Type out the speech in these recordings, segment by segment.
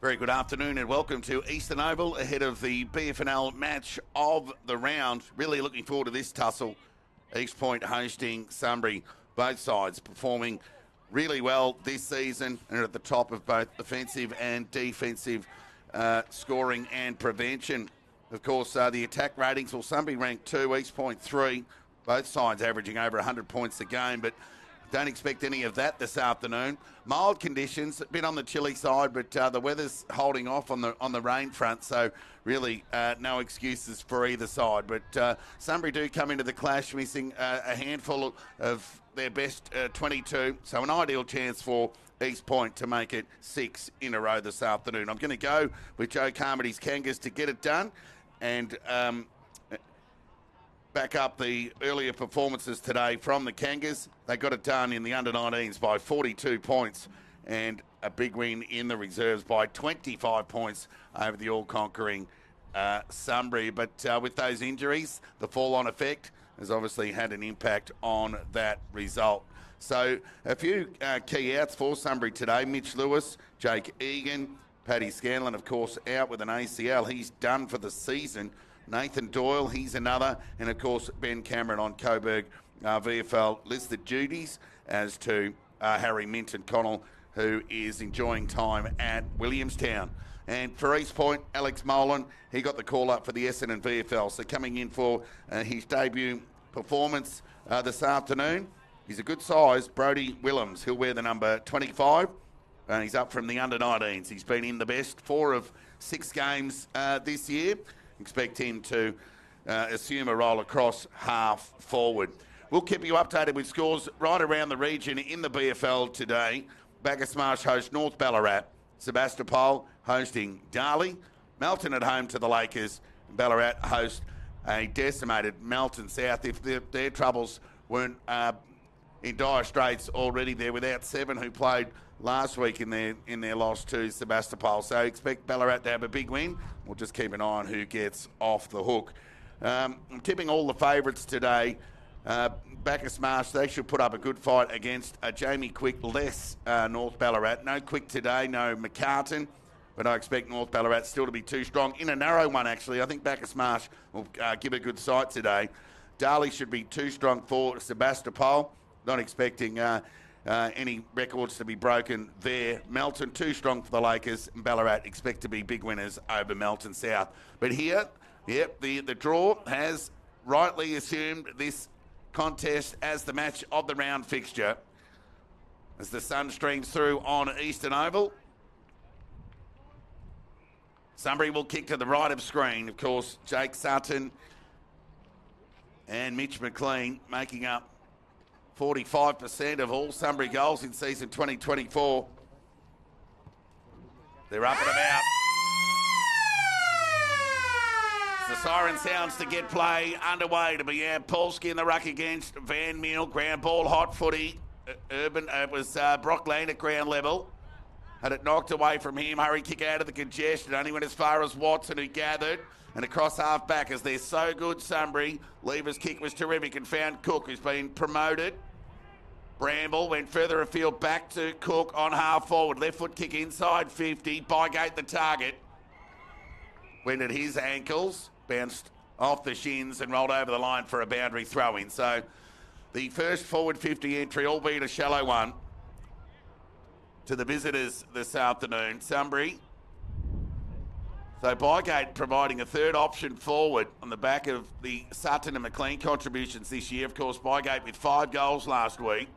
Very good afternoon and welcome to Eastern Oval ahead of the BFNL match of the round. Really looking forward to this tussle. East Point hosting Sunbury. Both sides performing really well this season and at the top of both offensive and defensive scoring and prevention. Of course, the attack ratings, well, Sunbury ranked 2, East Point 3. Both sides averaging over 100 points a game, but don't expect any of that this afternoon. Mild conditions, a bit on the chilly side, but the weather's holding off on the rain front, so really no excuses for either side. But Sunbury do come into the clash missing a handful of their best 22, so an ideal chance for East Point to make it 6 in a row this afternoon. I'm going to go with Joe Carmody's Kangas to get it done, and back up the earlier performances today from the Kangas. They got it done in the under-19s by 42 points and a big win in the reserves by 25 points over the all-conquering Sunbury. But with those injuries, the fall-on effect has obviously had an impact on that result. So a few key outs for Sunbury today. Mitch Lewis, Jake Egan, Paddy Scanlon, of course, out with an ACL. He's done for the season. Nathan Doyle, he's another. And, of course, Ben Cameron on Coburg VFL listed duties, as to Harry Minton-Connell, who is enjoying time at Williamstown. And for East Point, Alex Molan, he got the call up for the Essendon VFL. So coming in for his debut performance this afternoon, he's a good size, Brodie Willems. He'll wear the number 25. He's up from the under-19s. He's been in the best 4 of 6 games this year. Expect him to assume a role across half forward. We'll keep you updated with scores right around the region in the BFL today. Bacchus Marsh hosts North Ballarat. Sebastopol hosting Darley. Melton at home to the Lakers. Ballarat host a decimated Melton South. If their troubles weren't in dire straits already, they're without 7 who played last week in their loss to Sebastopol. So expect Ballarat to have a big win. We'll just keep an eye on who gets off the hook. I'm tipping all the favourites today. Bacchus Marsh, they should put up a good fight against Jamie Quick, less North Ballarat. No Quick today, no McCartan, but I expect North Ballarat still to be too strong. In a narrow one, actually, I think Bacchus Marsh will give a good sight today. Darley should be too strong for Sebastopol. Not expecting any records to be broken there. Melton, too strong for the Lakers. And Ballarat expect to be big winners over Melton South. But here, the draw has rightly assumed this contest as the match of the round fixture. As the sun streams through on Eastern Oval. Sunbury will kick to the right of screen. Of course, Jake Sutton and Mitch McLean making up 45% of all Sunbury goals in season 2024. They're up and about. The siren sounds to get play underway to be Polsky in the ruck against Van Meel. Ground ball, hot footy. Urban, it was Brock Lane at ground level. Had it knocked away from him. Hurry kick out of the congestion. Only went as far as Watson, who gathered. And across half back, as they're so good, Sunbury. Lever's kick was terrific and found Cook, who's been promoted. Bramble went further afield back to Cook on half forward. Left foot kick inside 50. Bygate the target. Went at his ankles. Bounced off the shins and rolled over the line for a boundary throw-in. So the first forward 50 entry, albeit a shallow one, to the visitors this afternoon. Sunbury. So Bygate providing a third option forward on the back of the Sutton and McLean contributions this year. Of course, Bygate with 5 goals last week.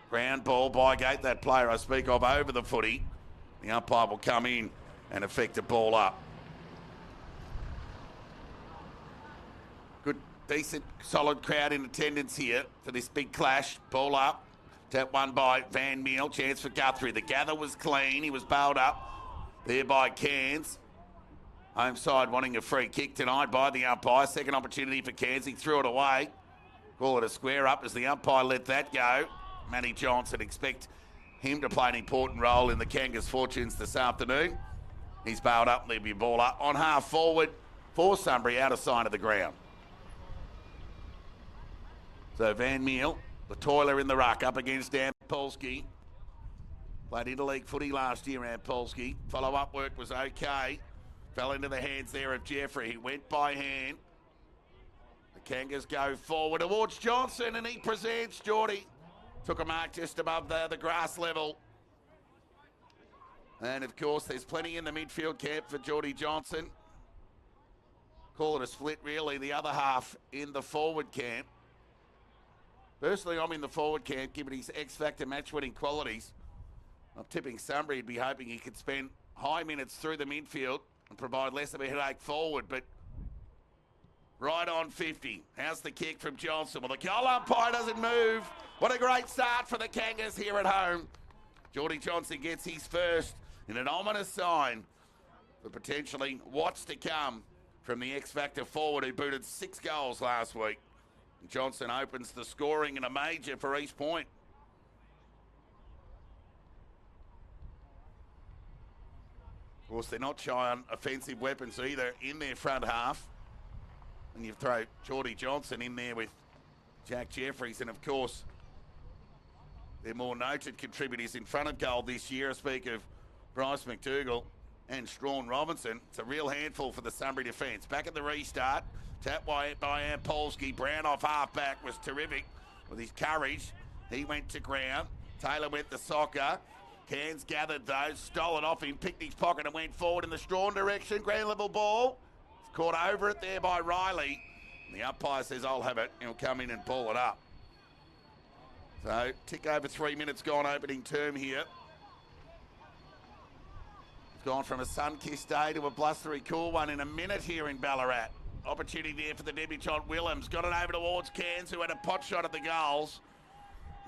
Ground ball, Bygate, that player I speak of, over the footy. The umpire will come in and effect a ball up. Good, decent, solid crowd in attendance here for this big clash. Ball up. Tap one by Van Meel. Chance for Guthrie. The gather was clean. He was bailed up there by Cairns. Home side wanting a free kick tonight by the umpire. Second opportunity for Cairns. He threw it away. Call it a square up as the umpire let that go. Matty Johnson, expect him to play an important role in the Kangas' fortunes this afternoon. He's bailed up. There'll be a ball up on half forward for Sunbury out of sight of the ground. So Van Meel, the toiler in the ruck, up against Dan Polsky. Played interleague footy last year, Ampolsky. Follow-up work was okay. Fell into the hands there of Jeffrey. He went by hand. The Kangas go forward towards Johnson, and he presents Geordie. Took a mark just above the grass level. And, of course, there's plenty in the midfield camp for Geordie Johnson. Call it a split, really, the other half in the forward camp. Personally, I'm in the forward camp, given his X-Factor match-winning qualities. I'm tipping Sunbury would be hoping he could spend high minutes through the midfield and provide less of a headache forward, but right on 50. How's the kick from Johnson? Well, the goal umpire doesn't move. What a great start for the Kangas here at home. Geordie Johnson gets his first in an ominous sign for potentially what's to come from the X-Factor forward who booted 6 goals last week. Johnson opens the scoring in a major for East Point. Of course, they're not shy on offensive weapons either in their front half. And you throw Geordie Johnson in there with Jack Jeffries, and of course, their more noted contributors in front of goal this year. I speak of Bryce McDougall and Strawn Robinson. It's a real handful for the Sunbury defence. Back at the restart, tapped by Ampolsky. Brown off half-back was terrific with his courage. He went to ground. Taylor went to soccer. Cairns gathered those, stole it off him, picked his pocket and went forward in the Strawn direction. Ground level ball. It's caught over it there by Riley. And the umpire says, I'll have it. He'll come in and ball it up. So, tick over 3 minutes gone opening term here. It's gone from a sun-kissed day to a blustery cool one in a minute here in Ballarat. Opportunity there for the debutant Willems. Got it over towards Cairns, who had a pot shot at the goals.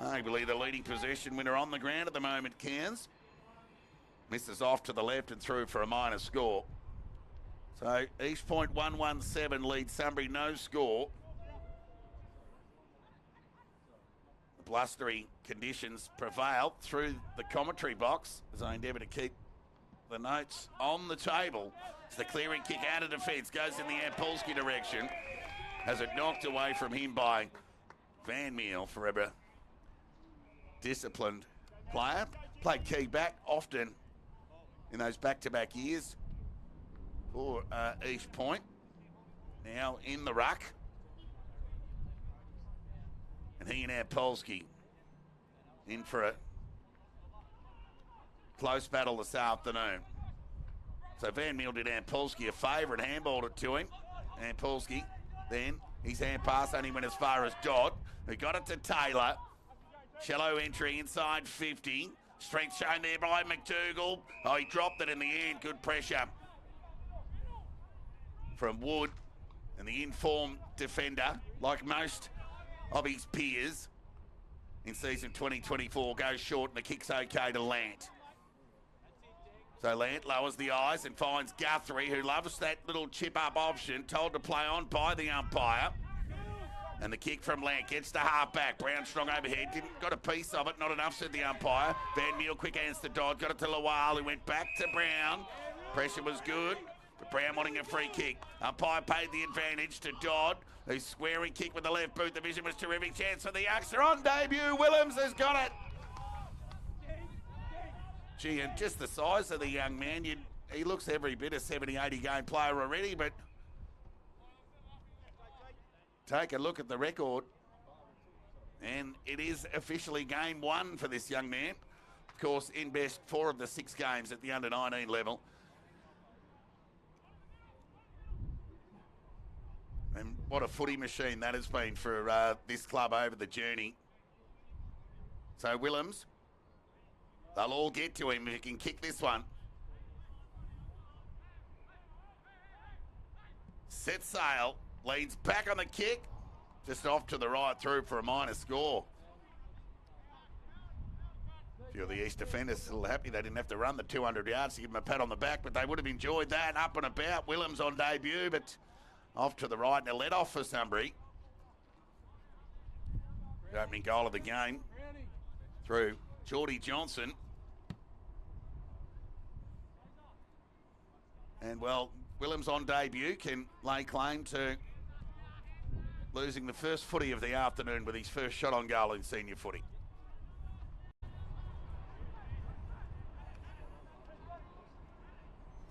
Arguably the leading possession winner on the ground at the moment, Cairns. Misses off to the left and through for a minor score. So East Point 117 leads Sunbury, no score. The blustery conditions prevail through the commentary box as I endeavour to keep the notes on the table. It's the clearing kick out of defence, goes in the Ampolsky direction. Has it knocked away from him by Van Meel, forever disciplined player. Played key back often in those back-to-back years for East Point. Now in the ruck. And he and Ampolsky in for a close battle this afternoon. So Van Meel did Ampolsky a favour and handballed it to him. Ampolsky, then his hand pass only went as far as Dodd, who got it to Taylor. Shallow entry inside 50. Strength shown there by McDougall. Oh, he dropped it in the end. Good pressure from Wood. And the informed defender, like most of his peers in season 2024, goes short and the kick's okay to Lant. So Lant lowers the eyes and finds Guthrie, who loves that little chip-up option, told to play on by the umpire. And the kick from Lant gets to half-back. Brown strong overhead. Got a piece of it. Not enough, said the umpire. Van Meel quick hands to Dodd. Got it to Lawal, who went back to Brown. Pressure was good, but Brown wanting a free kick. Umpire paid the advantage to Dodd, whose squaring kick with the left boot. The vision was terrific. Chance for the youngster on debut. Willems has got it. Gee, and just the size of the young man, he looks every bit a 70, 80 game player already, but take a look at the record, and it is officially game 1 for this young man. Of course, in best 4 of the 6 games at the under-19 level. And what a footy machine that has been for this club over the journey. So Willems, they'll all get to him if he can kick this one. Set sail. Leads back on the kick. Just off to the right through for a minor score. A few of the East defenders still happy they didn't have to run the 200 yards to give them a pat on the back, but they would have enjoyed that. Up and about. Willems on debut, but off to the right and a let off for Sunbury. The opening goal of the game through Geordie Johnson. And, well, Willems on debut can lay claim to losing the first footy of the afternoon with his first shot on goal in senior footy.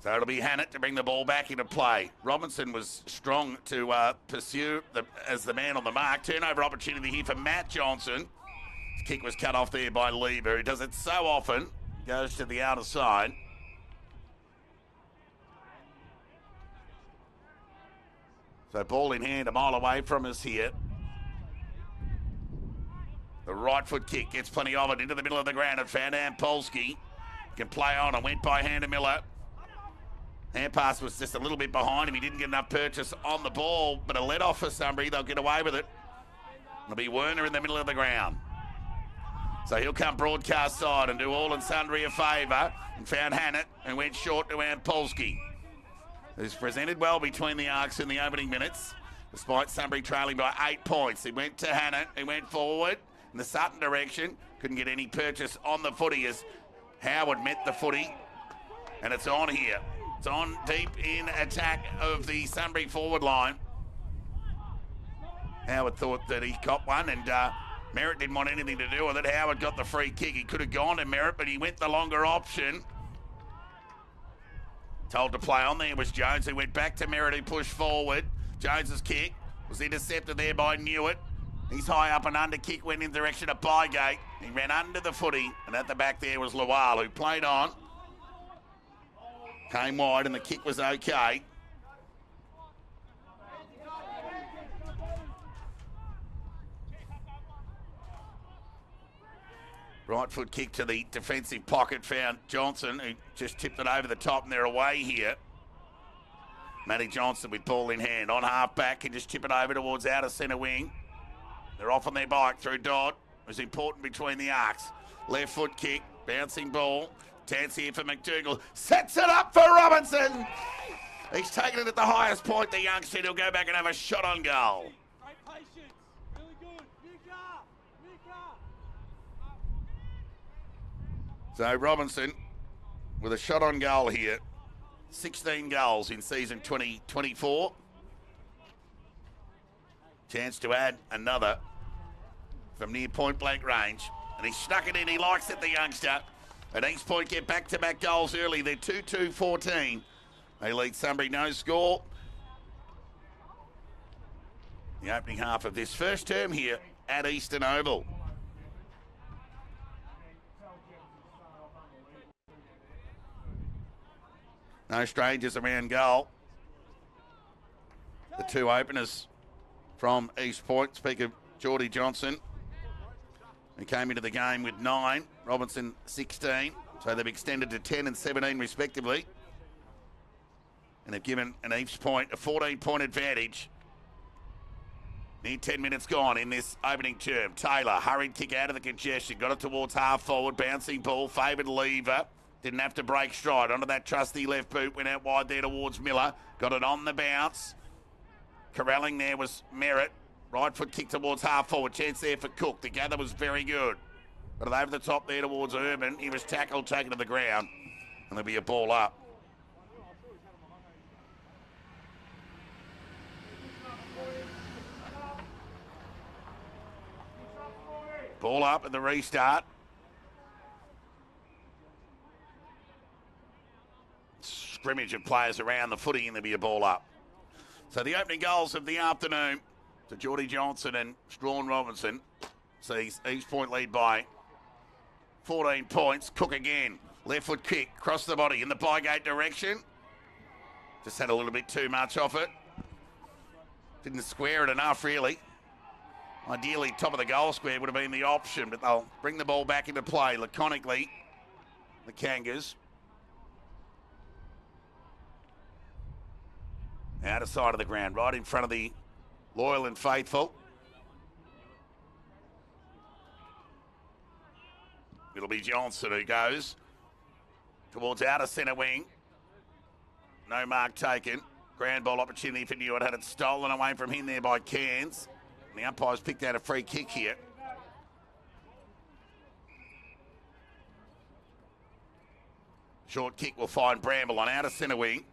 So it'll be Hannett to bring the ball back into play. Robinson was strong to pursue as the man on the mark. Turnover opportunity here for Matt Johnson. His kick was cut off there by Lever, who does it so often. Goes to the outer side. So ball in hand, a mile away from us here. The right foot kick gets plenty of it into the middle of the ground. It found Polsky. Can play on and went by Hannah Miller. Hand pass was just a little bit behind him. He didn't get enough purchase on the ball, but a let off for Sunbury. They'll get away with it. It'll be Werner in the middle of the ground. So he'll come broadcast side and do all and sundry a favour. And found Hannett and went short to Polsky, who's presented well between the arcs in the opening minutes, despite Sunbury trailing by 8 points. He went to Hannett. He went forward in the Sutton direction. Couldn't get any purchase on the footy as Howard met the footy. And it's on here. It's on deep in attack of the Sunbury forward line. Howard thought that he got one, and Merritt didn't want anything to do with it. Howard got the free kick. He could have gone to Merritt, but he went the longer option. Told to play on there was Jones, who went back to Merritt, who pushed forward. Jones's kick was intercepted there by Newitt. He's high up and under kick went in the direction of Bygate. He ran under the footy, and at the back there was Lawal, who played on. Came wide, and the kick was okay. Right foot kick to the defensive pocket, found Johnson, who just tipped it over the top, and they're away here. Matty Johnson with ball in hand. On half back, can just tip it over towards outer centre wing. They're off on their bike through Dodd. It was important between the arcs. Left foot kick, bouncing ball. Chance here for McDougall. Sets it up for Robinson. He's taken it at the highest point, the youngster. He'll go back and have a shot on goal. Great patience. Really good. So Robinson with a shot on goal here. 16 goals in season 2024. Chance to add another from near point blank range. And he snuck it in. He likes it, the youngster. And East Point get back-to-back goals early. They're 2-2-14. They lead Sunbury no score. The opening half of this first term here at Eastern Oval. No strangers around goal. The two openers from East Point. Speak of Geordie Johnson, who came into the game with 9. Robinson 16. So they've extended to 10 and 17 respectively. And have given an East Point a 14-point advantage. Near 10 minutes gone in this opening term. Taylor, hurried kick out of the congestion. Got it towards half forward. Bouncing ball. Favoured Lever. Didn't have to break stride. Onto that trusty left boot. Went out wide there towards Miller. Got it on the bounce. Corralling there was Merritt. Right foot kick towards half forward. Chance there for Cook. The gather was very good. But over the top there towards Urban. He was tackled, taken to the ground. And there'll be a ball up. Ball up at the restart. Scrimmage of players around the footy, and there'll be a ball up. So the opening goals of the afternoon to Geordie Johnson and Strawn Robinson sees East Point lead by 14 points. Cook again. Left foot kick, across the body in the Bygate direction. Just had a little bit too much off it. Didn't square it enough, really. Ideally, top of the goal square would have been the option, but they'll bring the ball back into play laconically, the Kangas. Outer side of the ground, right in front of the loyal and faithful. It'll be Johnson who goes towards outer centre wing. No mark taken. Grand ball opportunity for Newitt. Had it stolen away from him there by Cairns. And the umpire's picked out a free kick here. Short kick will find Bramble on outer centre wing.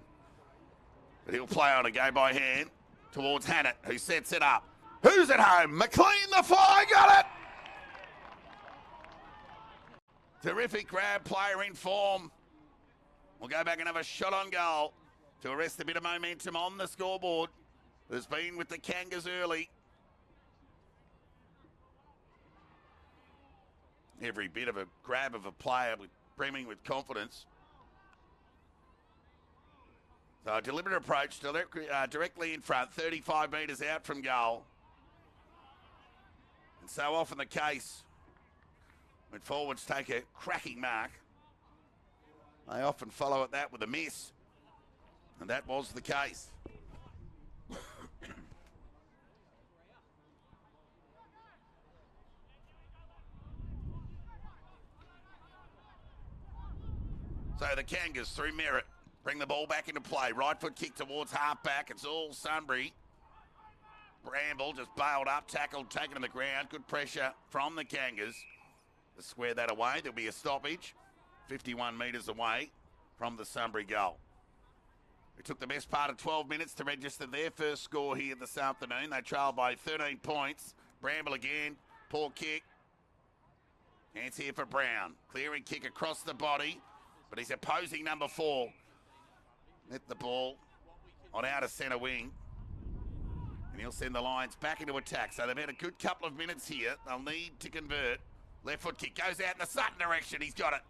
But he'll play on a go by hand towards Hannett, who sets it up. Who's at home? McLean the fly, got it! Terrific grab, player in form. We'll go back and have a shot on goal to arrest a bit of momentum on the scoreboard. There's been with the Kangas early. Every bit of a grab of a player brimming with confidence. So a deliberate approach, directly in front, 35 metres out from goal. And so often the case when forwards take a cracking mark, they often follow it that with a miss. And that was the case. So the Kangas through Merritt bring the ball back into play. Right foot kick towards half back. It's all Sunbury. Bramble just bailed up, tackled, taken to the ground. Good pressure from the Kangas to square that away. There'll be a stoppage 51 metres away from the Sunbury goal. It took the best part of 12 minutes to register their first score here this afternoon. They trailed by 13 points. Bramble again, poor kick. Chance here for Brown. Clearing kick across the body, but he's opposing number 4. Hit the ball on outer centre wing. And he'll send the Lions back into attack. So they've had a good couple of minutes here. They'll need to convert. Left foot kick goes out in the Sutton direction. He's got it.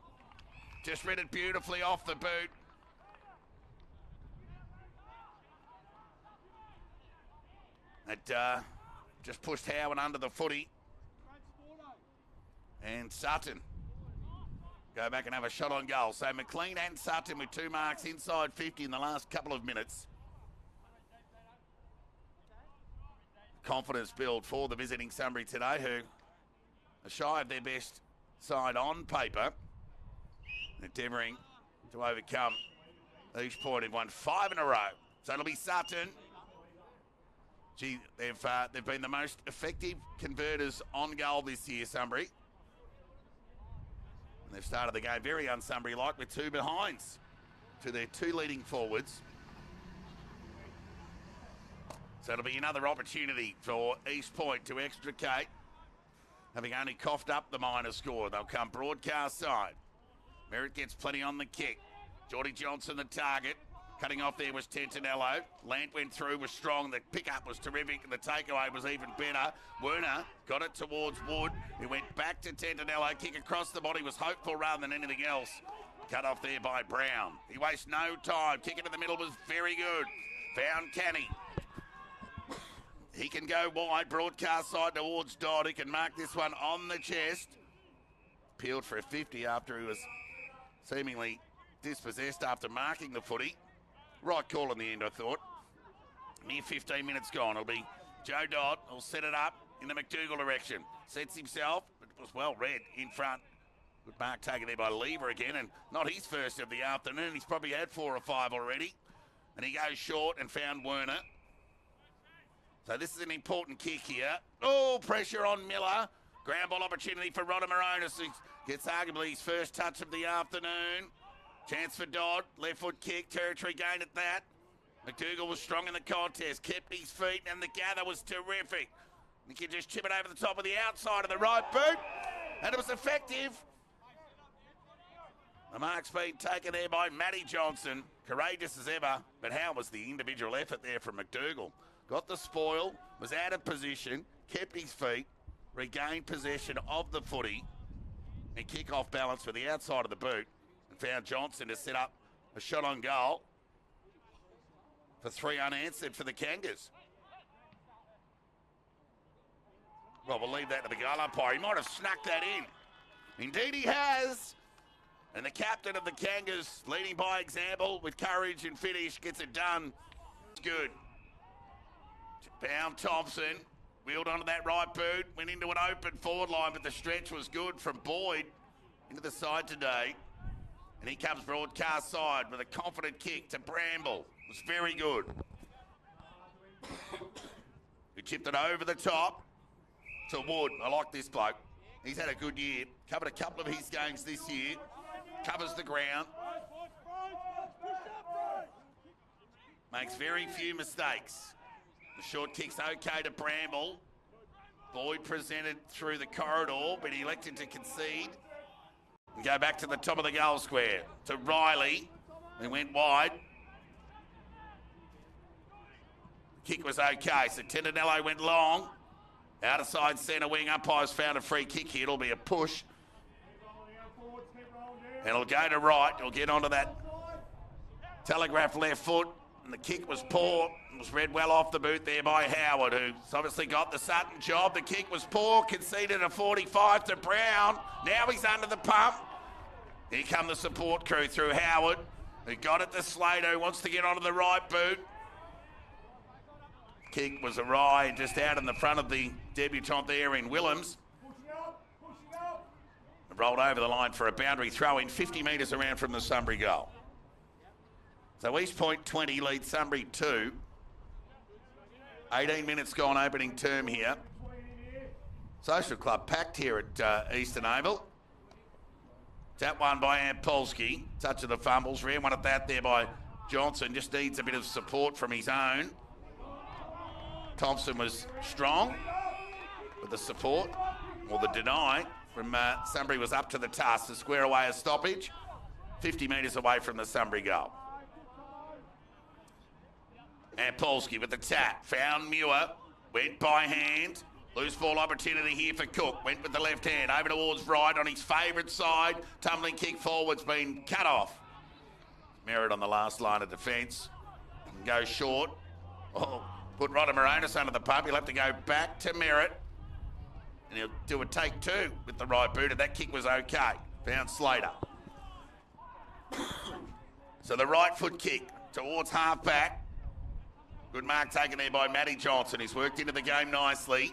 Just read it beautifully off the boot. It just pushed Howard under the footy. And Sutton go back and have a shot on goal. So McLean and Sutton with 2 marks inside 50 in the last couple of minutes. Confidence build for the visiting Sunbury today, who are shy of their best side on paper. Endeavouring to overcome East Point, who've won 5 in a row. So it'll be Sutton. Gee, they've been the most effective converters on goal this year, Sunbury. And they've started the game very un-Sunbury-like with 2 behinds to their 2 leading forwards. So it'll be another opportunity for East Point to extricate, having only coughed up the minor score. They'll come broadcast side. Merritt gets plenty on the kick. Geordie Johnson the target. Cutting off there was Tentinello. Lant went through, was strong. The pickup was terrific, and the takeaway was even better. Werner got it towards Wood. He went back to Tentinello. Kick across the body was hopeful rather than anything else. Cut off there by Brown. He wastes no time. Kick into the middle was very good. Found Canny. He can go wide, broadcast side towards Dodd. He can mark this one on the chest. Peeled for a 50 after he was seemingly dispossessed after marking the footy. Right call in the end, I thought. Near 15 minutes gone. It'll be Joe Dodd. He'll set it up in the McDougall direction. Sets himself, but it was well read in front. Good mark taken there by Lever again, and not his first of the afternoon. He's probably had 4 or 5 already. And he goes short and found Werner. So this is an important kick here. Oh, pressure on Miller. Ground ball opportunity for Rodder Moronis, who gets arguably his first touch of the afternoon. Chance for Dodd. Left foot kick. Territory gained at that. McDougall was strong in the contest. Kept his feet, and the gather was terrific. He can just chip it over the top of the outside of the right boot. And it was effective. The mark's been taken there by Matty Johnson. Courageous as ever. But how was the individual effort there from McDougall? Got the spoil. Was out of position. Kept his feet. Regained possession of the footy. And kick off balance for the outside of the boot. And found Johnson to set up a shot on goal for 3 unanswered for the Kangas. Well, we'll leave that to the goal umpire. He might have snuck that in. Indeed he has. And the captain of the Kangas, leading by example with courage and finish, gets it done. It's good. Found Thompson. Wheeled onto that right boot. Went into an open forward line, but the stretch was good from Boyd into the side today. And he comes broadcast side with a confident kick to Bramble. It was very good. He chipped it over the top to Wood. I like this bloke. He's had a good year. Covered a couple of his games this year. Covers the ground. Makes very few mistakes. The short kick's okay to Bramble. Boyd presented through the corridor, but he elected to concede. And go back to the top of the goal square. To Riley. He went wide. Kick was okay, so Tendinello went long. Outer side centre wing, umpires found a free kick here. It'll be a push. And it'll go to right. It'll get onto that telegraph left foot. And the kick was poor. It was read well off the boot there by Howard, who's obviously got the Sutton job. The kick was poor, conceded a 45 to Brown. Now he's under the pump. Here come the support crew through Howard, who got it to Slater, who wants to get onto the right boot. Kick was awry, just out in the front of the debutant there in Willems. Rolled over the line for a boundary throw in 50 metres around from the Sunbury goal. So East Point 20 leads Sunbury 2. 18 minutes gone opening term here. Social Club packed here at Eastern Oval. That one by Ampolsky. Touch of the fumbles. Rare one at that there by Johnson. Just needs a bit of support from his own. Thompson was strong with the support, or the deny from Sunbury was up to the task to square away a stoppage. 50 metres away from the Sunbury goal. And Polsky with the tap. Found Muir. Went by hand. Loose ball opportunity here for Cook. Went with the left hand. Over towards right on his favourite side. Tumbling kick forward's been cut off. Merritt on the last line of defence. Go short. Oh, put Rodder Moronis under the pump. He'll have to go back to Merritt. And he'll do a take two with the right boot. And that kick was okay. Found Slater. So the right foot kick towards half back. Good mark taken there by Matty Johnson. He's worked into the game nicely.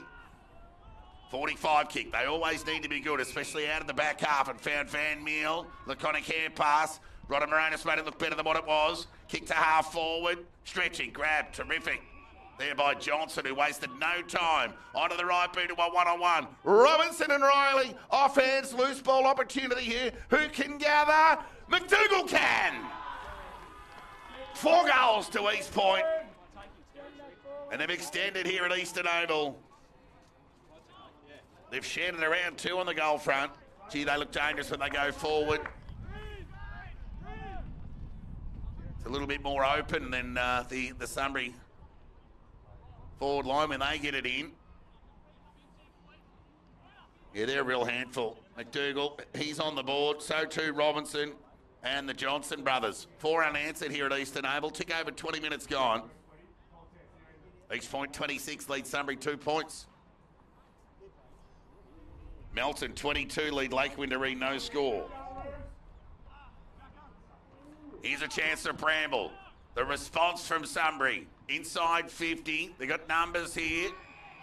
45 kick. They always need to be good, especially out of the back half. And found Van Meel. Laconic hair pass. Rodder Moronis made it look better than what it was. Kick to half forward. Stretching. Grab. Terrific. There by Johnson, who wasted no time. Onto the right boot to a one-on-one. Robinson and Riley. Off hands. Loose ball opportunity here. Who can gather? McDougall can. 4 goals to East Point. And they've extended here at Eastern Oval. They've shared it around 2 on the goal front. Gee, they look dangerous when they go forward. It's a little bit more open than the Sunbury forward line when they get it in. Yeah, they're a real handful. McDougall, he's on the board. So too Robinson and the Johnson brothers. 4 unanswered here at Eastern Oval. Tick over 20 minutes gone. East Point 26 lead Sunbury 2 points. Melton 22 lead Lake Windaree, no score. Here's a chance for Bramble. The response from Sunbury. Inside 50. They got numbers here.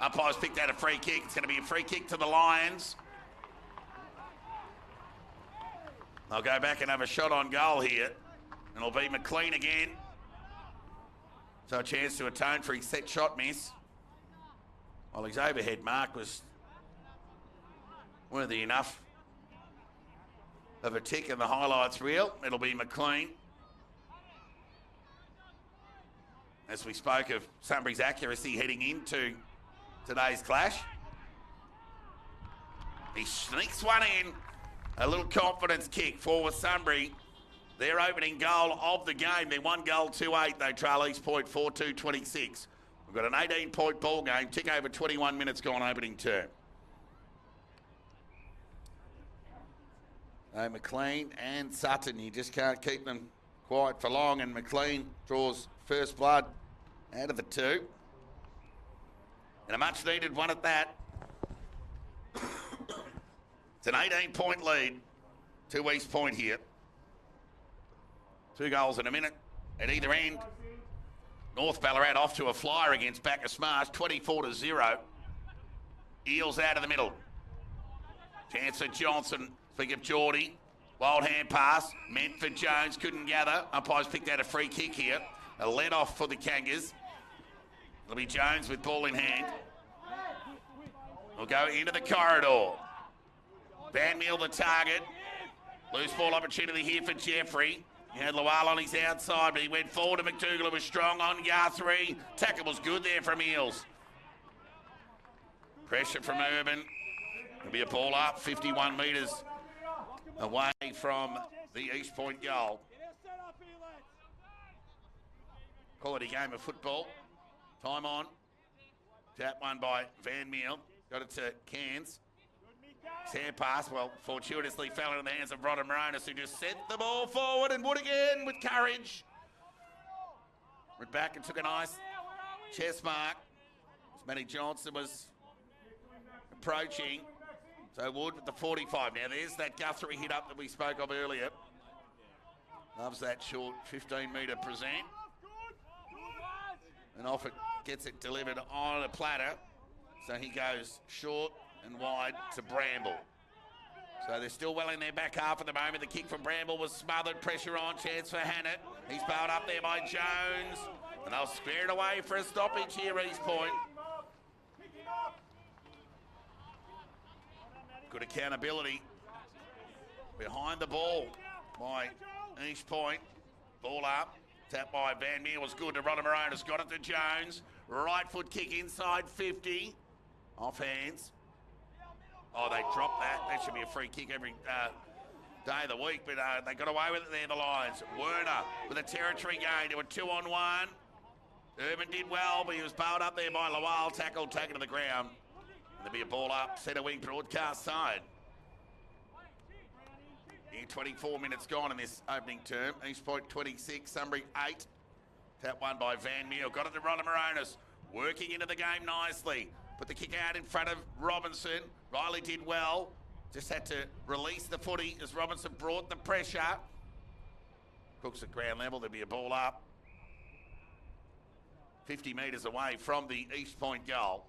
Umpires picked out a free kick. It's going to be a free kick to the Lions. They'll go back and have a shot on goal here. And it'll be McLean again. So a chance to atone for his set shot miss. While his overhead mark was worthy enough of a tick in the highlights reel. It'll be McLean. As we spoke of Sunbury's accuracy heading into today's clash. He sneaks one in. A little confidence kick for Sunbury. Their opening goal of the game. They're 1 goal, 2-8. They trail East Point 4-2-26. We've got an 18-point ball game. Tick over 21 minutes gone opening term. So McLean and Sutton, you just can't keep them quiet for long. And McLean draws first blood out of the 2. And a much needed one at that. It's an 18-point lead to East Point here. 2 goals in a minute at either end. North Ballarat off to a flyer against Bacchus Marsh, 24-0. Eels out of the middle. Chance for Johnson. Speak of Geordie. Wild hand pass. Meant for Jones. Couldn't gather. Umpires picked out a free kick here. A let off for the Kangas. It'll be Jones with ball in hand. We'll go into the corridor. Van Meel the target. Loose ball opportunity here for Jeffrey. He had Lawal on his outside, but he went forward to McDougall, who was strong on Guthrie. Tackle was good there from Eels. Pressure from Urban. It'll be a ball up, 51 metres away from the East Point goal. Quality game of football. Time on. Tap one by Van Meel. Got it to Cairns. Hand pass, well, fortuitously fell into the hands of Rodden Moronis, who just sent the ball forward and would again with courage. Went back and took a nice chest mark. As Matty Johnson was approaching. So Wood with the 45. Now there's that Guthrie hit up that we spoke of earlier. Loves that short 15-metre present. And off it gets it delivered on a platter. So he goes short and wide to Bramble. So they're still well in their back half at the moment. The kick from Bramble was smothered. Pressure on. Chance for Hannett. He's bowled up there by Jones. And they'll square it away for a stoppage here, East Point. Good accountability behind the ball by East Point. Ball up. Tap by Van Meer was good to Rodden Moronis. Got it to Jones. Right foot kick inside 50. Off hands. Oh, they dropped that. That should be a free kick every day of the week, but they got away with it there, the Lions. Werner with a territory gain to a 2-on-1. Urban did well, but he was bowled up there by Lawal. Tackle taken to the ground. And there'll be a ball up, centre wing broadcast side. Here, 24 minutes gone in this opening term. East Point 26, Sunbury 8. Tap one by Van Meel. Got it to Rodden Moronis. Working into the game nicely. Put the kick out in front of Robinson. Riley did well. Just had to release the footy as Robinson brought the pressure. Cooks at ground level. There'll be a ball up. 50 metres away from the East Point goal.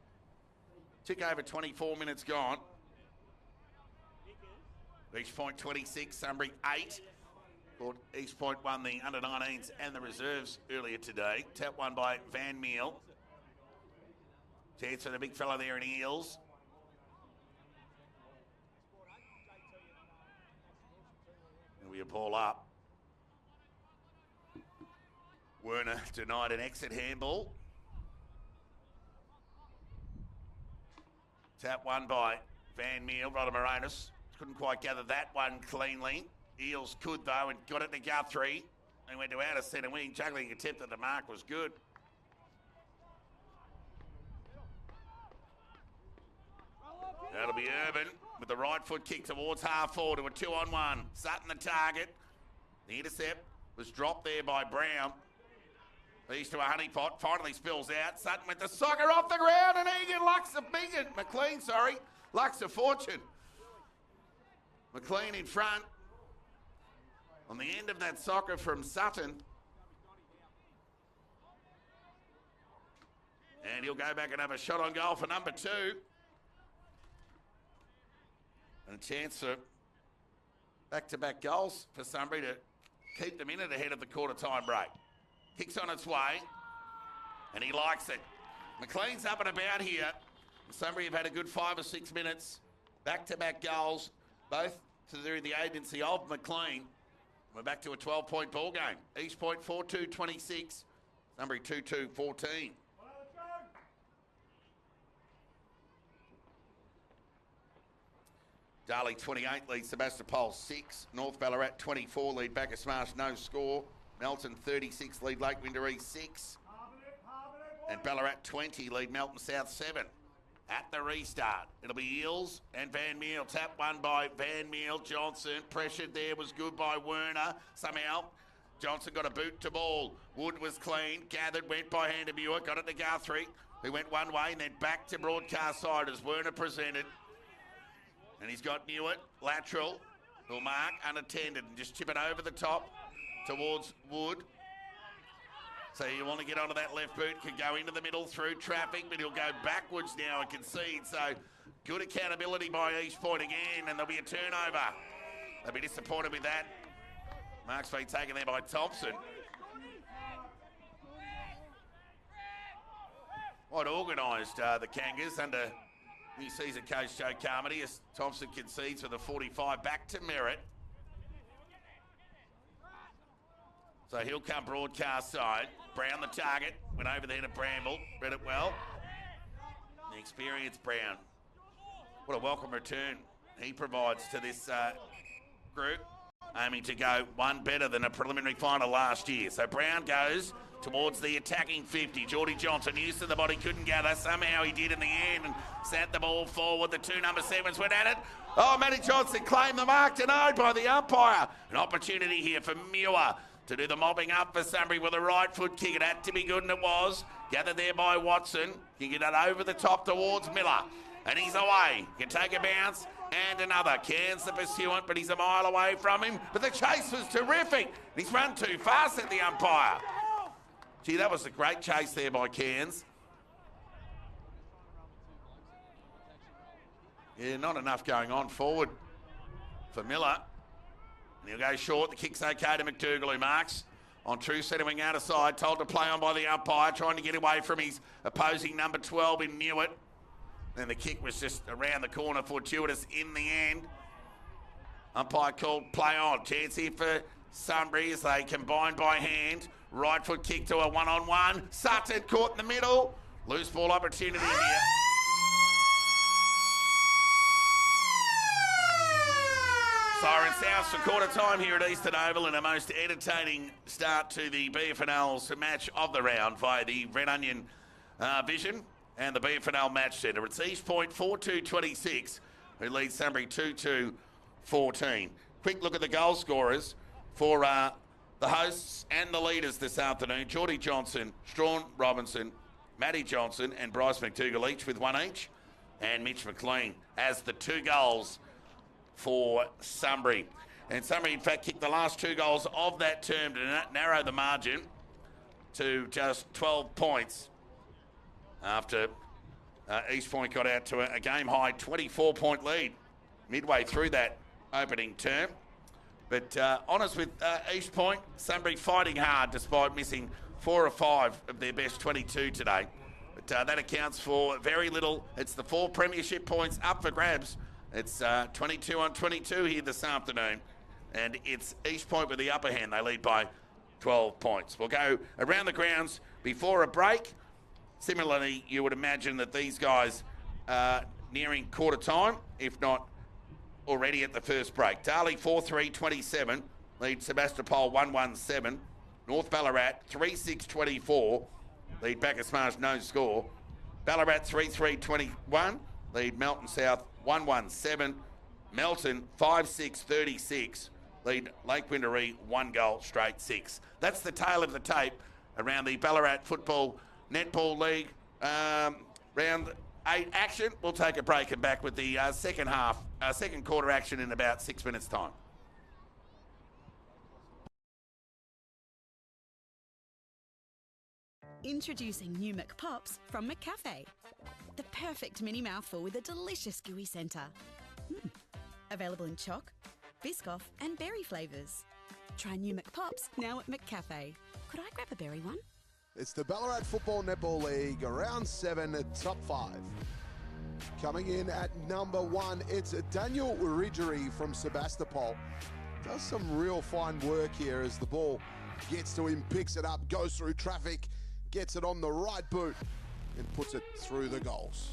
Tick over 24 minutes gone. East Point 26, Sunbury 8. Thought East Point won the under-19s and the reserves earlier today. Tap one by Van Meel. Chance for the big fella there in Eels. There'll be a ball up. Werner denied an exit handball. Tap one by Van Meel. Rodden Moronis couldn't quite gather that one cleanly. Eels could though and got it to Guthrie. They went to outer centre wing. Juggling attempt at the mark was good. That'll be Urban with the right foot kick towards half forward to a 2-on-1. Sutton the target. The intercept was dropped there by Brown. These to a honeypot. Finally spills out. Sutton with the soccer off the ground and McLean, Lucks of fortune. McLean in front. On the end of that soccer from Sutton. And he'll go back and have a shot on goal for number 2. And a chance for back-to-back goals for Sunbury to keep them in it ahead of the quarter-time break. Kicks on its way, and he likes it. McLean's up and about here. Sunbury have had a good 5 or 6 minutes. Back-to-back goals, both through the agency of McLean. We're back to a 12-point ball game. East Point 4-2-26, Sunbury 2-2-14. Darley 28 leads Sebastopol 6. North Ballarat 24 lead Bacchus-Marsh, no score. Melton 36 lead Lake Winderee 6. And Ballarat 20 lead Melton South 7. At the restart, it'll be Eels and Van Meel. Tap one by Van Meel. Johnson pressured there, was good by Werner. Somehow Johnson got a boot to ball. Wood was clean, gathered, went by hand to Muir, got it to Guthrie, who went one way and then back to broadcast side as Werner presented. And he's got Newitt, lateral, will mark, unattended, and just chip it over the top towards Wood. So you want to get onto that left boot, can go into the middle through traffic, but he'll go backwards now and concede. So good accountability by East Point again, and there'll be a turnover. They'll be disappointed with that. Mark's been taken there by Thompson. Quite organised, the Kangas, under new season coach Joe Carmody, as Thompson concedes for the 45 back to Merritt. So he'll come broadcast side. Brown the target, went over there to Bramble, read it well. The experienced Brown. What a welcome return he provides to this group, aiming to go one better than a preliminary final last year. So Brown goes towards the attacking 50. Geordie Johnson, used to the body, couldn't gather. Somehow he did in the end and sent the ball forward. The two number 7s went at it. Oh, Matty Johnson claimed the mark, denied by the umpire. An opportunity here for Muir to do the mopping up for Sunbury with a right foot kick. It had to be good, and it was. Gathered there by Watson. Can get it over the top towards Miller. And he's away. Can take a bounce and another. Cairns the pursuant, but he's a mile away from him. But the chase was terrific. He's run too fast at the umpire. Gee, that was a great chase there by Cairns. Yeah, not enough going on forward for Miller. And he'll go short. The kick's okay to McDougall, who marks on true centre wing out of side. Told to play on by the umpire, trying to get away from his opposing number 12 in Newitt. And the kick was just around the corner, fortuitous in the end. Umpire called play on. Chance here for Sunbury as they combine by hand. Right foot kick to a one-on-one. Sutton caught in the middle. Loose ball opportunity here. Siren sounds for quarter time here at Eastern Oval in a most entertaining start to the BFNL's match of the round via the Red Onion Vision and the BFNL Match Centre. It's East Point 4-2-26, who leads Sunbury 2-2-14. Quick look at the goal scorers for the hosts and the leaders this afternoon. Geordie Johnson, Strawn Robinson, Matty Johnson and Bryce McDougall each with one each. And Mitch McLean has the 2 goals for Sunbury. And Sunbury, in fact, kicked the last 2 goals of that term to narrow the margin to just 12 points after East Point got out to a game-high 24-point lead midway through that opening term. But honest with East Point, Sunbury fighting hard despite missing 4 or 5 of their best 22 today. But that accounts for very little. It's the 4 premiership points up for grabs. It's 22 on 22 here this afternoon. And it's East Point with the upper hand. They lead by 12 points. We'll go around the grounds before a break. Similarly, you would imagine that these guys are nearing quarter time, if not already at the first break. Darley 4-3-27, lead Sebastopol 1-1-7. North Ballarat 3-6-24, lead Bacchus Marsh no score. Ballarat 3-3-21, lead Melton South 1-1-7. Melton 5-6-36, lead Lake Windaree 1 goal straight 6. That's the tail of the tape around the Ballarat Football Netball League round 8 action. We'll take a break and back with the second quarter action in about 6 minutes' time. Introducing new McPops from McCafe. The perfect mini mouthful with a delicious gooey centre. Available in choc, Biscoff and berry flavours. Try new McPops now at McCafe. Could I grab a berry one? It's the Ballarat Football Netball League, round 7, top 5. Coming in at number 1, it's Daniel Ridgery from Sebastopol. Does some real fine work here as the ball gets to him, picks it up, goes through traffic, gets it on the right boot and puts it through the goals.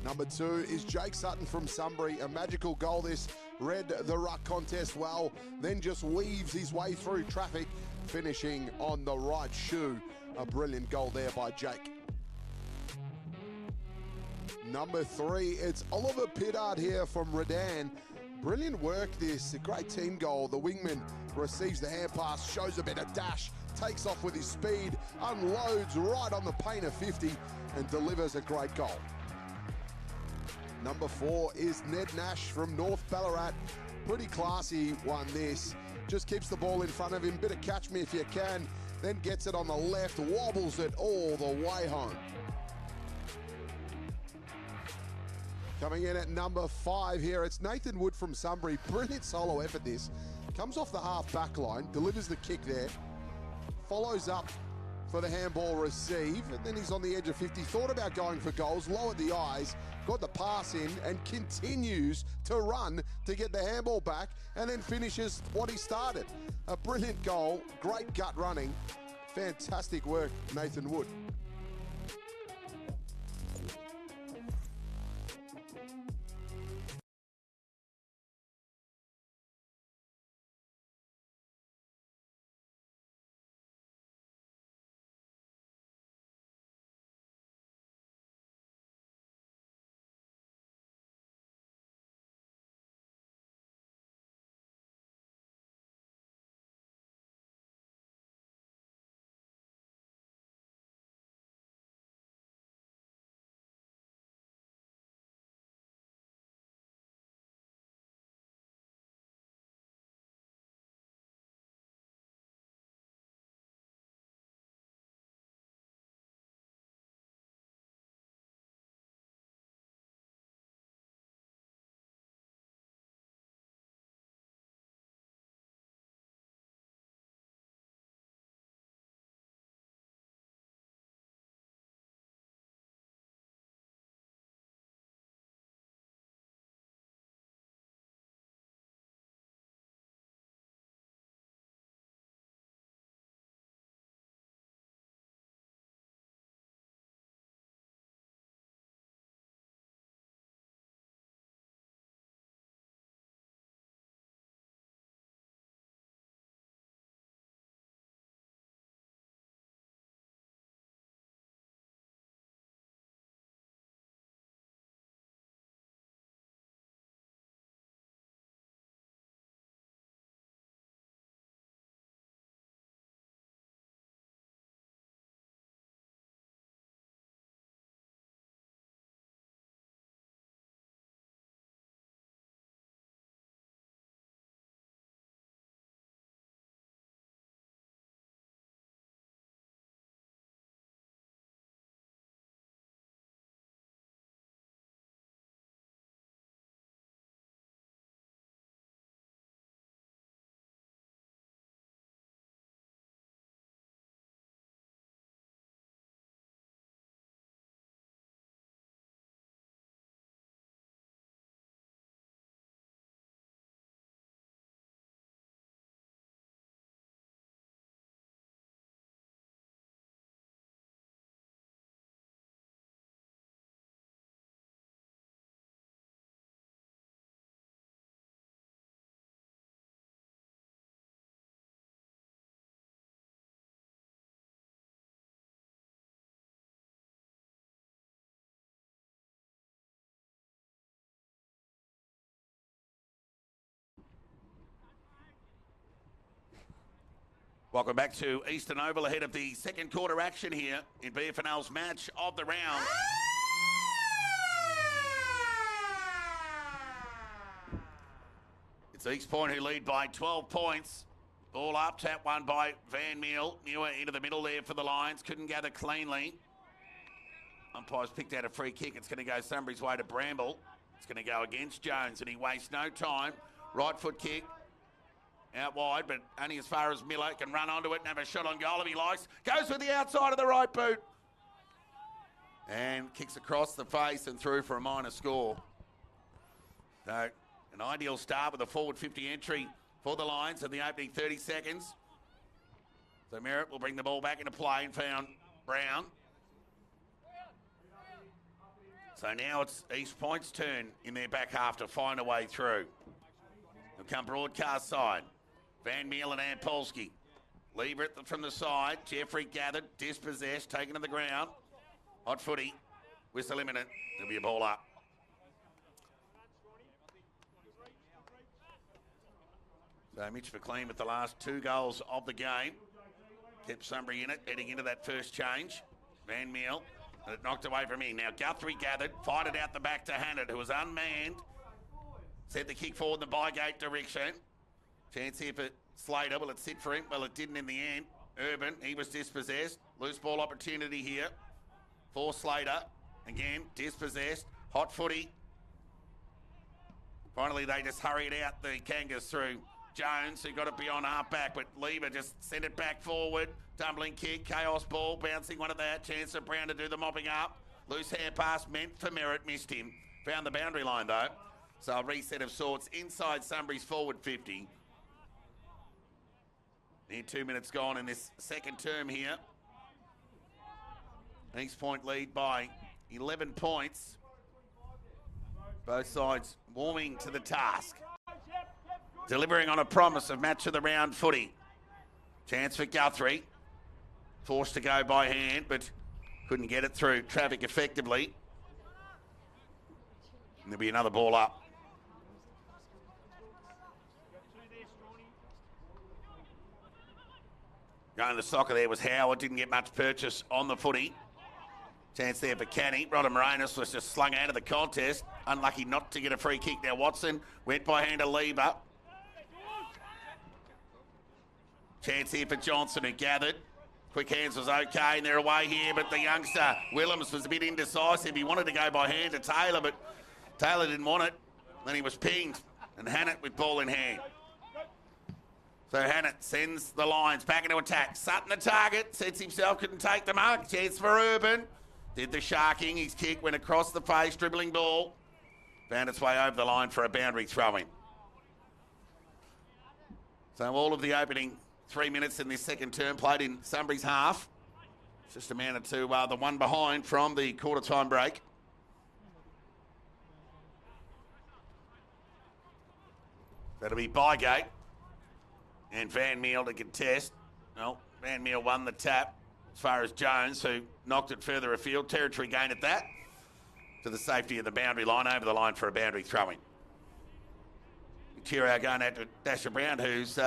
Number 2 is Jake Sutton from Sunbury. A magical goal this. Read the ruck contest well, then just weaves his way through traffic, finishing on the right shoe. A brilliant goal there by Jake. Number 3, it's Oliver Pittard here from Redan. Brilliant work this, a great team goal. The wingman receives the hand pass, shows a bit of dash, takes off with his speed, unloads right on the paint of 50 and delivers a great goal. Number 4 is Ned Nash from North Ballarat. Pretty classy one this. Just keeps the ball in front of him, bit of catch me if you can, then gets it on the left, wobbles it all the way home. Coming in at number 5 here, it's Nathan Wood from Sunbury. Brilliant solo effort this. Comes off the half back line, delivers the kick there, follows up for the handball receive, and then he's on the edge of 50. Thought about going for goals, lowered the eyes, got the pass in, and continues to run to get the handball back, and then finishes what he started. A brilliant goal, great gut running. Fantastic work, Nathan Wood. Welcome back to Eastern Oval ahead of the second quarter action here in BFNL's match of the round. It's East Point who lead by 12 points. Ball up, tap one by Van Meel. Muir into the middle there for the Lions. Couldn't gather cleanly. Umpire's picked out a free kick. It's going to go Sunbury's way to Bramble. It's going to go against Jones, and he wastes no time. Right foot kick. Out wide, but only as far as Miller can run onto it and have a shot on goal if he likes. Goes with the outside of the right boot. And kicks across the face and through for a minor score. So, an ideal start with a forward 50 entry for the Lions in the opening 30 seconds. So Merritt will bring the ball back into play and found Brown. So now it's East Point's turn in their back half to find a way through. They'll come broadcast side. Van Meel and Ampolsky. Lever it from the side. Jeffrey gathered, dispossessed, taken to the ground. Hot footy. Whistle imminent. There'll be a ball up. So Mitch McLean with the last 2 goals of the game. Kept Sunbury in it, heading into that first change. Van Meel. And it knocked away from him. Now Guthrie gathered, fired it out the back to Hannett, who was unmanned. Sent the kick forward in the bygate direction. Chance here for Slater. Will it sit for him? Well, it didn't in the end. Urban, he was dispossessed. Loose ball opportunity here for Slater. Again, dispossessed. Hot footy. Finally, they just hurried out the Kangas through Jones, who got it beyond half back, but Lever just sent it back forward. Tumbling kick, chaos ball, bouncing one of that. Chance for Brown to do the mopping up. Loose hand pass meant for Merritt, missed him. Found the boundary line though. So a reset of sorts inside Sunbury's forward 50. Near 2 minutes gone in this second term here. East Point lead by 11 points. Both sides warming to the task. Delivering on a promise of match of the round footy. Chance for Guthrie. Forced to go by hand, but couldn't get it through traffic effectively. And there'll be another ball up. Going to the soccer there was Howard. Didn't get much purchase on the footy. Chance there for Canny. Rodham Moranis was just slung out of the contest. Unlucky not to get a free kick. Now Watson went by hand to Lever. Chance here for Johnson, who gathered. Quick hands was okay, and they're away here, but the youngster, Willems, was a bit indecisive. He wanted to go by hand to Taylor, but Taylor didn't want it. Then he was pinged, and Hannett with ball in hand. So Hannett sends the Lions back into attack. Sutton the target, sets himself, couldn't take the mark. Chance for Urban. Did the sharking, his kick went across the face, dribbling ball. Found its way over the line for a boundary throw-in. So all of the opening 3 minutes in this second term played in Sunbury's half. It's just amounted to the one behind from the quarter time break. That'll be Bygate and Van Meel to contest. Well, Van Meel won the tap as far as Jones, who knocked it further afield. Territory gain at that to the safety of the boundary line, over the line for a boundary throw-in. Cheer out going out to Dasher Brown, who's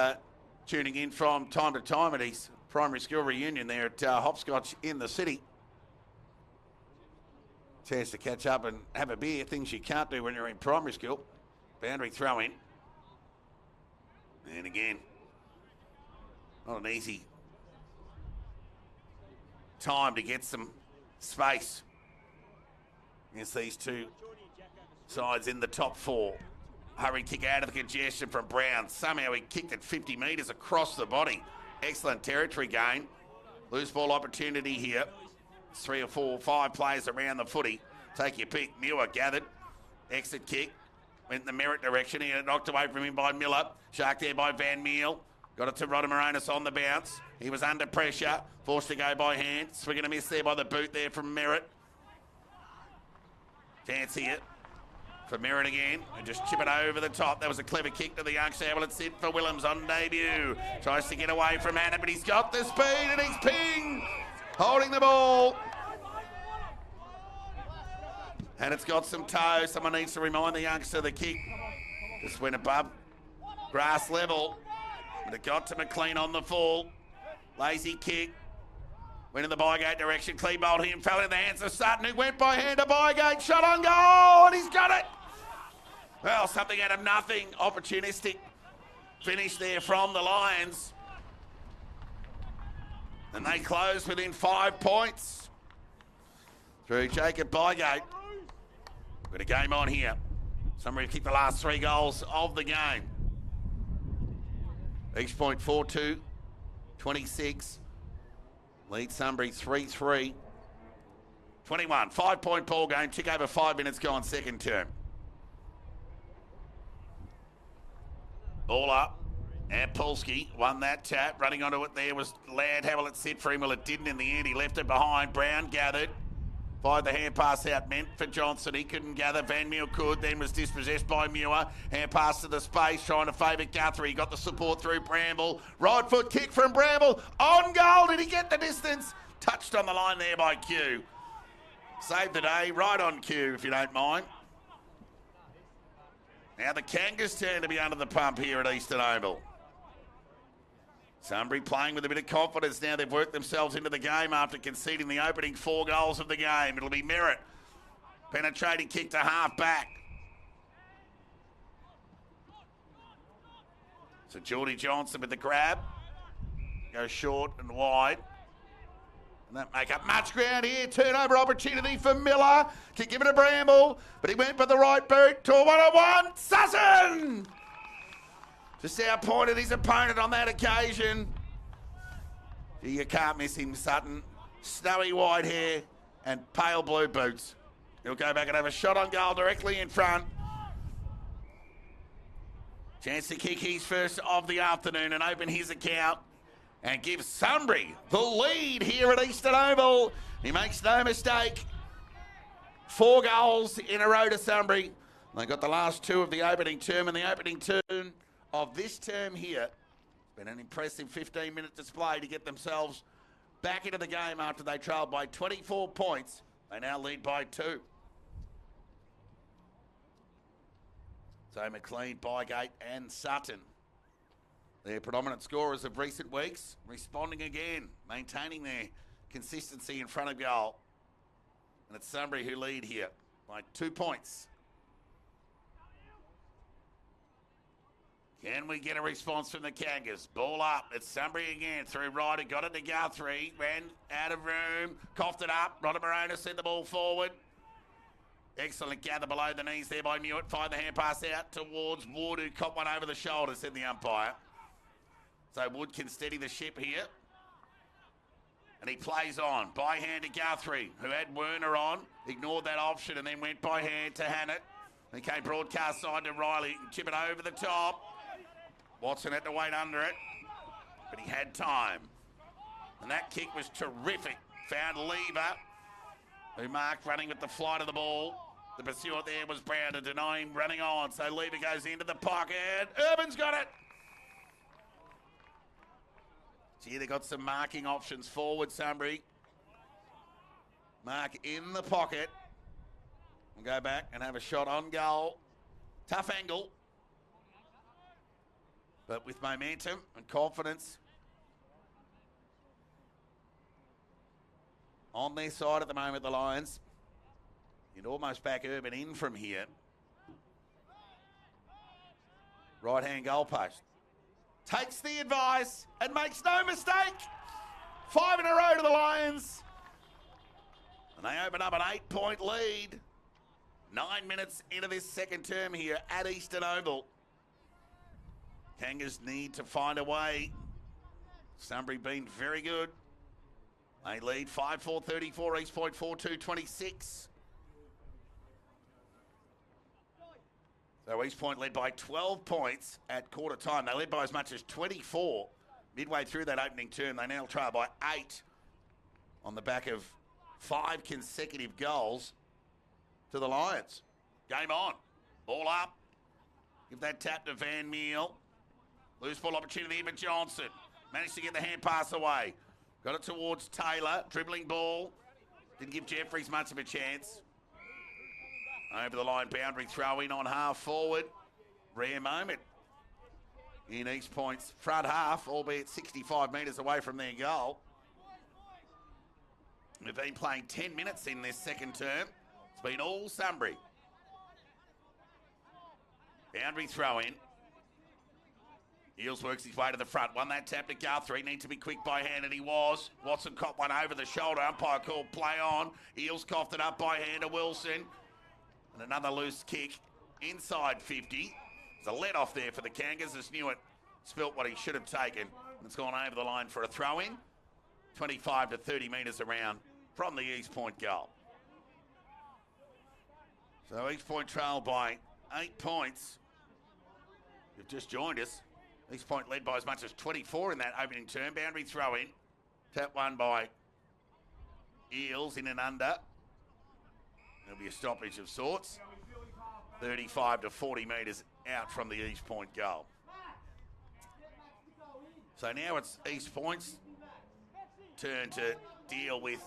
tuning in from time to time at his primary school reunion there at Hopscotch in the city. Chance to catch up and have a beer, things you can't do when you're in primary school. Boundary throw-in. And again, not an easy time to get some space against these two sides in the top 4. Hurried kick out of the congestion from Brown. Somehow he kicked it 50 metres across the body. Excellent territory gain. Loose ball opportunity here. 3 or 4 or 5 players around the footy. Take your pick. Muir gathered. Exit kick. Went in the Merritt direction. He got knocked away from him by Miller. Shark there by Van Meel. Got it to Rodham Moranis on the bounce. He was under pressure. Forced to go by hand. Swing and a miss there by the boot there from Merritt. Chance here for Merritt again, and just chip it over the top. That was a clever kick to the youngster. Well, it's it for Willems on debut. Tries to get away from Hannah, but he's got the speed and he's pinged. Holding the ball. And it's got some toe. Someone needs to remind the youngster the kick just went above grass level. But it got to McLean on the fall. Lazy kick. Went in the Bygate direction. Klebold him. Fell in the hands of Sutton, who went by hand to Bygate. Shot on goal, and he's got it. Well, something out of nothing. Opportunistic finish there from the Lions. And they close within 5 points through Jacob Bygate. Got a game on here. Sunbury kicked the last 3 goals of the game. Each point 4-2, 26. Lead Sunbury 3-3. 21, 5-point ball game. Tick over 5 minutes gone, second term. Ball up. And Polsky won that tap. Running onto it there was Ladd. How will it sit for him? Well, it didn't in the end. He left it behind. Brown gathered. Fired the hand pass out, meant for Johnson. He couldn't gather. Van Meel could, then was dispossessed by Muir. Hand pass to the space, trying to favour Guthrie. Got the support through Bramble. Right foot kick from Bramble. On goal. Did he get the distance? Touched on the line there by Q. Saved the day. Right on Q, if you don't mind. Now the Kangas turn to be under the pump here at Eastern Oval. Sunbury playing with a bit of confidence now. They've worked themselves into the game after conceding the opening 4 goals of the game. It'll be Merritt. Penetrating kick to half back. So Geordie Johnson with the grab. Goes short and wide. And that make up much ground here. Turnover opportunity for Miller. Can give it a Bramble. But he went for the right boot to a 1-on-1. Sutton! Just outpointed his opponent on that occasion. You can't miss him, Sutton. Snowy white hair and pale blue boots. He'll go back and have a shot on goal directly in front. Chance to kick his first of the afternoon and open his account and give Sunbury the lead here at Eastern Oval. He makes no mistake. 4 goals in a row to Sunbury. They got the last 2 of the opening term, and the opening term of this term here. It's been an impressive 15-minute display to get themselves back into the game after they trailed by 24 points. They now lead by 2. So McLean, Bygate and Sutton, their predominant scorers of recent weeks, responding again, maintaining their consistency in front of goal. And it's Sunbury who lead here by 2 points. Can we get a response from the Kangas? Ball up. It's Sunbury again. Through Ryder. Got it to Guthrie. Ran out of room. Coughed it up. Rodder Morona sent the ball forward. Excellent gather below the knees there by Mewett. Fired the hand pass out towards Wood, who caught one over the shoulder, said the umpire. So Wood can steady the ship here. And he plays on. By hand to Guthrie, who had Werner on. Ignored that option and then went by hand to Hannett. Then came broadcast side to Riley. Chip it over the top. Watson had to wait under it, but he had time. And that kick was terrific. Found Lever, who marked running with the flight of the ball. The pursuit there was Brown to deny him running on. So Lever goes into the pocket. Urban's got it. Gee, they got some marking options forward, Sunbury. Mark in the pocket. We'll go back and have a shot on goal. Tough angle. But with momentum and confidence on their side at the moment, the Lions. You'd almost back Urban in from here. Right-hand goal post. Takes the advice and makes no mistake. 5 in a row to the Lions. And they open up an 8-point lead. 9 minutes into this second term here at Eastern Oval. Kangas need to find a way. Sunbury been very good. They lead 5-4-34, East Point 4-2-26. So East Point led by 12 points at quarter time. They led by as much as 24 midway through that opening term. They now trail by 8 on the back of 5 consecutive goals to the Lions. Game on. Ball up. Give that tap to Van Meel. Loose ball opportunity for Johnson. Managed to get the hand pass away. Got it towards Taylor. Dribbling ball. Didn't give Jeffries much of a chance. Over the line boundary throw in on half forward. Rare moment. in East Point's front half, albeit 65 metres away from their goal. We've been playing 10 minutes in this second term. It's been all Sunbury. Boundary throw in. Eels works his way to the front. Won that tap to Guthrie. Need to be quick by hand, and he was. Watson caught one over the shoulder. Umpire called play on. Eels coughed it up by hand to Wilson. And another loose kick inside 50. There's a let off there for the Kangas as Newitt spilt what he should have taken. And it's gone over the line for a throw in. 25 to 30 metres around from the East Point goal. So East Point trail by 8 points. You've just joined us. East Point led by as much as 24 in that opening term. Boundary throw in. Tap one by Eels in and under. There'll be a stoppage of sorts. 35 to 40 metres out from the East Point goal. So now it's East Point's turn to deal with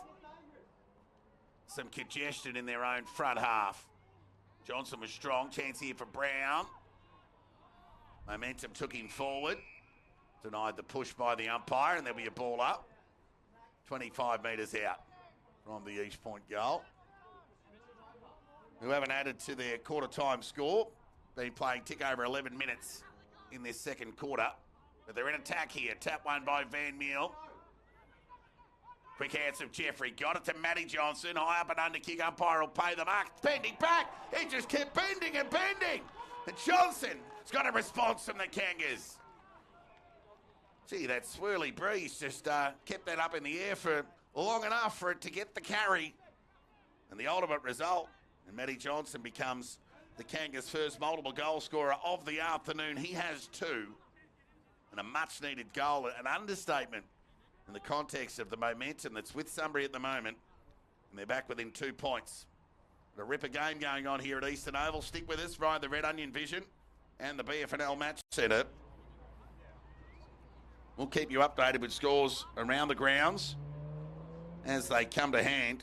some congestion in their own front half. Johnson was strong. Chance here for Brown. Momentum took him forward. Denied the push by the umpire, and there'll be a ball up. 25 metres out from the East Point goal. Who haven't added to their quarter-time score. Been playing tick over 11 minutes in this second quarter. But they're in attack here. Tap one by Van Meel. Quick hands of Jeffrey. Got it to Matty Johnson. High up and under kick. Umpire will pay the mark. Bending back. He just kept bending and bending. And Johnson's got a response from the Kangas. Gee, that swirly breeze just kept that up in the air for long enough for it to get the carry. And the ultimate result. And Matty Johnson becomes the Kangas' first multiple goal scorer of the afternoon. He has 2. And a much-needed goal. An understatement in the context of the momentum that's with Sunbury at the moment. And they're back within 2 points. A ripper game going on here at Eastern Oval. Stick with us via the Red Onion Vision and the BFNL Match Centre. We'll keep you updated with scores around the grounds as they come to hand.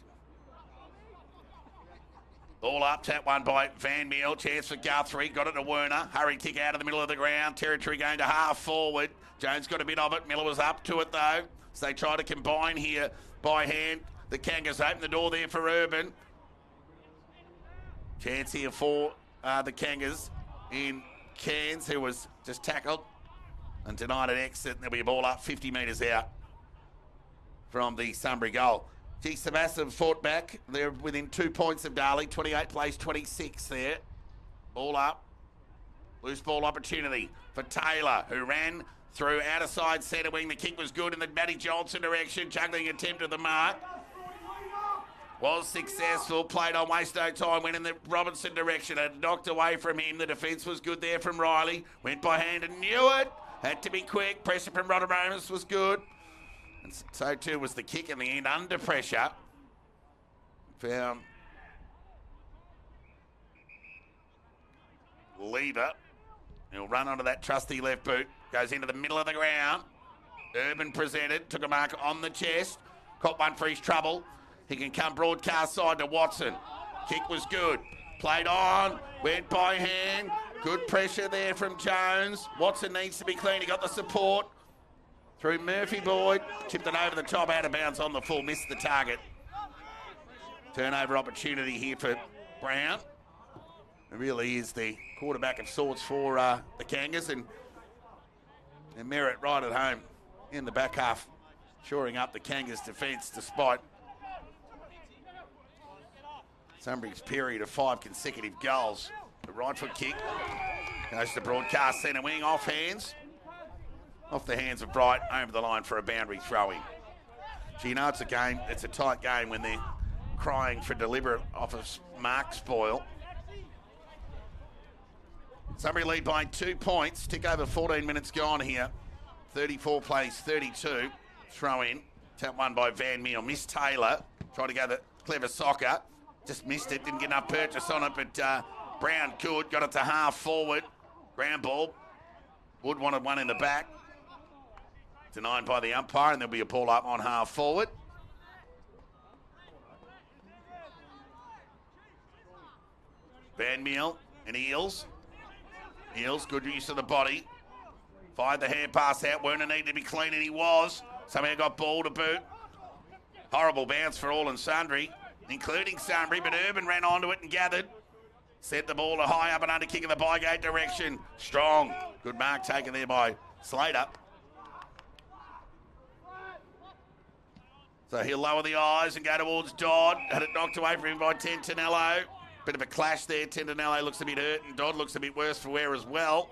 All up, tap one by Van Meel. Chance for Guthrie. Got it to Werner. Hurry kick out of the middle of the ground. Territory going to half forward. Jones got a bit of it. Miller was up to it though. So they try to combine here by hand. The Kangas open the door there for Urban. Chance here for the Kangas in Cairns, who was just tackled and denied an exit. There'll be a ball up 50 metres out from the Sunbury goal. Gee, Sabassa fought back. They're within 2 points of Darley. 28 plays 26 there. Ball up. Loose ball opportunity for Taylor, who ran through outer side centre wing. The kick was good in the Matty Johnson direction. Juggling attempt at the mark. Was successful. Played on waste no time. Went in the Robinson direction. And knocked away from him. The defence was good there from Riley. Went by hand and knew it. Had to be quick. Pressure from Rodomomus was good. And so too was the kick in the end under pressure. Found Lever. He'll run onto that trusty left boot. Goes into the middle of the ground. Urban presented. Took a mark on the chest. Caught one for his trouble. He can come broadcast side to Watson. Kick was good. Played on. Went by hand. Good pressure there from Jones. Watson needs to be clean. He got the support. Through Murphy Boyd, chipped it over the top, out of bounds on the full, missed the target. Turnover opportunity here for Brown. It really is the quarterback of sorts for the Kangas, and Merritt right at home in the back half, shoring up the Kangas defence despite Sunbury's period of 5 consecutive goals. The right foot kick goes to broadcast centre wing, off hands. Off the hands of Bright, over the line for a boundary throw-in. So you know it's a game, it's a tight game when they're crying for deliberate off a mark spoil. Sunbury lead by 2 points. Tick over 14 minutes gone here. 34 plays 32. Throw in. Tap one by Van Meel. Miss Taylor. Tried to go the clever soccer. Just missed it. Didn't get enough purchase on it, but Brown could. Got it to half forward. Ground ball. Wood wanted one in the back. Denied by the umpire, and there'll be a ball up on half forward. Van Meel and Eels. Eels, good use of the body. Fired the hand pass out. Werner needed to be clean, and he was. Somehow got ball to boot. Horrible bounce for all and sundry, including Sunbury, but Urban ran onto it and gathered. Set the ball to high up and under kick in the bygate direction. Strong. Good mark taken there by Slater. So he'll lower the eyes and go towards Dodd. Had it knocked away from him by Tentinello. Bit of a clash there. Tentinello looks a bit hurt and Dodd looks a bit worse for wear as well.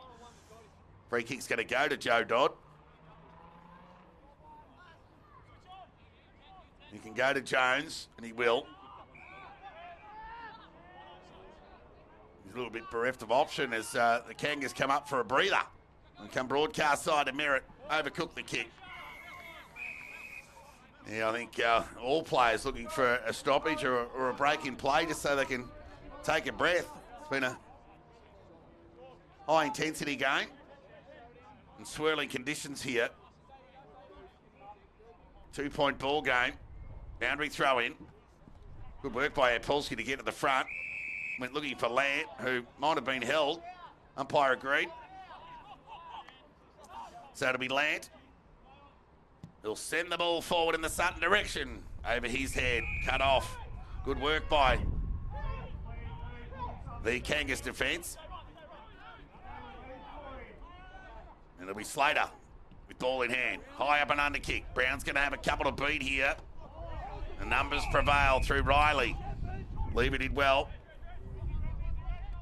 Free kick's going to go to Joe Dodd. He can go to Jones, and he will. He's a little bit bereft of option as the Kangas come up for a breather. And come broadcast side to Merritt. Overcook the kick. Yeah, I think all players looking for a stoppage or a break in play just so they can take a breath. It's been a high-intensity game and swirling conditions here. 2-point ball game. Boundary throw in. Good work by Apolsky to get to the front. Went looking for Lant, who might have been held. Umpire agreed. So it'll be Lant. He'll send the ball forward in the Sutton direction. Over his head. Cut off. Good work by the Kangas defence. And it'll be Slater with ball in hand. High up and under kick. Brown's going to have a couple to beat here. The numbers prevail through Riley. Lever did well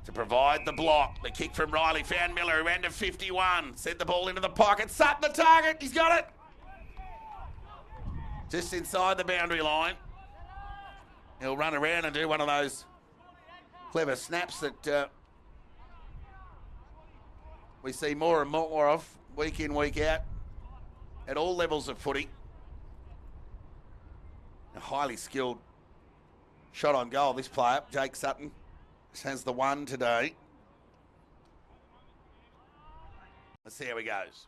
to provide the block. The kick from Riley found Miller, who ran to 51. Sent the ball into the pocket. Sutton the target. He's got it. Just inside the boundary line. He'll run around and do one of those clever snaps that we see more and more of week in, week out at all levels of footy. A highly skilled shot on goal, this player, Jake Sutton. This has the one today. Let's see how he goes.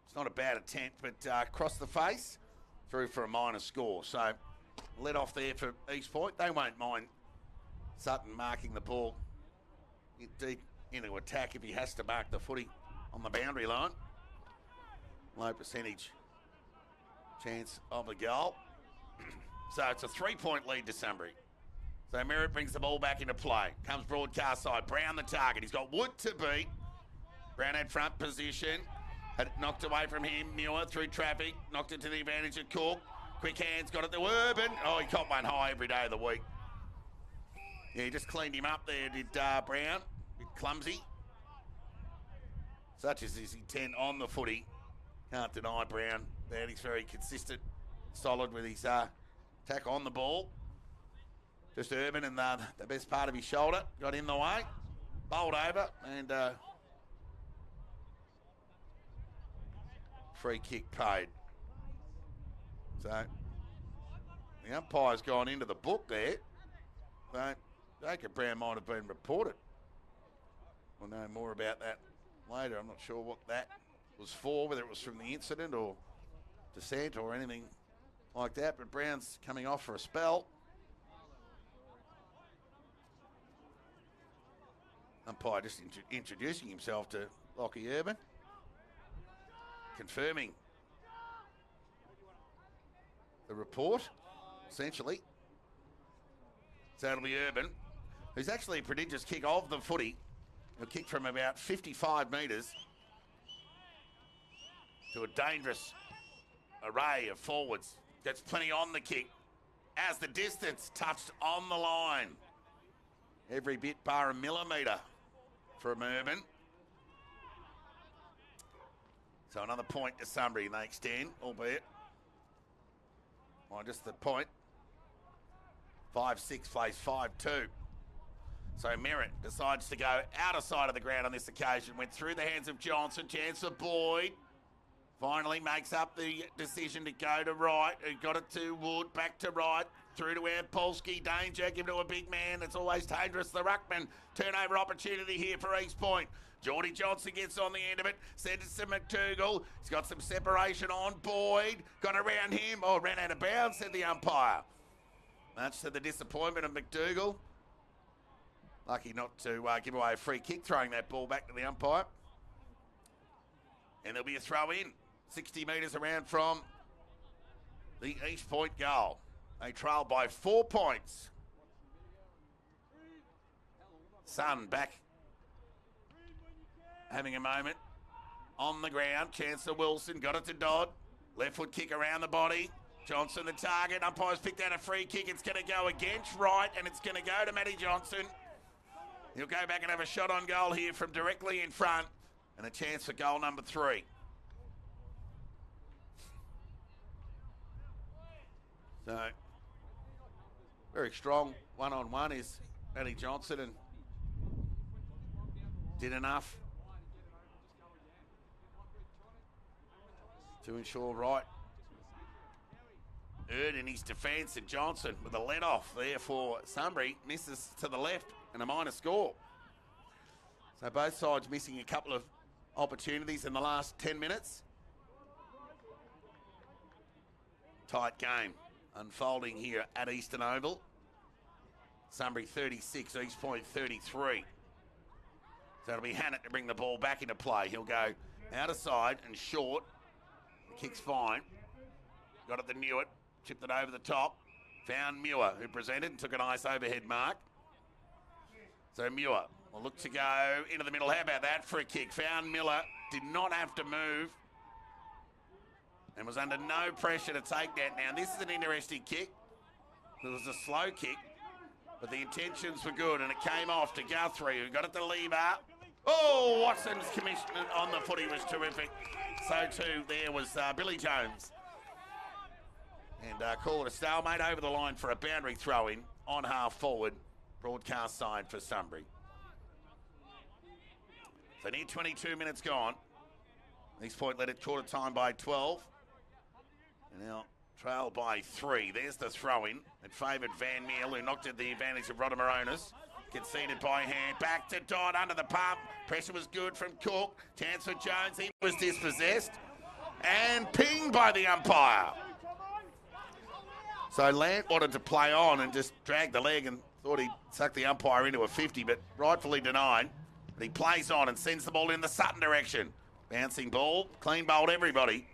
It's not a bad attempt, but across the face, through for a minor score. So, let off there for East Point. They won't mind Sutton marking the ball deep into attack if he has to mark the footy on the boundary line. Low percentage chance of a goal. So it's a 3-point lead to Sunbury. So Merritt brings the ball back into play. Comes broadcast side. Brown the target. He's got Wood to beat. Brown had front position. Had it knocked away from him. Muir through traffic. Knocked it to the advantage of Cook. Quick hands. Got it to Urban. Oh, he caught one high every day of the week. Yeah, he just cleaned him up there, did Brown. A bit clumsy. Such is his intent on the footy. Can't deny Brown that he's very consistent, solid with his attack on the ball. Just Urban and the best part of his shoulder got in the way. Bowled over and free kick paid. So the umpire's gone into the book there. But Jacob Brown might have been reported. We'll know more about that later. I'm not sure what that was for, whether it was from the incident or dissent or anything like that. But Brown's coming off for a spell. Umpire just introducing himself to Lockie Urban. Confirming the report, essentially. So it'll be Urban, who's actually a prodigious kick of the footy. A kick from about 55 metres to a dangerous array of forwards. Gets plenty on the kick as the distance touched on the line. Every bit bar a millimetre from Urban. So another point to Sunbury, and they extend, albeit on just the point. 5-6 plays 5-2. So Merritt decides to go out of sight of the ground on this occasion. Went through the hands of Johnson. Chance for Boyd. Finally makes up the decision to go to right. He got it to Wood. Back to right. Through to Polsky. Danger. Give it to a big man. It's always dangerous. The ruckman. Turnover opportunity here for East Point. Geordie Johnson gets on the end of it. Sends it to McDougall. He's got some separation on Boyd. Got around him. Oh, ran out of bounds, said the umpire. Much to the disappointment of McDougall. Lucky not to give away a free kick, throwing that ball back to the umpire. And there'll be a throw in. 60 metres around from the East Point goal. They trail by 4 points. Sun back having a moment on the ground. Chancellor Wilson got it to Dodd. Left foot kick around the body. Johnson the target. Umpire's picked out a free kick. It's going to go against right, and it's going to go to Matty Johnson. He'll go back and have a shot on goal here from directly in front, and a chance for goal number 3. So, very strong one-on-one is Matty Johnson, and did enough to ensure right Erd in his defence, and Johnson with a let off there for Sunbury, misses to the left and a minor score. So both sides missing a couple of opportunities in the last 10 minutes. Tight game unfolding here at Eastern Oval. Sunbury 36, East Point 33. So it'll be Hannett to bring the ball back into play. He'll go out of side and short. The kick's fine. Got it to Newitt. Chipped it over the top. Found Muir, who presented and took a nice overhead mark. So Muir will look to go into the middle. How about that for a kick? Found Miller. Did not have to move. And was under no pressure to take that. Now, this is an interesting kick. It was a slow kick, but the intentions were good, and it came off to Guthrie, who got it to Lever. Oh, Watson's commitment on the footy was terrific. So, too, there was Billy Jones. And call it a stalemate over the line for a boundary throw-in on half-forward, broadcast side for Sunbury. So, near 22 minutes gone. East Point led at quarter time by 12. And now trailed by 3. There's the throw-in. It favoured Van Meel, who knocked at the advantage of Rodamaronis. Conceded by hand. Back to Dodd under the pump. Pressure was good from Cook. Chance for Jones. He was dispossessed. And pinged by the umpire. So Lant wanted to play on and just dragged the leg and thought he'd suck the umpire into a 50, but rightfully denied. But he plays on and sends the ball in the Sutton direction. Bouncing ball. Clean bowled everybody.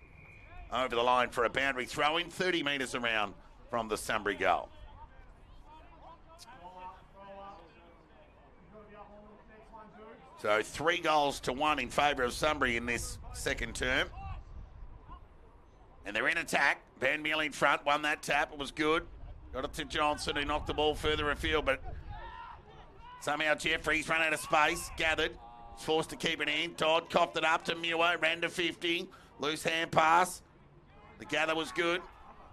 Over the line for a boundary throw-in, 30 metres around from the Sunbury goal. So 3 goals to 1 in favour of Sunbury in this second term. And they're in attack. Van Meel in front, won that tap, it was good. Got it to Johnson, who knocked the ball further afield, but somehow Jeffries ran out of space, gathered, forced to keep it in. Todd coughed it up to Muir, ran to 50, loose hand pass. The gather was good.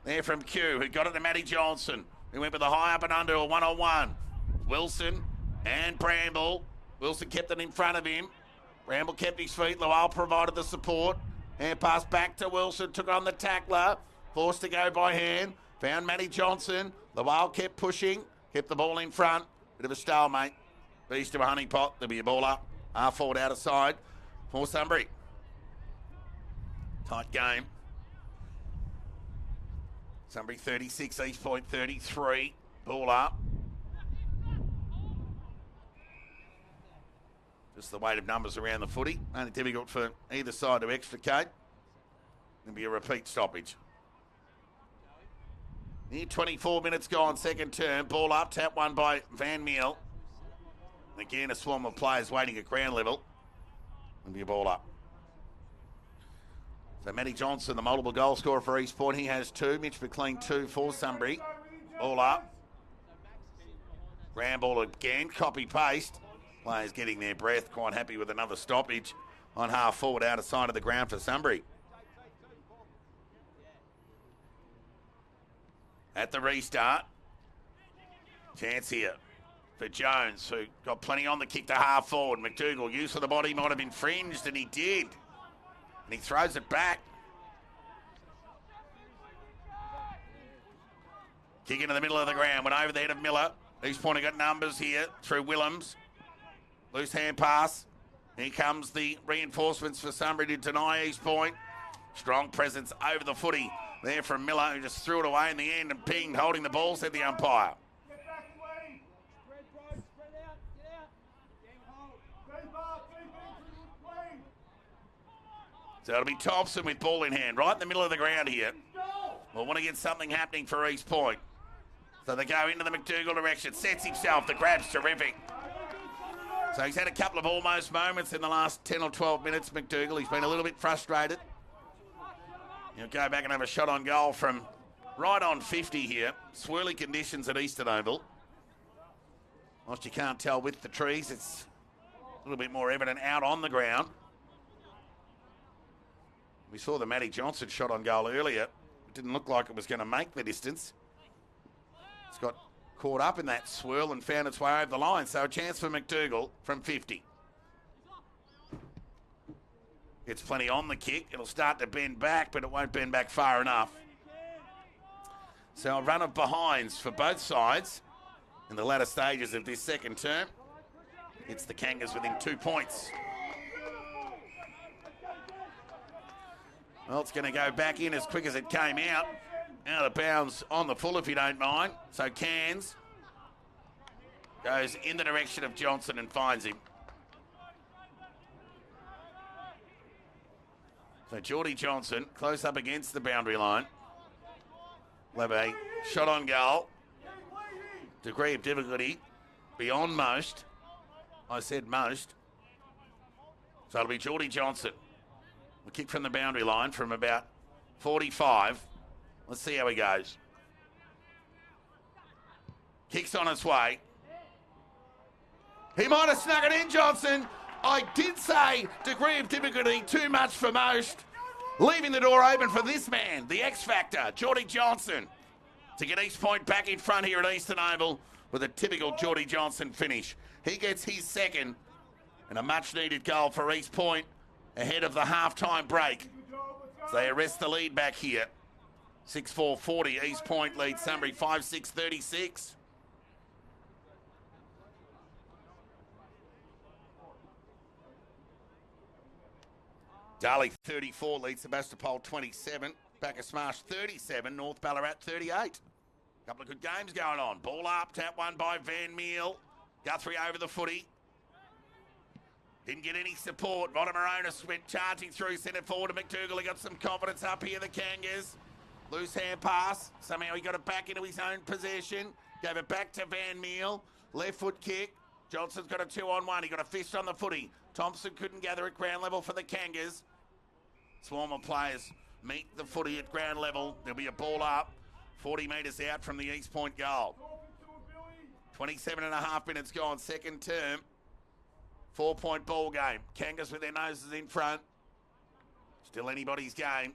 There from Q, who got it to Matty Johnson, who went with a high up and under, a one-on-one. Wilson and Bramble. Wilson kept it in front of him. Bramble kept his feet. Lowell provided the support. Hand pass back to Wilson, took on the tackler. Forced to go by hand. Found Matty Johnson. Lowell kept pushing, kept the ball in front. Bit of a stalemate. Beast to a honeypot. There'll be a ball up. Half forward out of side for Sunbury. Tight game. Sunbury 36, East Point 33. Ball up. Just the weight of numbers around the footy. Only difficult for either side to extricate. There'll be a repeat stoppage. Near 24 minutes gone, second term. Ball up, tap one by Van Meel. Again, a swarm of players waiting at ground level. There'll be a ball up. So Matty Johnson, the multiple goal scorer for East Point, he has 2. Mitch McLean 2 for Sunbury. Ball up. Ground ball again, copy-paste. Players getting their breath, quite happy with another stoppage on half forward out of side of the ground for Sunbury. At the restart, chance here for Jones, who got plenty on the kick to half forward. McDougall, use of the body might have infringed, and he did. And he throws it back. Kick into the middle of the ground, went over the head of Miller. East Point got numbers here through Willems. Loose hand pass. Here comes the reinforcements for Sunbury to deny East Point. Strong presence over the footy there from Miller, who just threw it away in the end and pinged, holding the ball, said the umpire. So it'll be Thompson with ball in hand, right in the middle of the ground here. We'll want to get something happening for East Point. So they go into the McDougall direction. Sets himself. The grab's terrific. So he's had a couple of almost moments in the last 10 or 12 minutes, McDougall. He's been a little bit frustrated. He'll go back and have a shot on goal from right on 50 here. Swirly conditions at Eastern Oval. Whilst you can't tell with the trees, it's a little bit more evident out on the ground. We saw the Matty Johnson shot on goal earlier. It didn't look like it was going to make the distance. It's got caught up in that swirl and found its way over the line. So a chance for McDougall from 50. It's plenty on the kick. It'll start to bend back, but it won't bend back far enough. So a run of behinds for both sides in the latter stages of this second term. It's the Kangas within 2 points. Well, it's going to go back in as quick as it came out. Out of bounds on the full, if you don't mind. So Cairns goes in the direction of Johnson and finds him. So Geordie Johnson close up against the boundary line. Leve shot on goal. Degree of difficulty beyond most. I said most. So it'll be Geordie Johnson. A kick from the boundary line from about 45. Let's see how he goes. Kick's on its way. He might have snuck it in, Johnson. I did say degree of difficulty too much for most. Leaving the door open for this man, the X Factor, Geordie Johnson, to get East Point back in front here at Eastern Oval with a typical Geordie Johnson finish. He gets his second and a much-needed goal for East Point ahead of the half-time break. So they arrest the lead back here. 6-4-40, East Point leads Sunbury 5-6-36. Darley 34 leads Sebastopol 27. Bacchus Marsh 37, North Ballarat 38. Couple of good games going on. Ball up, tap one by Van Meel. Guthrie over the footy. Didn't get any support. Rodder Moronis went charging through, sent it forward to McDougall. He got some confidence up here, the Kangas. Loose hand pass. Somehow he got it back into his own possession. Gave it back to Van Meel. Left foot kick. Johnson's got a 2-on-1. He got a fist on the footy. Thompson couldn't gather at ground level for the Kangas. Swarm of players meet the footy at ground level. There'll be a ball up. 40 metres out from the East Point goal. 27 and a half minutes gone, second term. 4-point ball game. Kangas with their noses in front. Still anybody's game.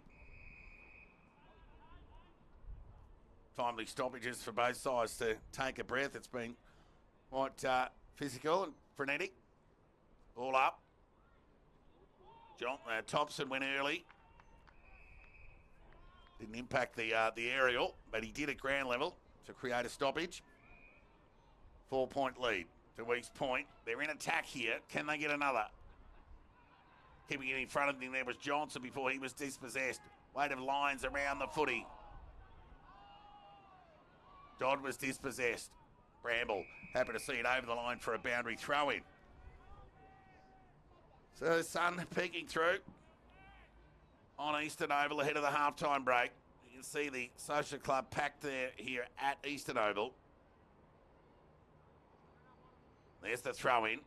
Timely stoppages for both sides to take a breath. It's been quite physical and frenetic. All up. Thompson went early. Didn't impact the aerial, but he did at ground level to create a stoppage. 4-point lead to East Point. They're in attack here. Can they get another? Keeping it in front of them, there was Johnson before he was dispossessed. Weight of lines around the footy. Dodd was dispossessed. Bramble, happy to see it over the line for a boundary throw-in. So Sun peeking through on Eastern Oval ahead of the halftime break. You can see the social club packed there here at Eastern Oval. There's the throw-in.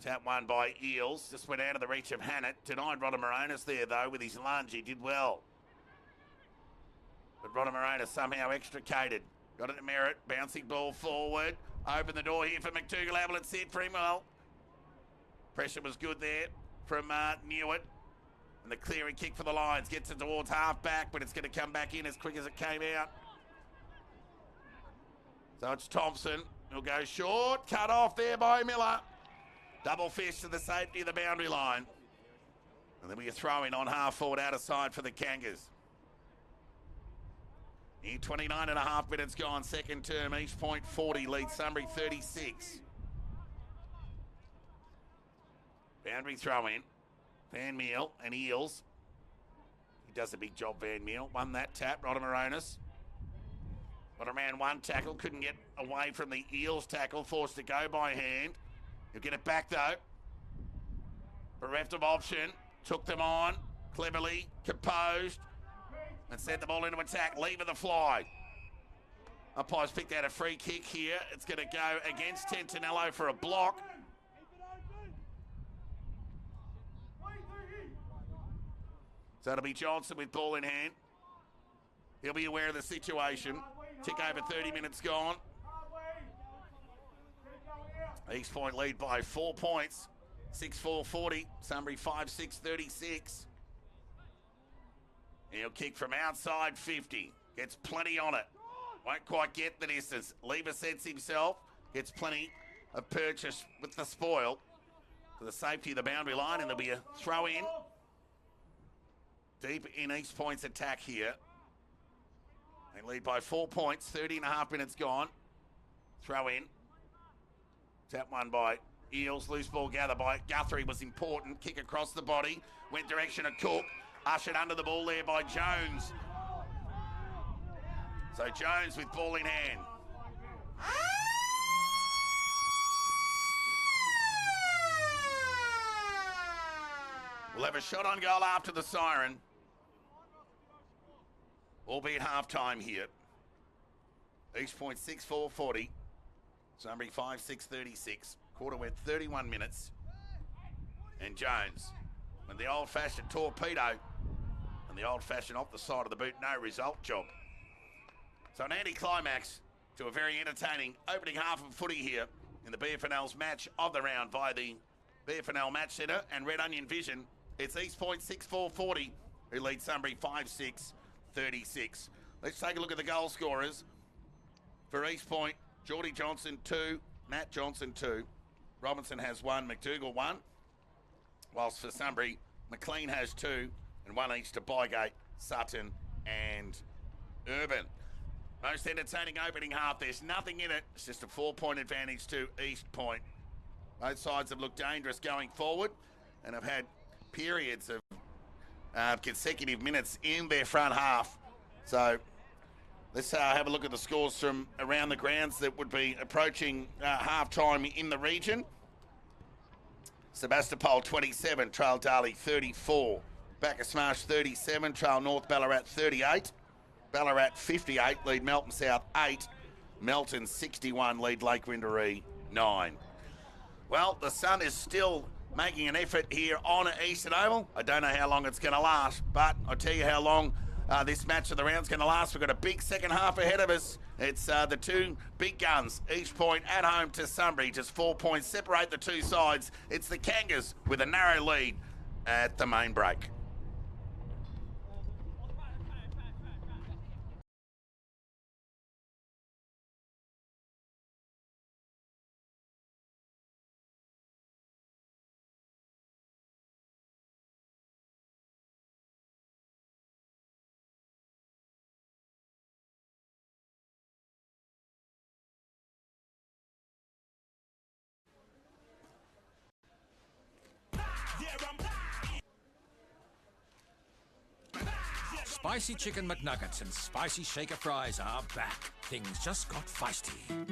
Tap one by Eels. Just went out of the reach of Hannett. Denied Rodder Moronis there, though, with his lunge. He did well. But Rodder Moronis somehow extricated. Got it to Merritt. Bouncing ball forward. Open the door here for McDougall. Able to sit for him well. Pressure was good there from Newitt. And the clearing kick for the Lions gets it towards half back, but it's going to come back in as quick as it came out. So it's Thompson. He'll go short. Cut off there by Miller. Double fish to the safety of the boundary line. And then we throw in on half forward out of side for the Kangas. Near 29 and a half minutes gone, second term. East Point 40 leads Sunbury 36. Boundary throw in. Van Meel and Eels. He does a big job, Van Meel. Won that tap. Rodder Moronis. Got around one tackle. Couldn't get away from the Eels tackle. Forced to go by hand. He'll get it back though. Bereft of option. Took them on, cleverly, composed, and sent the ball into attack. Lever the fly. Umpires picked out a free kick here. It's going to go against Tentinello for a block. So it'll be Johnson with ball in hand. He'll be aware of the situation. Tick over 30 minutes gone. East Point lead by 4 points. 6-4-40. Sunbury 5-6-36. He'll kick from outside 50. Gets plenty on it. Won't quite get the distance. Lever sets himself. Gets plenty of purchase with the spoil for the safety of the boundary line, and there'll be a throw in. Deep in East Point's attack here. They lead by 4 points. 30.5 minutes gone. Throw in. Tap one by Eels. Loose ball gathered by Guthrie was important. Kick across the body. Went direction of Cook. Ushered under the ball there by Jones. So Jones with ball in hand. We'll have a shot on goal after the siren. Albeit half-time here. East Point 6-4-40. Sunbury 5-6-36. Quarter went 31 minutes. And Jones, with the old-fashioned torpedo and the old-fashioned off the side of the boot, no result job. So an anti-climax to a very entertaining opening half of footy here in the BFNL's match of the round via the BFNL Match Centre and Red Onion Vision. It's East Point 6-4-40 who lead Sunbury 5-6-36. Let's take a look at the goal scorers. For East Point, Geordie Johnson 2, Matt Johnson 2. Robinson has 1, McDougall 1. Whilst for Sunbury, McLean has 2 and 1 each to Bygate, Sutton and Urban. Most entertaining opening half. There's nothing in it. It's just a 4-point advantage to East Point. Both sides have looked dangerous going forward and have had periods of consecutive minutes in their front half. So let's have a look at the scores from around the grounds that would be approaching half-time in the region. Sebastopol 27, Trail Darley 34. Bacchus-Marsh 37, Trail North Ballarat 38. Ballarat 58, lead Melton South 8. Melton 61, lead Lake Rindaree 9. Well, the sun is still making an effort here on Eastern Oval. I don't know how long it's going to last, but I'll tell you how long this match of the round's going to last. We've got a big second half ahead of us. It's the two big guns, East Point at home to Sunbury. Just 4 points separate the two sides. It's the Kangas with a narrow lead at the main break. Spicy Chicken McNuggets and Spicy Shaker Fries are back. Things just got feisty.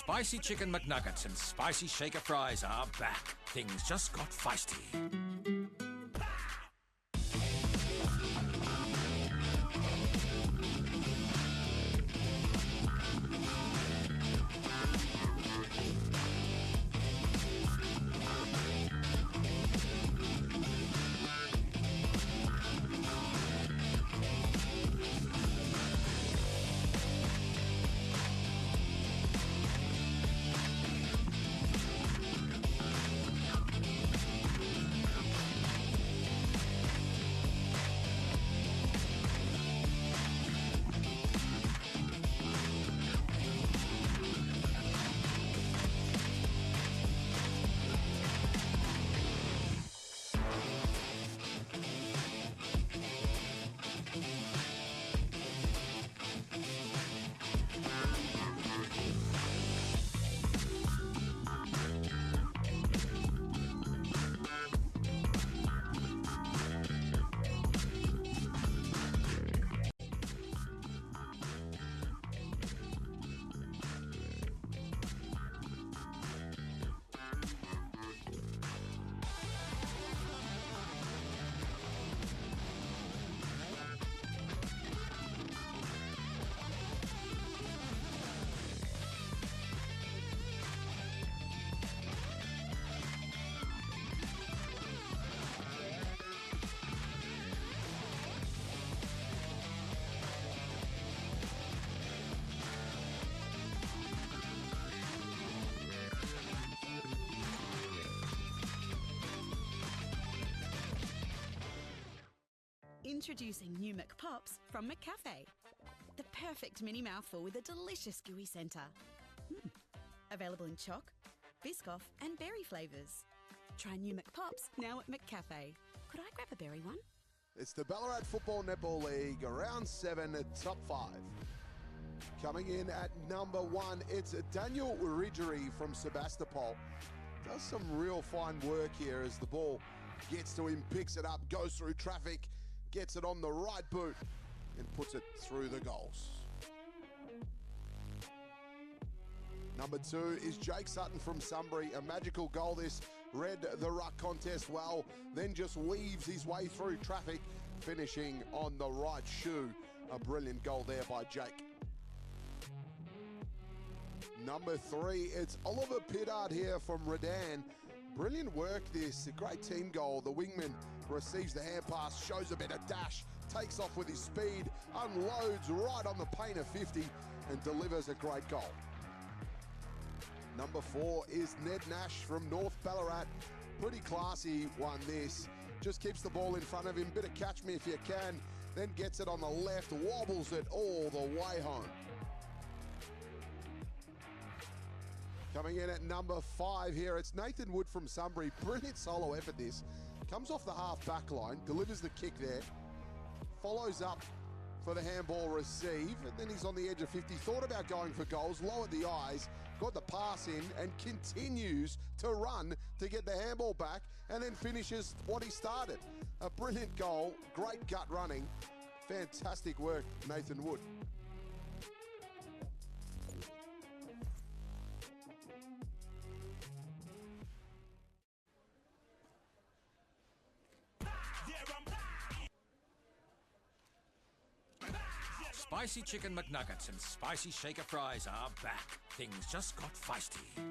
Spicy Chicken McNuggets and Spicy Shaker Fries are back. Things just got feisty. Introducing new McPops from McCafe. The perfect mini mouthful with a delicious gooey centre. Available in choc, Biscoff and berry flavours. Try new McPops now at McCafe. Could I grab a berry one? It's the Ballarat Football Netball League, round 7, top 5. Coming in at number 1, it's Daniel Ridgery from Sebastopol. Does some real fine work here as the ball gets to him, picks it up, goes through traffic, gets it on the right boot and puts it through the goals. Number 2 is Jake Sutton from Sunbury. A magical goal this. Read the ruck contest well, then just weaves his way through traffic, finishing on the right shoe. A brilliant goal there by Jake. Number 3, it's Oliver Pittard here from Redan. Brilliant work this, a great team goal. The wingman receives the hand pass, shows a bit of dash, takes off with his speed, unloads right on the paint of 50 and delivers a great goal. Number 4 is Ned Nash from North Ballarat. Pretty classy one this. Just keeps the ball in front of him, bit of catch me if you can, then gets it on the left, wobbles it all the way home. Coming in at number 5 here, it's Nathan Wood from Sunbury. Brilliant solo effort this. Comes off the half back line, delivers the kick there, follows up for the handball receive, and then he's on the edge of 50. Thought about going for goals, lowered the eyes, got the pass in, and continues to run to get the handball back, and then finishes what he started. A brilliant goal, great gut running. Fantastic work, Nathan Wood. Spicy Chicken McNuggets and Spicy Shaker Fries are back. Things just got feisty.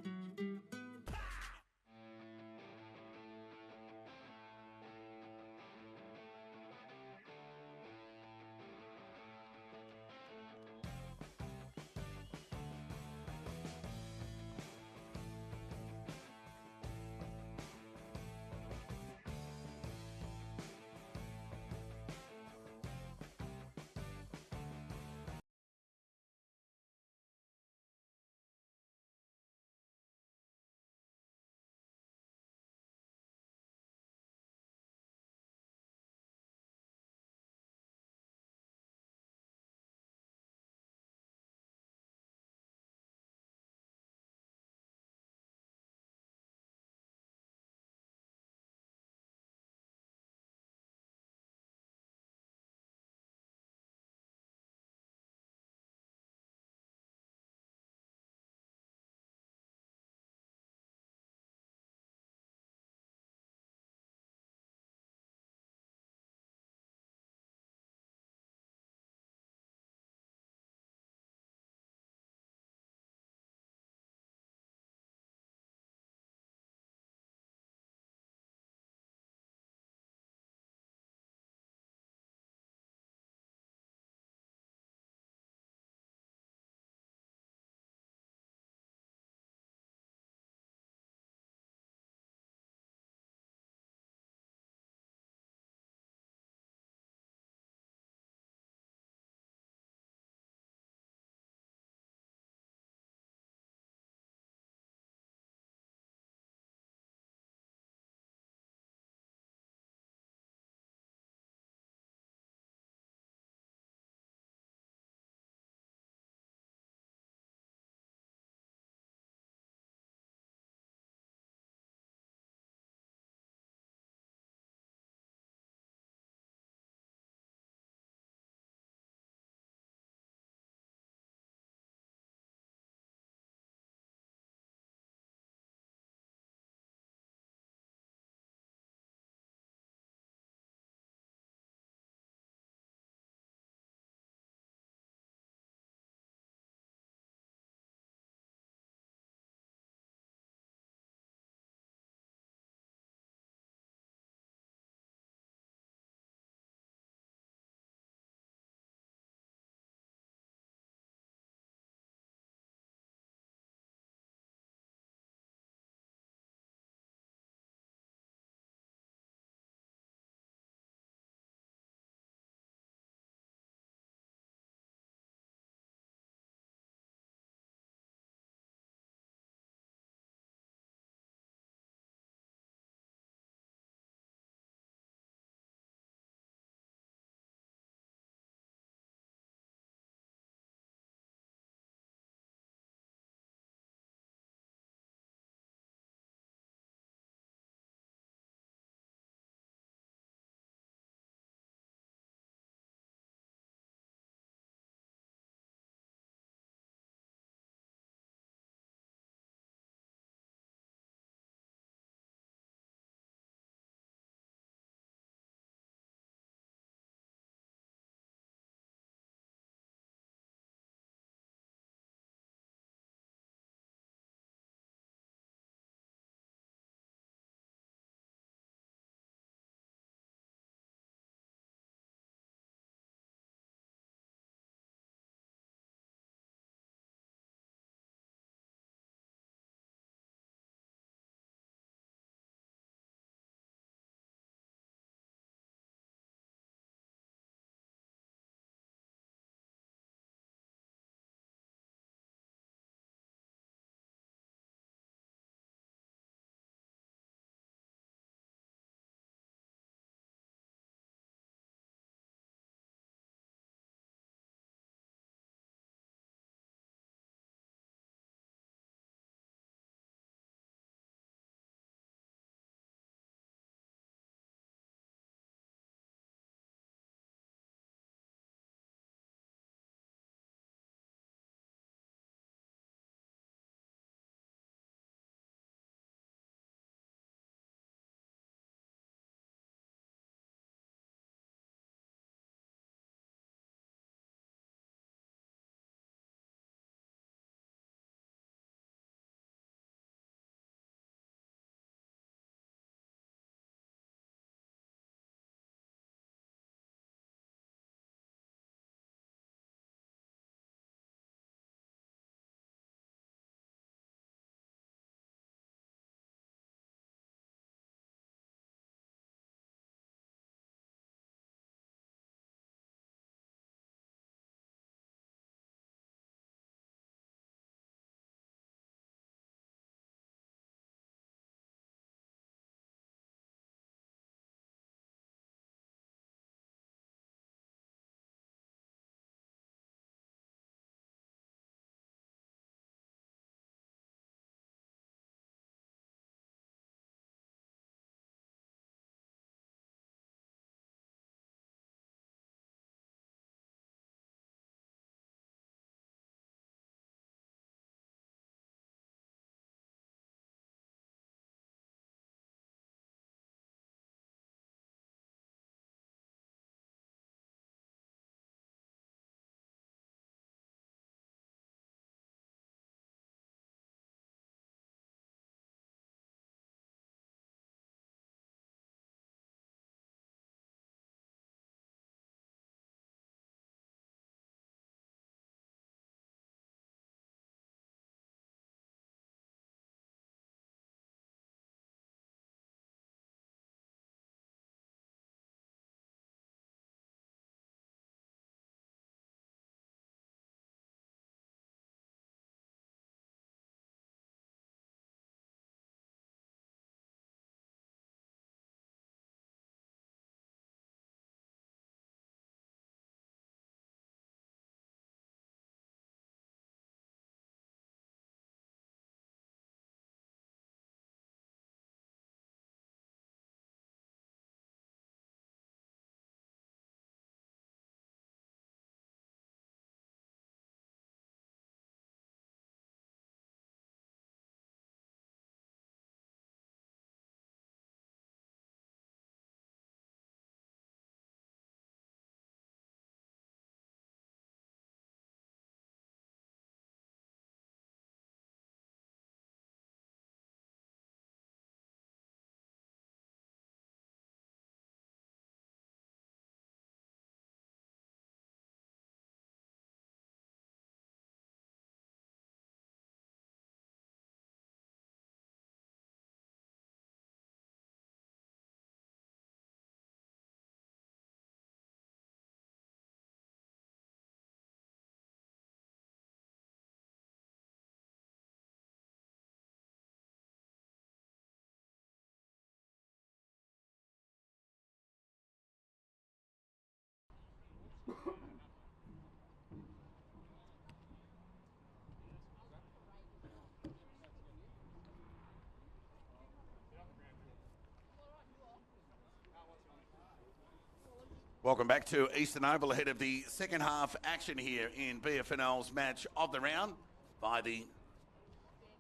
Welcome back to Eastern Oval ahead of the second half action here in BFNL's match of the round by the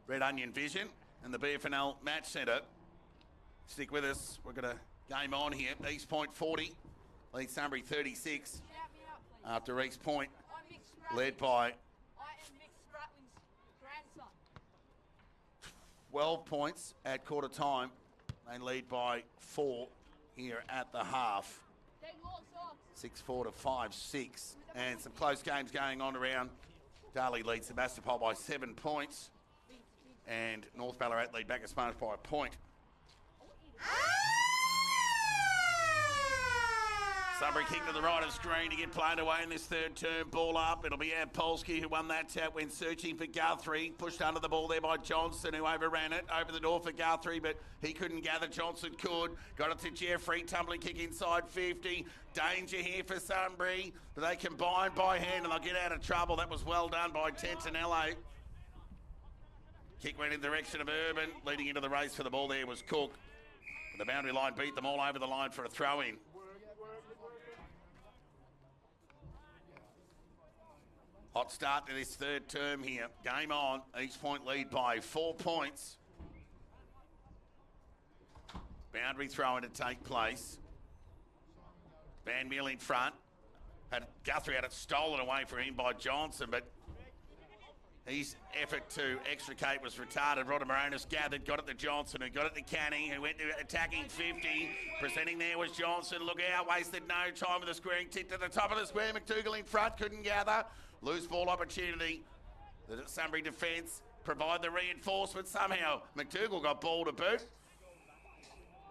Red Onion Vision and the BFNL Match Centre. Stick with us. We're going to game on here. East Point 40, lead Sunbury 36. After East Point, led by 12 points at quarter time. They lead by 4 here at the half. 6-4 to 5-6. And some close games going on around. Darley leads Sebastopol by 7 points. And North Ballarat lead Bacchus Marsh by a point. Sunbury kick to the right of screen to get played away in this third term. Ball up. It'll be Polsky who won that tap when searching for Guthrie. Pushed under the ball there by Johnson who overran it. Over the door for Guthrie, but he couldn't gather. Johnson could. Got it to Jeffrey. Tumbling kick inside 50. Danger here for Sunbury. But they combine by hand and they'll get out of trouble. That was well done by Tentinello. Kick went in the direction of Urban. Leading into the race for the ball there was Cook. The boundary line beat them all over the line for a throw-in. Hot start to this third term here. Game on. East Point lead by 4 points. Boundary throw-in to take place. Van Mill in front. Guthrie had it stolen away from him by Johnson, but his effort to extricate was retarded. Rodder Moronis gathered, got it to Johnson, who got it to Canning, who went to attacking 50. Presenting there was Johnson. Look out, wasted no time with the squaring. Tipped to the top of the square. McDougall in front, couldn't gather. Loose ball opportunity. The Sunbury defence provide the reinforcement. Somehow McDougall got ball to boot.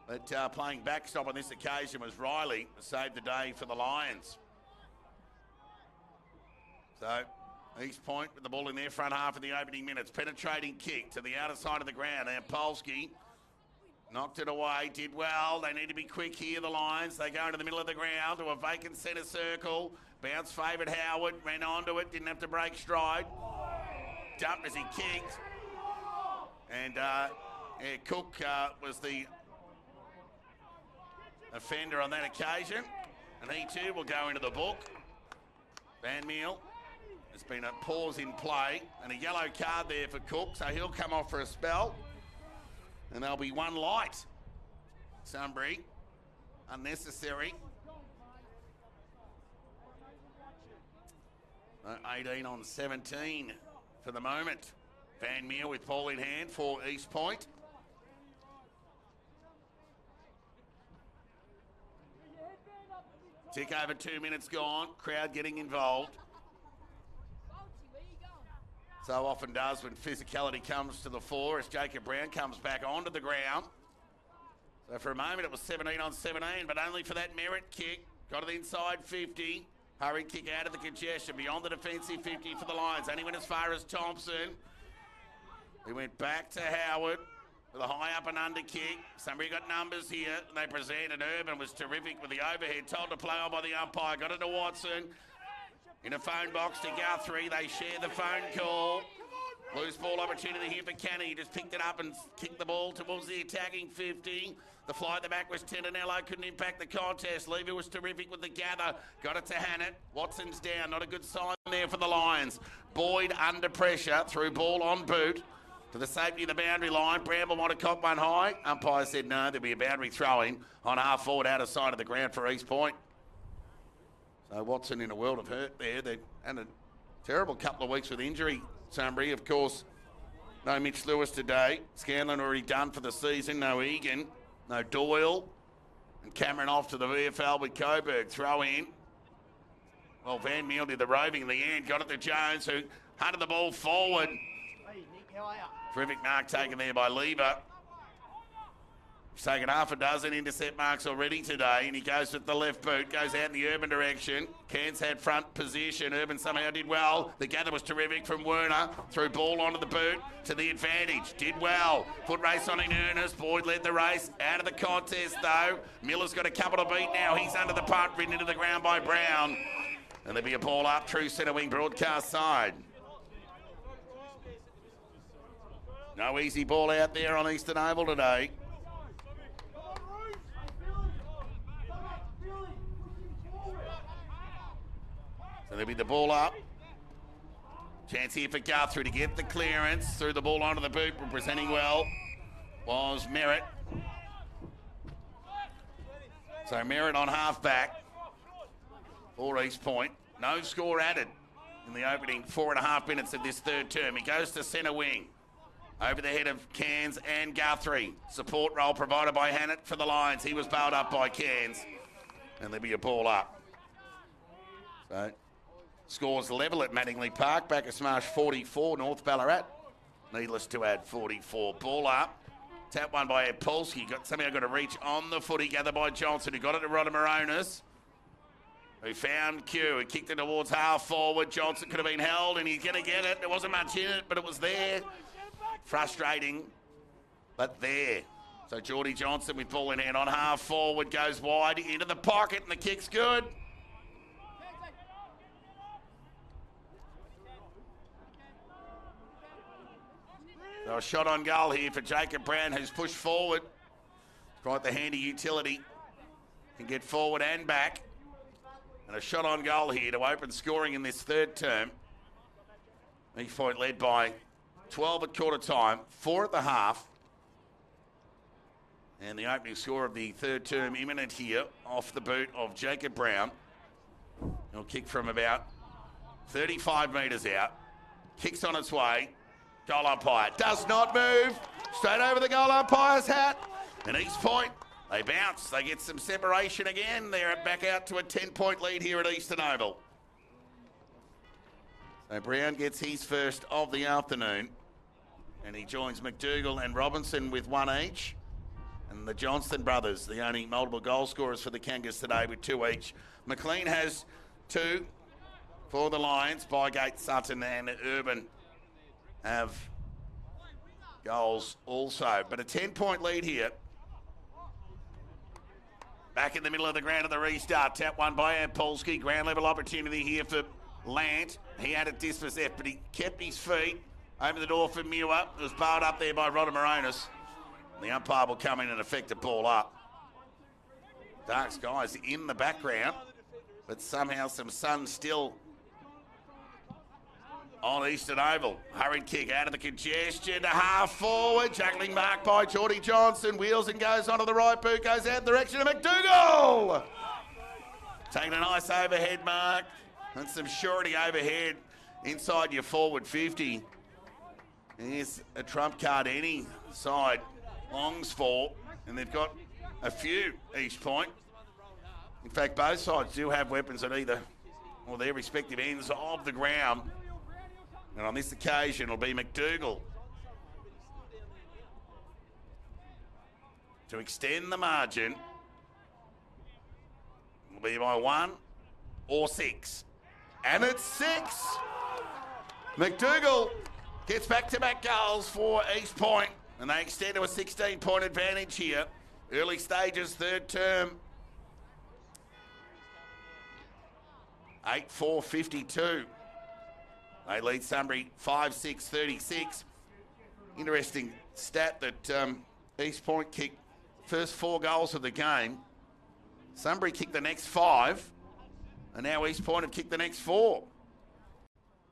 But playing backstop on this occasion was Riley to save the day for the Lions. So East Point with the ball in their front half of the opening minutes. Penetrating kick to the outer side of the ground. Now Polsky knocked it away, did well. They need to be quick here, the Lions. They go into the middle of the ground to a vacant centre circle. Bounce favoured Howard, ran onto it, didn't have to break stride. Dumped as he kicked. And Cook was the offender on that occasion. And he too will go into the book. Van Meel. There's been a pause in play and a yellow card there for Cook, so he'll come off for a spell. And there'll be one light. Sunbury, unnecessary. 18 on 17 for the moment. Van Meer with ball in hand for East Point. Tick over 2 minutes gone. Crowd getting involved. So often does when physicality comes to the fore as Jacob Brown comes back onto the ground. So for a moment it was 17 on 17, but only for that merit kick. Got it inside 50. Hurried kick out of the congestion. Beyond the defensive 50 for the Lions. Only went as far as Thompson. He went back to Howard with a high up and under kick. Somebody got numbers here. They presented. Urban was terrific with the overhead. Told to play on by the umpire. Got it to Watson. In a phone box to Guthrie. They share the phone call. Loose ball opportunity here for Canny. He just picked it up and kicked the ball towards the attacking 50. The fly at the back was Tentinello. Couldn't impact the contest. Lever was terrific with the gather. Got it to Hannett. Watson's down. Not a good sign there for the Lions. Boyd under pressure. Through ball on boot. To the safety of the boundary line. Bramble might have cocked one high. Umpire said no. There'll be a boundary throwing on half forward outer side of the ground for East Point. So Watson in a world of hurt there. They had a terrible couple of weeks with injury. Sunbury, of course, no Mitch Lewis today. Scanlon already done for the season. No Egan. No Doyle. And Cameron off to the VFL with Coburg. Throw in. Well, Van Meel did the roving in the end. Got it to Jones, who hunted the ball forward. Hey, Nick, how are you? Terrific mark taken there by Lever. He's taken half a dozen intercept marks already today, and he goes with the left boot, goes out in the Urban direction. Cairns had front position. Urban somehow did well. The gather was terrific from Werner. Threw ball onto the boot to the advantage. Did well. Foot race on in earnest. Boyd led the race. Out of the contest, though. Miller's got a couple to beat now. He's under the punt, ridden into the ground by Brown. And there'll be a ball up, true centre wing broadcast side. No easy ball out there on Eastern Oval today. there'll be the ball up. Chance here for Guthrie to get the clearance. Threw the ball onto the boot. Representing well was Merritt. So Merritt on half back for East Point. No score added in the opening 4.5 minutes of this third term. He goes to centre wing. Over the head of Cairns and Guthrie. Support role provided by Hannett for the Lions. He was bailed up by Cairns. And there'll be a ball up. So, scores level at Mattingly Park. Back a smash 44, North Ballarat. Needless to add, 44. Ball up. Tap one by Polsky. Somehow got a reach on the footy, gathered by Johnson, who got it to Rodder Moronis, who found Q, who kicked it towards half forward. Johnson could have been held, and he's going to get it. There wasn't much in it, but it was there. Frustrating, but there. So Geordie Johnson with ball in hand on half forward, goes wide into the pocket, and the kick's good. So a shot on goal here for Jacob Brown, who's pushed forward. Quite the handy utility. Can get forward and back. And a shot on goal here to open scoring in this third term. East Point led by 12 at quarter time, 4 at the half. And the opening score of the third term imminent here off the boot of Jacob Brown. He'll kick from about 35 metres out. Kicks on its way. Goal umpire does not move. Straight over the goal umpire's hat. And East Point, they bounce. They get some separation again. They're back out to a 10-point lead here at Eastern Oval. So Brown gets his first of the afternoon. And he joins McDougall and Robinson with one each. And the Johnston brothers, the only multiple goal scorers for the Kangas today, with 2 each. McLean has 2 for the Lions. Bygate, Sutton and Urban have goals also. But a 10-point lead here. Back in the middle of the ground at the restart. Tap one by Polsky. Ground level opportunity here for Lant. He had a dispossessed, but he kept his feet. Over the door for Muir. It was barred up there by Rodder Moronis. The umpire will come in and effect a ball up. Dark skies in the background, but somehow some sun still on Eastern Oval. Hurried kick out of the congestion to half forward. Juggling mark by Geordie Johnson. Wheels and goes onto the right boot. Goes out in the direction of McDougall. Taking a nice overhead mark. And some surety overhead inside your forward 50. Here's a trump card any side longs for. And they've got a few East Point. In fact, both sides do have weapons at either or their respective ends of the ground. And on this occasion, it'll be McDougall to extend the margin. It'll be by 1 or 6. And it's 6. McDougall gets back-to-back goals for East Point, and they extend to a 16-point advantage here. Early stages, third term. 8-4-52. They lead Sunbury 5-6-36. Interesting stat that East Point kicked first 4 goals of the game. Sunbury kicked the next 5, and now East Point have kicked the next 4.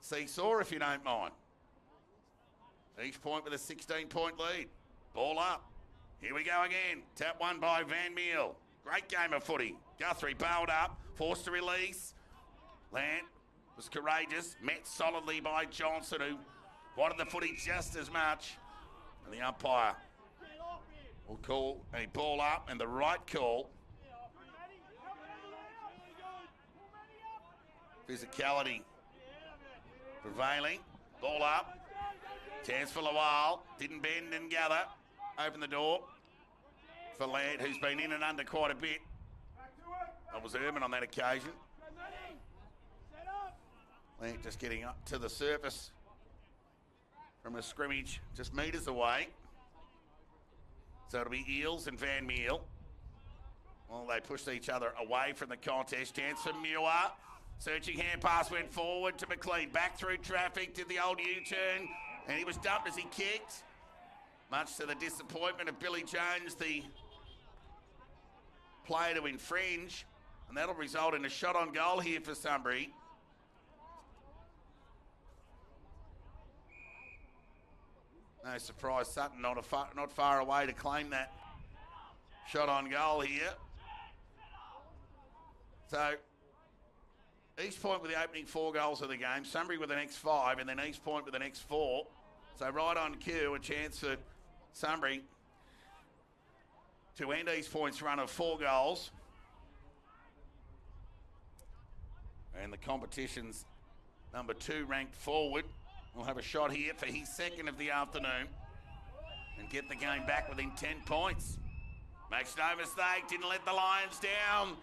Seesaw, if you don't mind. East Point with a 16-point lead. Ball up. Here we go again. Tap one by Van Meel. Great game of footy. Guthrie bailed up, forced to release. Lant was courageous, met solidly by Johnson, who wanted the footy just as much. And the umpire will call a ball up, and the right call. Physicality prevailing. Ball up. Chance for Lawal. Didn't bend and gather. Open the door for Ladd, who's been in and under quite a bit. That was Urban on that occasion. Ladd just getting up to the surface from a scrimmage just metres away. So it'll be Eels and Van Meel. Well, they pushed each other away from the contest. Chance for Muir. Searching hand pass went forward to McLean. Back through traffic, did the old U-turn, and he was dumped as he kicked. Much to the disappointment of Billy Jones, the player to infringe. And that'll result in a shot on goal here for Sunbury. No surprise, Sutton not far away to claim that shot on goal here. So, East Point with the opening 4 goals of the game, Sunbury with the next 5, and then East Point with the next 4. So right on cue, a chance for Sunbury to end East Point's run of 4 goals. And the competition's number 2 ranked forward will have a shot here for his second of the afternoon and get the game back within 10 points. Makes no mistake, didn't let the Lions down.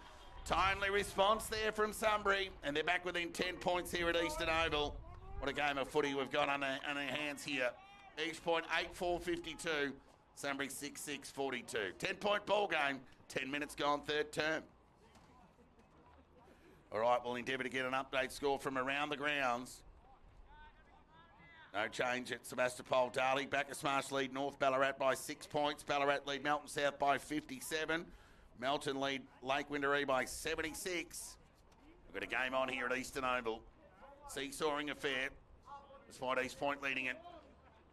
Timely response there from Sunbury, and they're back within 10 points here at Eastern Oval. What a game of footy we've got on our hands here. East Point 8-4-52, Sunbury 6-6-42. 10-point ball game, 10 minutes gone, third term. All right, we'll endeavour to get an update score from around the grounds. No change at Sebastopol. Darley, Bacchus Marsh lead North Ballarat by 6 points. Ballarat lead Melton South by 57. Melton lead Lake Windaree by 76. We've got a game on here at Eastern Oval. Seesawing affair, despite East Point leading it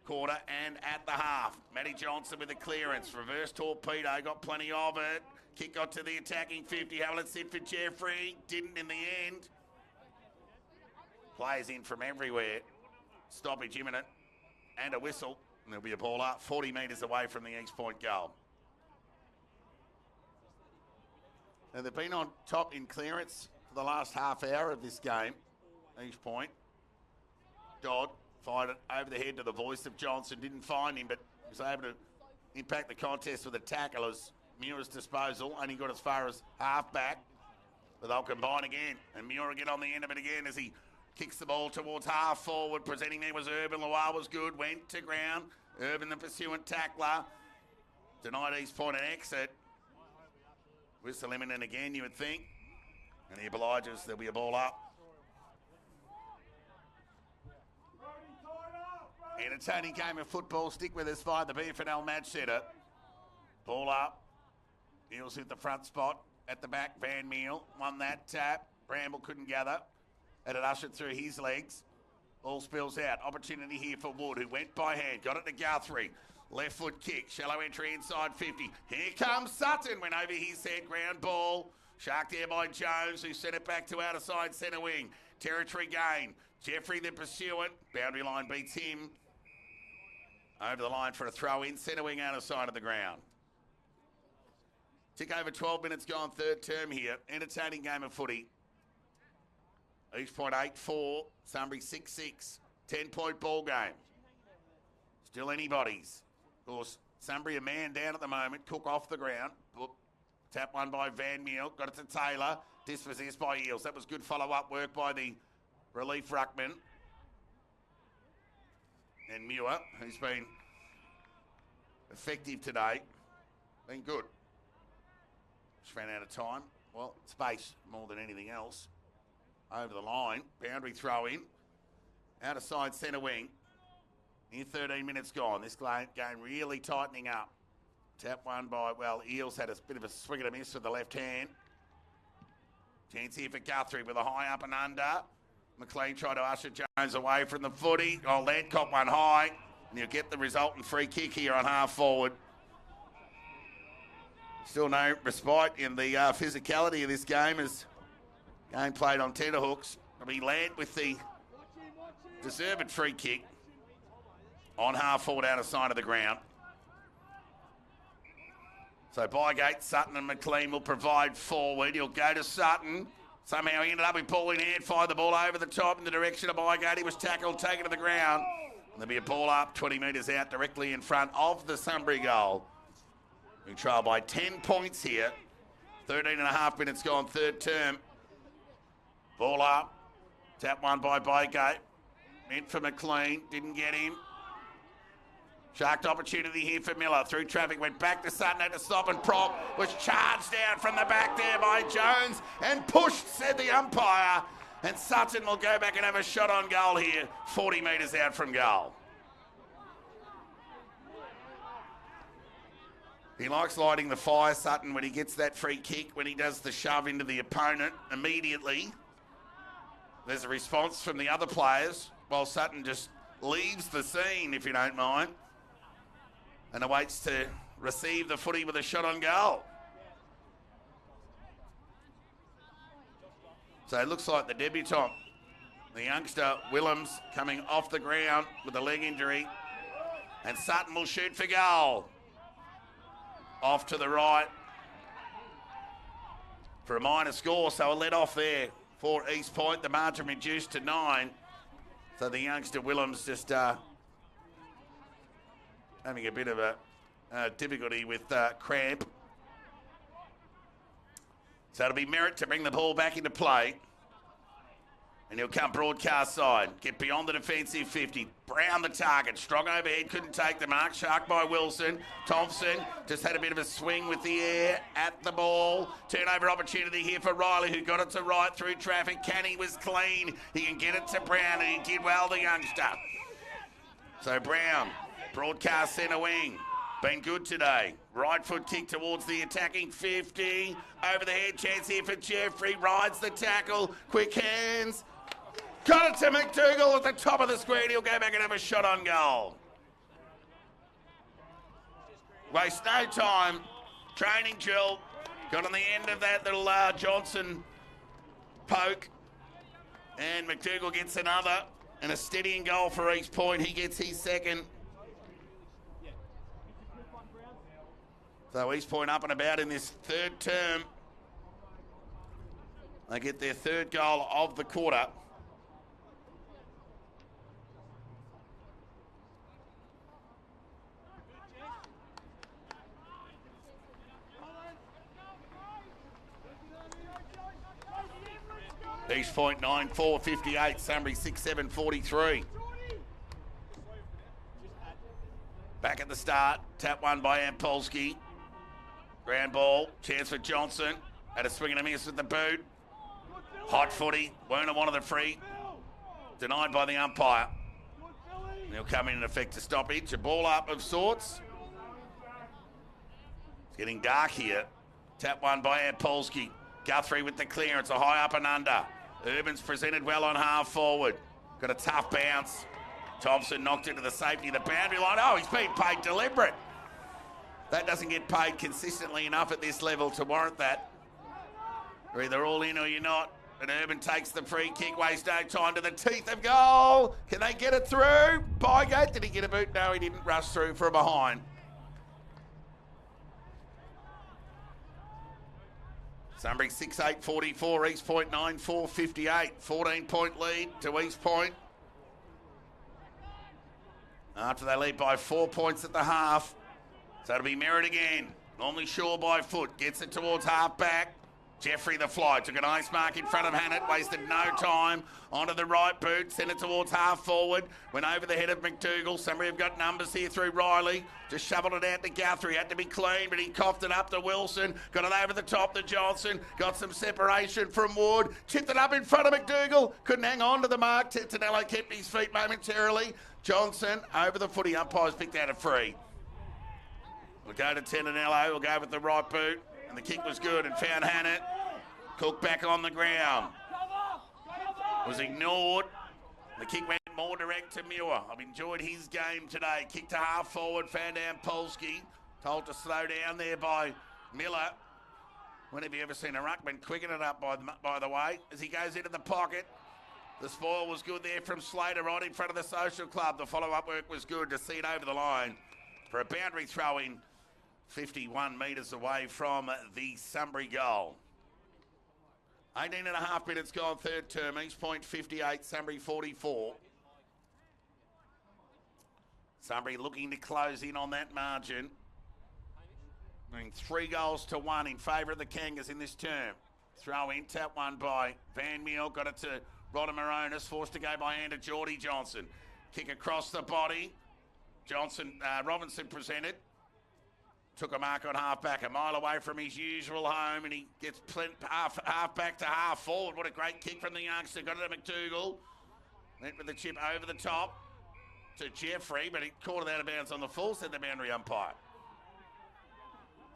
quarter and at the half. Matty Johnson with a clearance. Reverse torpedo, got plenty of it. Kick got to the attacking 50. Have it sit for Jeffrey. Didn't in the end. Players in from everywhere. Stoppage imminent. And a whistle. And there'll be a ball up 40 metres away from the East Point goal. Now they've been on top in clearance for the last half hour of this game. East Point. Dodd fired it over the head to the voice of Johnson. Didn't find him, but was able to impact the contest with a tackle as Muir's disposal. Only got as far as half back. But they'll combine again. And Muir will get on the end of it again as he kicks the ball towards half forward. Presenting there was Urban. Loire was good. Went to ground. Urban the pursuant tackler. Denied East Point an exit. Whistle imminent again, you would think. And he obliges. There'll be a ball up. Entertaining game of football. Stick with us via the FNL Match Centre. Ball up. Eels hit the front spot. At the back, Van Meel won that tap. Bramble couldn't gather. Had it ushered through his legs. All spills out. Opportunity here for Wood, who went by hand. Got it to Guthrie. Left foot kick. Shallow entry inside 50. Here comes Sutton. Went over his head. Ground ball. Sharked there by Jones, who sent it back to outer side centre wing. Territory gain. Jeffrey the pursuant. Boundary line beats him. Over the line for a throw in. Centre wing outer side of the ground. Tick over 12 minutes gone, third term here. Entertaining game of footy. East Point 8-4, Sunbury 6-6. 10-point ball game. Still anybody's. Of course, Sunbury a man down at the moment. Cook off the ground. Tap one by Van Meel. Got it to Taylor. Dispossessed by Eels. That was good follow-up work by the relief ruckman. And Muir, who's been effective today. Been good. Just ran out of time. Well, space more than anything else. Over the line. Boundary throw in. Outer side centre wing. Near 13 minutes gone. This game really tightening up. Tap one by, well, Eels had a bit of a swing and a miss with the left hand. Chance here for Guthrie with a high up and under. McLean tried to usher Jones away from the footy. Oh, Ladd caught one high. And you'll get the resultant free kick here on half forward. Still no respite in the physicality of this game as game played on tenterhooks. It'll be Ladd with the deserved free kick on half forward outer side of the ground. So Bygate, Sutton and McLean will provide forward. He'll go to Sutton. Somehow he ended up with ball in hand, fired the ball over the top in the direction of Bygate. He was tackled, taken to the ground. And there'll be a ball up 20 metres out directly in front of the Sunbury goal. We trail by 10 points here. 13 and a half minutes gone, third term. Ball up. Tap one by Bygate. Meant for McLean. Didn't get him. Sharked opportunity here for Miller. Through traffic, went back to Sutton, had to stop and prop. Was charged down from the back there by Jones and pushed, said the umpire. And Sutton will go back and have a shot on goal here, 40 metres out from goal. He likes lighting the fire, Sutton, when he gets that free kick, when he does the shove into the opponent immediately. There's a response from the other players while Sutton just leaves the scene, if you don't mind. and awaits to receive the footy with a shot on goal. So it looks like the debutant, the youngster Willems, coming off the ground with a leg injury, and Sutton will shoot for goal. Off to the right for a minor score, so a let off there for East Point. The margin reduced to 9. So the youngster Willems just having a bit of a difficulty with cramp. So it'll be Merritt to bring the ball back into play. And he'll come broadcast side. Get beyond the defensive 50. Brown the target. Strong overhead. Couldn't take the mark. Shark by Wilson. Thompson just had a bit of a swing with the air at the ball. Turnover opportunity here for Riley, who got it to right through traffic. Canny was clean. He can get it to Brown, and he did well, the youngster. So Brown, broadcast centre wing. Been good today. Right foot kick towards the attacking 50. Over the head chance here for Jeffrey. Rides the tackle. Quick hands. Got it to McDougall at the top of the screen. He'll go back and have a shot on goal. Waste no time. Training drill. Got on the end of that little Johnson poke. And McDougall gets another. And a steadying goal for East Point. He gets his second. So East Point up and about in this third term. They get their third goal of the quarter. East Point 9-4, 58. Sunbury 6-7, 43. Back at the start. Tap one by Ampolsky. Ground ball. Chance for Johnson. Had a swing and a miss with the boot. Hot footy. Werner wanted the free. Denied by the umpire. And he'll come in effect to stoppage. A ball up of sorts. It's getting dark here. Tap one by Ampolsky. Guthrie with the clearance. A high up and under. Urban's presented well on half forward. Got a tough bounce. Thompson knocked into the safety of the boundary line. Oh, he's been paid deliberate. That doesn't get paid consistently enough at this level to warrant that. You're either all in or you're not. And Urban takes the free kick. Waste no time to the teeth of goal. Can they get it through? Bygate, did he get a boot? No, he didn't. Rush through from behind. Sunbury 6-8, 44. East Point 9-4, 58. 14-point lead to East Point. After they lead by 4 points at the half. So it'll be Merritt again. Normally Shaw by foot. Gets it towards half back. Jeffrey the fly. Took an ice mark in front of Hannett. Wasted no time. Onto the right boot. Sent it towards half forward. Went over the head of McDougall. Somebody have got numbers here through Riley. Just shoveled it out to Guthrie. Had to be clean, but he coughed it up to Wilson. Got it over the top to Johnson. Got some separation from Wood. Chipped it up in front of McDougall. Couldn't hang on to the mark. Tintinello kept his feet momentarily. Johnson over the footy. Umpires picked out a free. We'll go to Tintinello. We'll go with the right boot. And the kick was good and found Hannett. Cook back on the ground. Was ignored. The kick went more direct to Muir. I've enjoyed his game today. Kick to half forward. Found Ampolsky. Told to slow down there by Miller. When have you ever seen a ruckman quicken it up, by the way? As he goes into the pocket. The spoil was good there from Slater right in front of the Social Club. The follow-up work was good to see it over the line for a boundary throw-in 51 metres away from the Sunbury goal. 18 and a half minutes gone third term. East Point 58, Sunbury 44. Sunbury looking to close in on that margin. Doing 3-1 in favour of the Kangas in this term. Throw in, tap one by Van Meel. Got it to Rodder Moronis, forced to go by Ander Geordie Johnson. Kick across the body. Robinson presented. Took a mark on half-back, a mile away from his usual home, and he gets half-back to half-forward. What a great kick from the youngster. Got it to McDougall. Went with the chip over the top to Jeffrey, but he caught it out of bounds on the full, said the boundary umpire.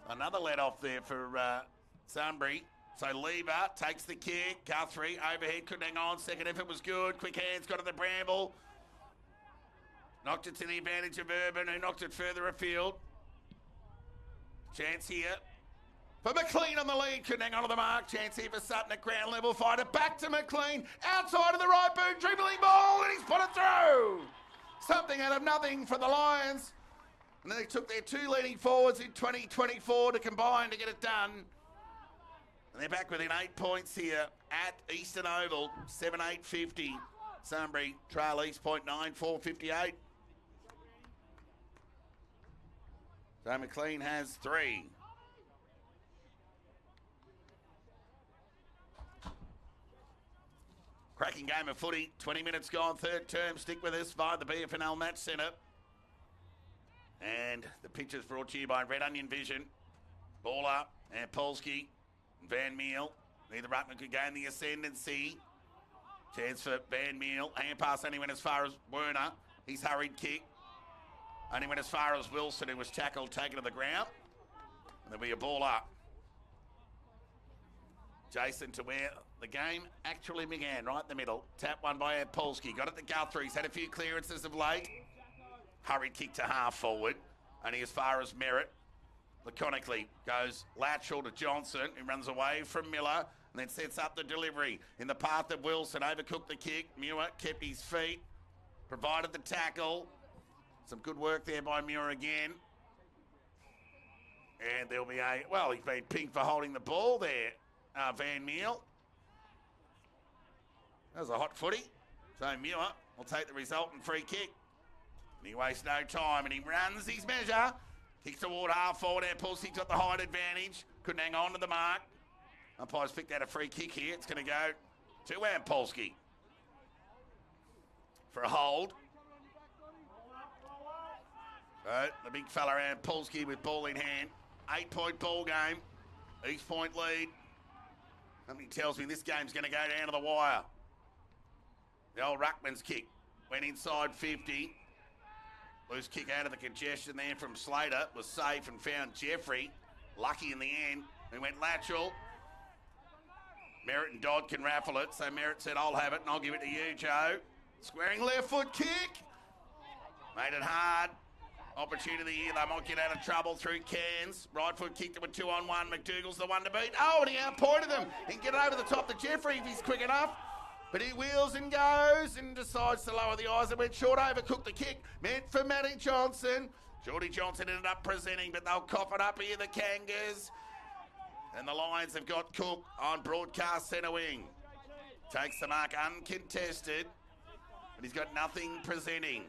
Another let-off there for Sunbury. So Lieber takes the kick. Guthrie overhead, couldn't hang on. Second effort was good. Quick hands, got to the bramble. Knocked it to the advantage of Urban, who knocked it further afield. Chance here for McLean on the lead. Couldn't hang on to the mark. Chance here for Sutton at ground level. Fired it back to McLean. Outside of the right boot. Dribbling ball, and he's put it through. Something out of nothing for the Lions. And then they took their two leading forwards in 2024 to combine to get it done. And they're back within 8 points here at Eastern Oval. 7-8-50. Sunbury trail East Point 9-4-58. So McLean has 3. Cracking game of footy. 20 minutes gone. Third term. Stick with us via the BFNL Match Centre. And the pitch is brought to you by Red Onion Vision. Ball up. And Polsky. Van Meel. Neither ruckman could gain the ascendancy. Chance for Van Meel. Hand pass only went as far as Werner. He's hurried kick. Only went as far as Wilson, who was tackled, taken to the ground. And there'll be a ball up. Jason to where the game actually began, right in the middle. Tap one by Polsky. Got it to Guthrie. He's had a few clearances of late. Hurried kick to half forward. Only as far as Merritt. Laconically goes Latchell to Johnson, who runs away from Miller and then sets up the delivery in the path of Wilson. Overcooked the kick. Muir kept his feet, provided the tackle. Some good work there by Muir again. And there'll be he's been pinged for holding the ball there, Van Meel. That was a hot footy. So Muir will take the resultant free kick. And he wastes no time, and he runs his measure. Kicks toward half forward. Polsky's got the height advantage. Couldn't hang on to the mark. Umpires picked out a free kick here. It's going to go to Polsky for a hold. So the big fella Polsky with ball in hand. 8-point ball game. East Point lead. Something tells me this game's going to go down to the wire. The old ruckman's kick went inside 50. Loose kick out of the congestion there from Slater. Was safe and found Jeffrey. Lucky in the end. He went Latchell. Merritt and Dodd can raffle it. So Merritt said, I'll have it and I'll give it to you, Joe. Squaring left foot kick. Made it hard. Opportunity here. They might get out of trouble through Cairns. Right foot kick to a 2-on-1. McDougall's the one to beat. Oh, and he outpointed them. He can get it over the top to Jeffrey if he's quick enough. But he wheels and goes and decides to lower the eyes and went short. Overcooked the kick. Meant for Matty Johnson. Geordie Johnson ended up presenting, but they'll cough it up here, the Kangas. And the Lions have got Cook on broadcast centre wing. Takes the mark uncontested. But he's got nothing presenting.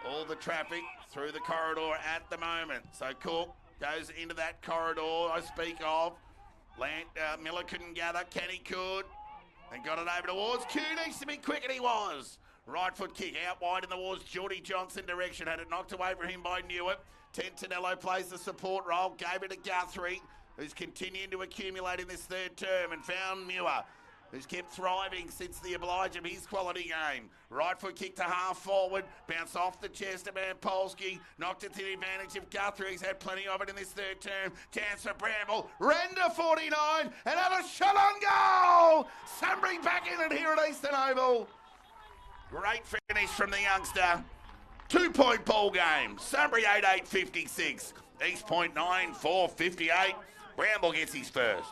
All the traffic through the corridor at the moment. So Cook goes into that corridor I speak of. Miller couldn't gather. Kenny could. And got it over towards Q. Needs to be quick, and he was. Right foot kick out wide in towards Geordie Johnson direction. Had it knocked away from him by Newitt. Tentinello plays the support role. Gave it to Guthrie, who's continuing to accumulate in this third term, and found Muir, who's kept thriving since the oblige of his quality game. Right foot kick to half forward. Bounce off the chest of Polsky. Knocked it to the advantage of Guthrie. He's had plenty of it in this third term. Chance for Bramble. Render 49. Another shot on goal. Sunbury back in it here at Eastern Oval. Great finish from the youngster. 2-point ball game. Sunbury 8-8-56. East Point 9-4-58. Bramble gets his first.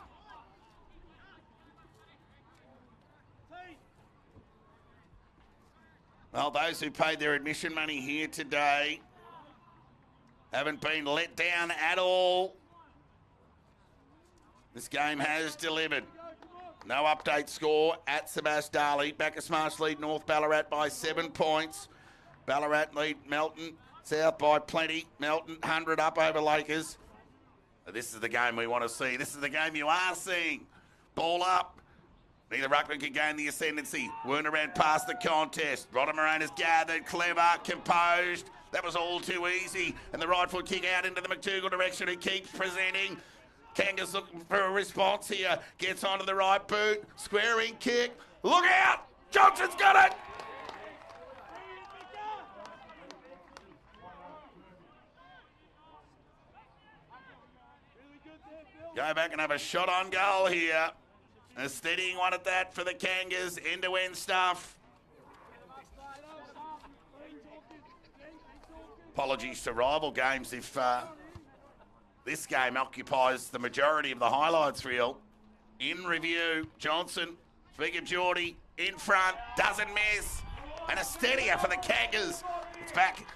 Well, those who paid their admission money here today haven't been let down at all. This game has delivered. No update score at Sebastali. Bacchus Marsh lead North Ballarat by 7 points. Ballarat lead Melton South by plenty. Melton 100 up over Lakers. This is the game we want to see. This is the game you are seeing. Ball up. Neither ruckman can gain the ascendancy. Werner ran past the contest. Rodder Moranis gathered, clever, composed. That was all too easy. And the right foot kick out into the McDougall direction, who keeps presenting. Kangas looking for a response here. Gets onto the right boot. Squaring kick. Look out! Johnson's got it! Go back and have a shot on goal here. A steadying one at that for the Kangas. End-to-end stuff. Apologies to rival games if this game occupies the majority of the highlights reel. In review, Johnson, Speaker Geordie, in front, doesn't miss, and a steadier for the Kangas. It's back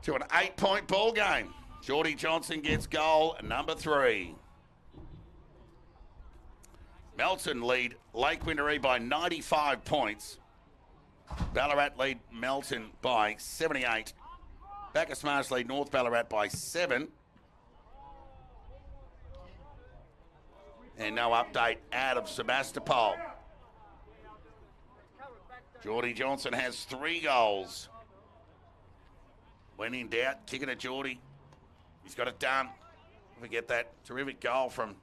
to an 8-point ball game. Geordie Johnson gets goal number 3. Melton lead Lake Windaree by 95 points. Ballarat lead Melton by 78. Bacchus Marsh lead North Ballarat by 7. And no update out of Sebastopol. Geordie Johnson has 3 goals. When in doubt, kick it at Geordie. He's got it done. Forget that terrific goal from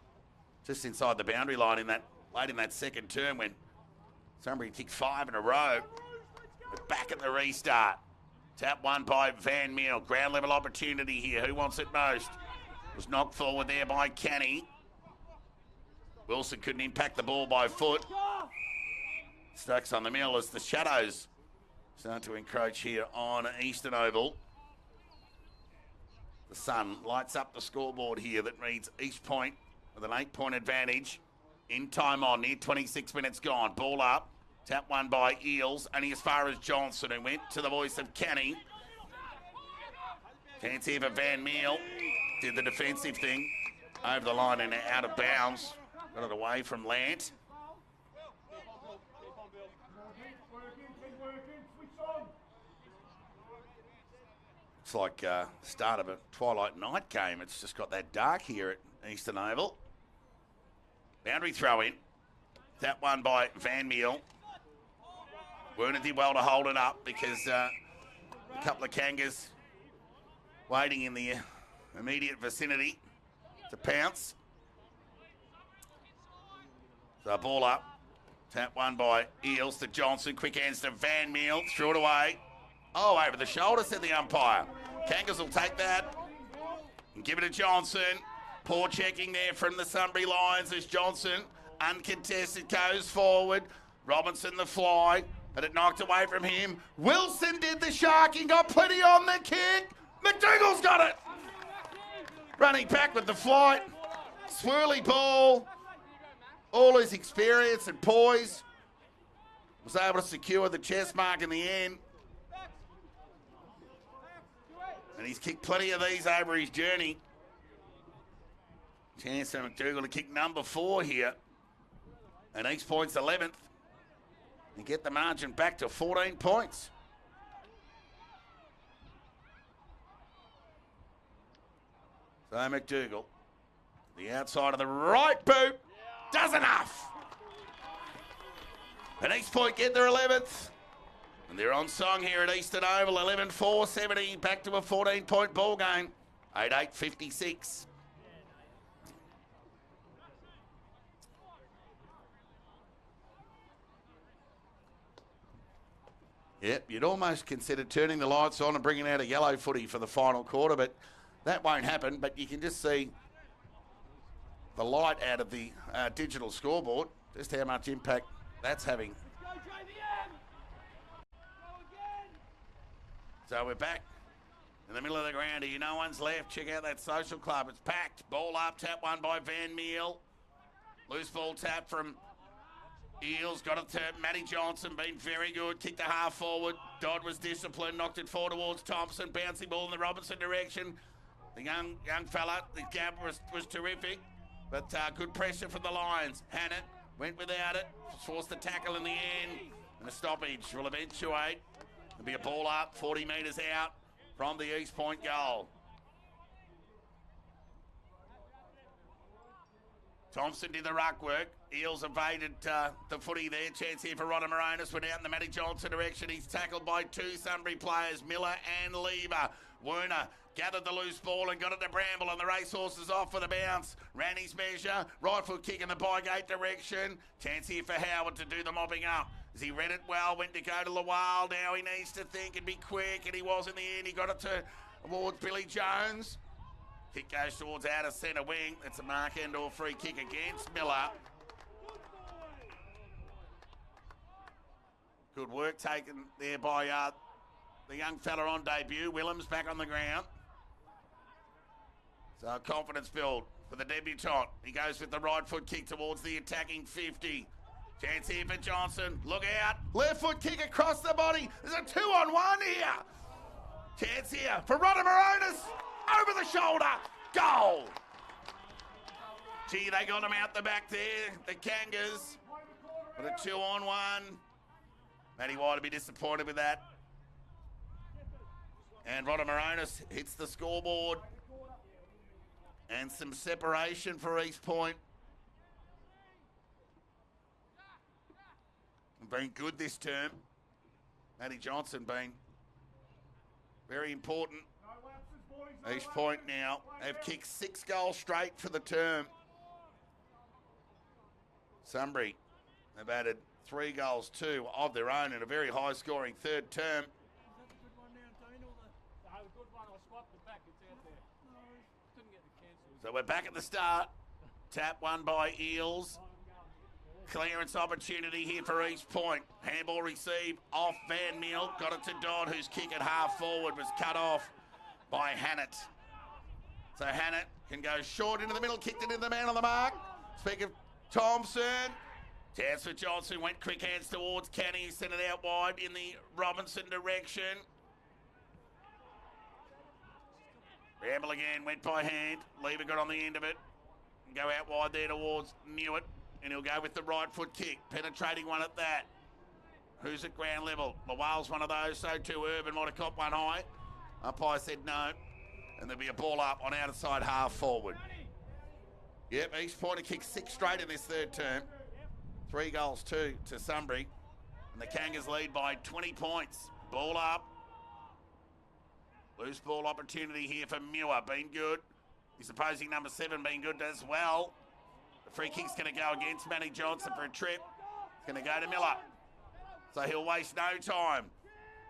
just inside the boundary line in that late in that second term when Sunbury kicked 5 in a row. We're back at the restart. Tap one by Van Meel. Ground level opportunity here. Who wants it most? Was knocked forward there by Canny. Wilson couldn't impact the ball by foot. Stokes on the mill as the shadows start to encroach here on Eastern Oval. The sun lights up the scoreboard here that reads East Point with an 8-point advantage. In time on, near 26 minutes gone. Ball up. Tap one by Eels, only as far as Johnson, who went to the voice of Canny. Chance here for Van Meel. Did the defensive thing. Over the line and out of bounds. Got it away from Lant. It's like start of a twilight night game. It's just got that dark here at Eastern Oval. Boundary throw in. That one by Van Meel. Werner did well to hold it up because a couple of Kangas waiting in the immediate vicinity to pounce. So ball up. Tap one by Eels to Johnson. Quick hands to Van Meel. Threw it away. Oh, over the shoulder, said the umpire. Kangas will take that and give it to Johnson. Poor checking there from the Sunbury Lions as Johnson, uncontested, goes forward. Robinson the fly, but it knocked away from him. Wilson did the sharking, got plenty on the kick. McDougall's got it. Running back with the flight. Swirly ball. All his experience and poise. Was able to secure the chest mark in the end. And he's kicked plenty of these over his journey. Chance for McDougall to kick number 4 here. And East Point's 11th. And get the margin back to 14 points. So McDougall, the outside of the right boot, does enough. And East Point get their 11th. And they're on song here at Eastern Oval, 11-4, 70, back to a 14-point ball game, 8-8-56. Yep, you'd almost consider turning the lights on and bringing out a yellow footy for the final quarter, but that won't happen. But you can just see the light out of the digital scoreboard, just how much impact that's having. So we're back in the middle of the ground here. No one's left. Check out that social club. It's packed. Ball up. Tap one by Van Meel. Loose ball tap from Eels. Got it to Matty Johnson. Been very good. Kicked the half forward. Dodd was disciplined. Knocked it forward towards Thompson. Bouncing ball in the Robinson direction. The young fella, the gap was terrific. But good pressure from the Lions. Hannett went without it. Forced the tackle in the end. And a stoppage will eventuate. There'll be a ball up, 40 metres out from the East Point goal. Thompson did the ruck work. Eels evaded the footy there. Chance here for Ronald Moronis. Went out in the Matty Johnson direction. He's tackled by 2 Sunbury players, Miller and Lever. Werner gathered the loose ball and got it to Bramble, and the racehorse is off for the bounce. Ran his measure. Right foot kick in the bygate direction. Chance here for Howard to do the mopping up. As he read it well, went to go to Lawal. Now he needs to think and be quick, and he was in the end. He got it towards Billy Jones. Kick goes towards outer centre wing. It's a mark end or free kick against Miller. Good work taken there by the young fella on debut. Willems back on the ground. So a confidence build for the debutant. He goes with the right foot kick towards the attacking 50. Chance here for Johnson. Look out. Left foot kick across the body. There's a 2-on-1 here. Chance here for Rodamaronis. Over the shoulder. Goal. Gee, they got him out the back there. The Kangas with a 2-on-1. Matty White will be disappointed with that. And Rodamaronis hits the scoreboard. And some separation for East Point. Been good this term. Matty Johnson been very important. East Point now have kicked 6 goals straight for the term. Sunbury have added 3 goals, 2 of their own in a very high-scoring third term. So we're back at the start. Tap won by Eels. Clearance opportunity here for East Point. Handball received off Van Meel. Got it to Dodd, whose kick at half forward was cut off by Hannett. So Hannett can go short into the middle, kicked it into the man on the mark. Speak of Thompson. Chance for Johnson, went quick hands towards Kenny, sent it out wide in the Robinson direction. Ramble again, went by hand. Lever got on the end of it. Go out wide there towards Newitt. And he'll go with the right foot kick. Penetrating one at that. Who's at ground level? Lawale's one of those. So too Urban might have caught one high. Umpire said no. And there'll be a ball up on outside half forward. Yep, East Point have kicked 6 straight in this third term. 3 goals, 2 to Sunbury. And the Kangas lead by 20 points. Ball up. Loose ball opportunity here for Muir. Been good. His opposing number 7 being good as well. The free kick's going to go against Matty Johnson for a trip. It's going to go to Miller. So he'll waste no time.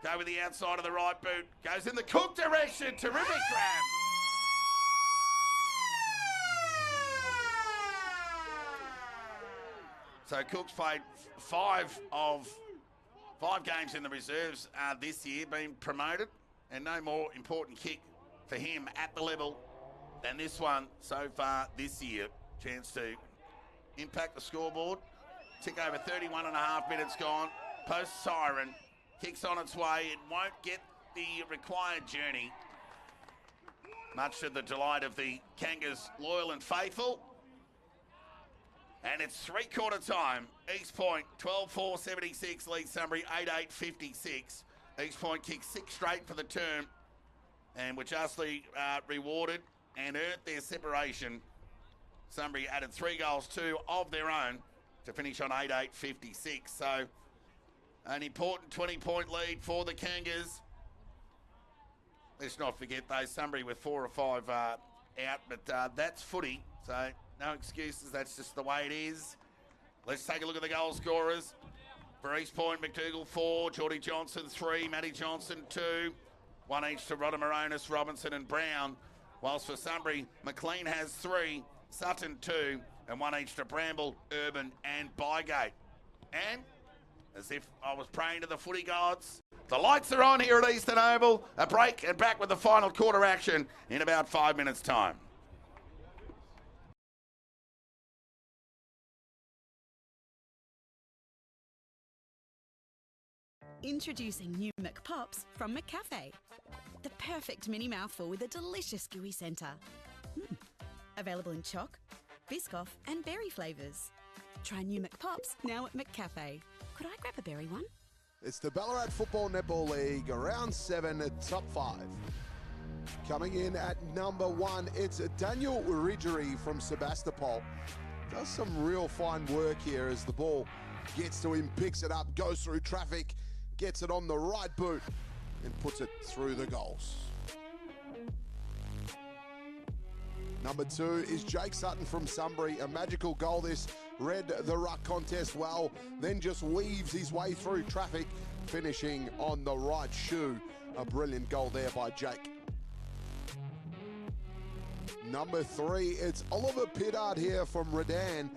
Go with the outside of the right boot. Goes in the Cook direction. Terrific grab. So Cook's played 5 games in the reserves this year, been promoted. And no more important kick for him at the level than this one so far this year. Chance to impact the scoreboard. Tick over 31 and a half minutes gone. Post siren. Kicks on its way. It won't get the required journey. Much to the delight of the Kangas loyal and faithful. And it's 3/4 time. East Point 12-4-76 leads Sunbury 8-8-56. East Point kicked 6 straight for the term and were justly rewarded and earned their separation. Sunbury added 3 goals, 2 of their own to finish on 8-8-56. So an important 20-point lead for the Kangas. Let's not forget though, Sunbury with 4 or 5 out, but that's footy. So no excuses, that's just the way it is. Let's take a look at the goal scorers. For East Point, McDougall 4, Geordie Johnson 3, Matty Johnson 2, 1 each to Rodamaronis, Robinson and Brown. Whilst for Sunbury, McLean has 3, Sutton 2, and 1 each to Bramble, Urban and Bygate. And as if I was praying to the footy gods, the lights are on here at Eastern Oval. A break and back with the final quarter action in about 5 minutes' time. Introducing new McPops from McCafe. The perfect mini mouthful with a delicious gooey centre. Available in choc, Biscoff and berry flavours. Try new McPops now at McCafe. Could I grab a berry one? It's the Ballarat Football Netball League, round 7 at top 5. Coming in at number 1, it's Daniel Ridgery from Sebastopol. Does some real fine work here as the ball gets to him, picks it up, goes through traffic, gets it on the right boot and puts it through the goals. Number 2 is Jake Sutton from Sunbury. A magical goal this. Read the ruck contest well, then just weaves his way through traffic, finishing on the right shoe. A brilliant goal there by Jake. Number 3, it's Oliver Pittard here from Redan.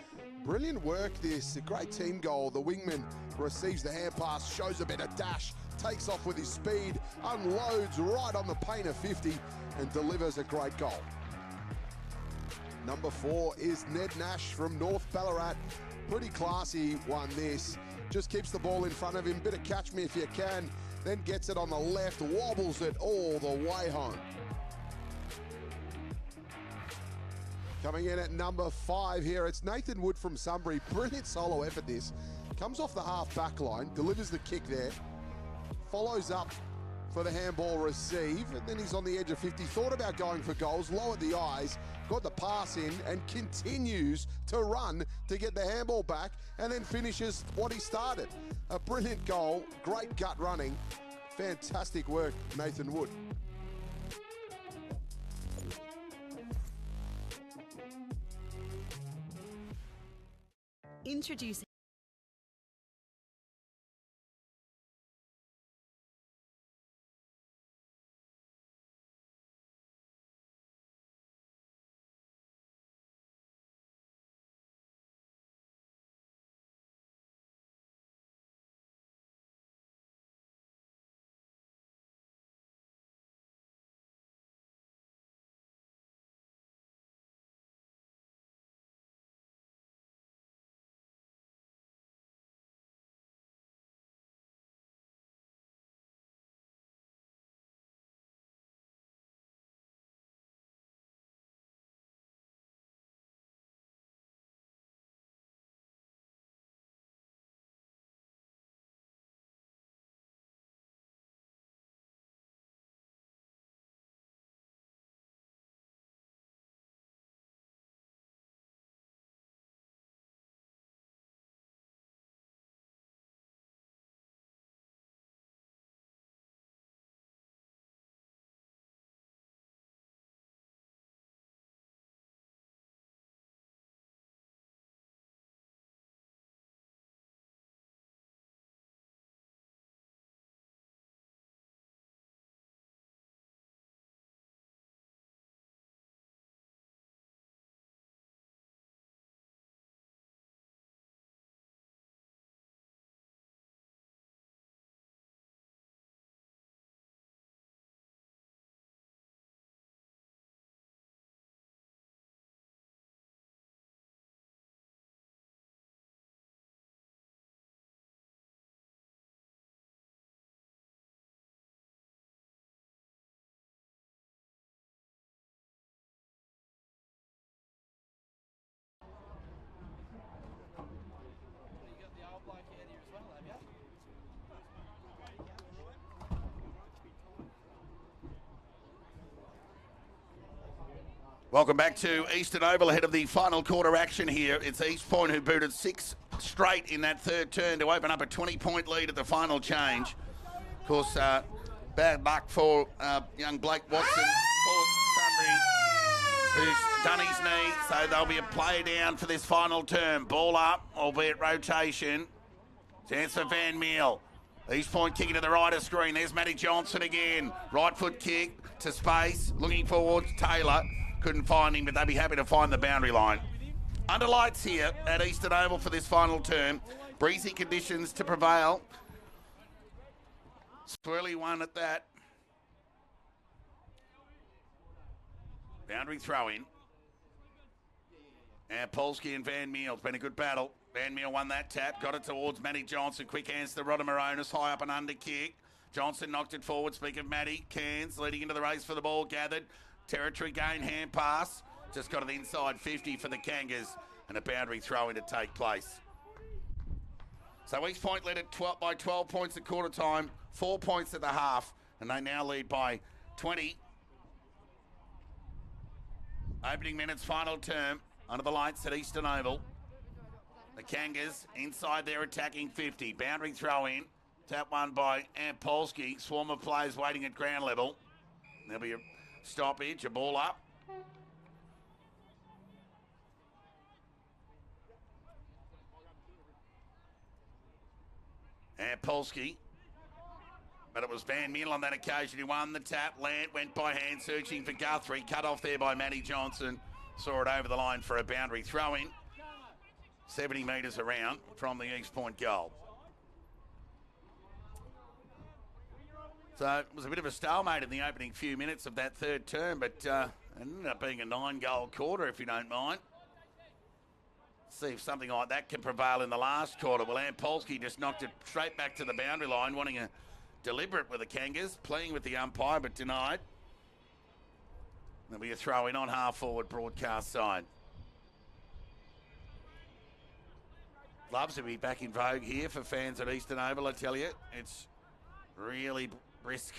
Brilliant work this, a great team goal. The wingman receives the hand pass, shows a bit of dash, takes off with his speed, unloads right on the paint of 50 and delivers a great goal. Number 4 is Ned Nash from North Ballarat. Pretty classy one this. Just keeps the ball in front of him. Bit of catch me if you can. Then gets it on the left, wobbles it all the way home. Coming in at number 5 here, it's Nathan Wood from Sunbury. Brilliant solo effort this. Comes off the half back line, delivers the kick there. Follows up for the handball receive, and then he's on the edge of 50. Thought about going for goals, lowered the eyes, got the pass in, and continues to run to get the handball back, and then finishes what he started. A brilliant goal, great gut running. Fantastic work, Nathan Wood. Introducing Welcome back to Eastern Oval ahead of the final quarter action here. It's East Point who booted 6 straight in that third turn to open up a 20-point lead at the final change. Of course, bad luck for young Blake Watson for Sunbury, who's done his knee, so there'll be a play down for this final term. Ball up, albeit rotation. Chance for Van Meel. East Point kicking to the right of screen. There's Matty Johnson again. Right foot kick to space, looking forwards. Taylor couldn't find him, but they'd be happy to find the boundary line. Under lights here at Eastern Oval for this final term. Breezy conditions to prevail. Swirly one at that. Boundary throw in. And Polsky and Van Meel. It's been a good battle. Van Meel won that tap. Got it towards Matty Johnson. Quick hands to Rodamaronis. High up and under kick. Johnson knocked it forward. Speak of Matty. Cairns leading into the race for the ball. Gathered. Territory gain. Hand pass. Just got to the inside 50 for the Kangas. And a boundary throw in to take place. So East Point led it by 12 points at quarter time. 4 points at the half. And they now lead by 20. Opening minutes, final term. Under the lights at Eastern Oval. The Kangas inside their attacking 50. Boundary throw in. Tap one by Ampolsky. Swarm of players waiting at ground level. There'll be a stoppage, a ball up. Ampolsky. But it was Van Meel on that occasion who won the tap. Lant went by hand searching for Guthrie. Cut off there by Matty Johnson. Saw it over the line for a boundary throw in. 70 metres around from the East Point goal. So it was a bit of a stalemate in the opening few minutes of that third term, but it ended up being a 9-goal quarter, if you don't mind. See if something like that can prevail in the last quarter. Well, Polsky just knocked it straight back to the boundary line, wanting a deliberate with the Kangas, playing with the umpire, but denied. There'll be a throw in on half-forward broadcast side. Loves to be back in vogue here for fans at Eastern Oval, I tell you. It's really brisk,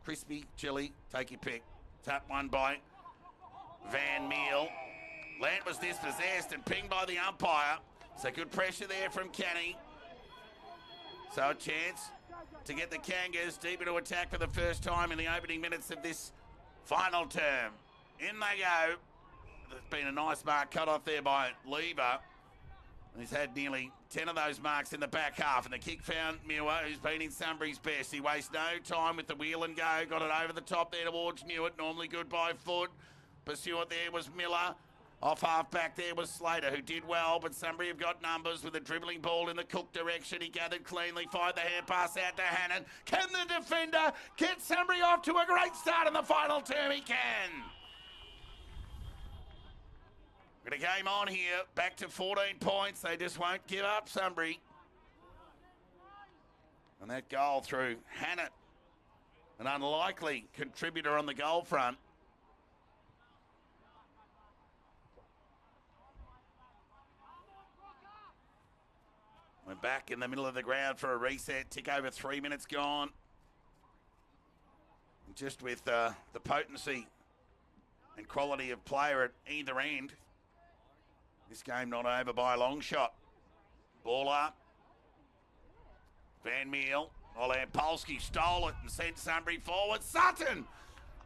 crispy, chilly, take your pick. Tap one by Van Meel. Land was dispossessed and pinged by the umpire. So good pressure there from Kenny. So a chance to get the Kangas deep into attack for the first time in the opening minutes of this final term. In they go. There's been a nice mark cut off there by Lever. He's had nearly 10 of those marks in the back half, and the kick found Muir, who's been in Sunbury's best. He wastes no time with the wheel and go. Got it over the top there towards Newitt. Normally good by foot. Pursuant there was Miller. Off half back there was Slater, who did well, but Sunbury have got numbers with a dribbling ball in the Cook direction. He gathered cleanly, fired the hand pass out to Hannon. Can the defender get Sunbury off to a great start in the final term? He can. Got a game on here, back to 14 points. They just won't give up, Sunbury. And that goal through Hannett, an unlikely contributor on the goal front. We're back in the middle of the ground for a reset. Tick over 3 minutes gone. Just with the potency and quality of player at either end. This game not over by a long shot. Ball up. Van Meel. Polsky stole it and sent Sunbury forward. Sutton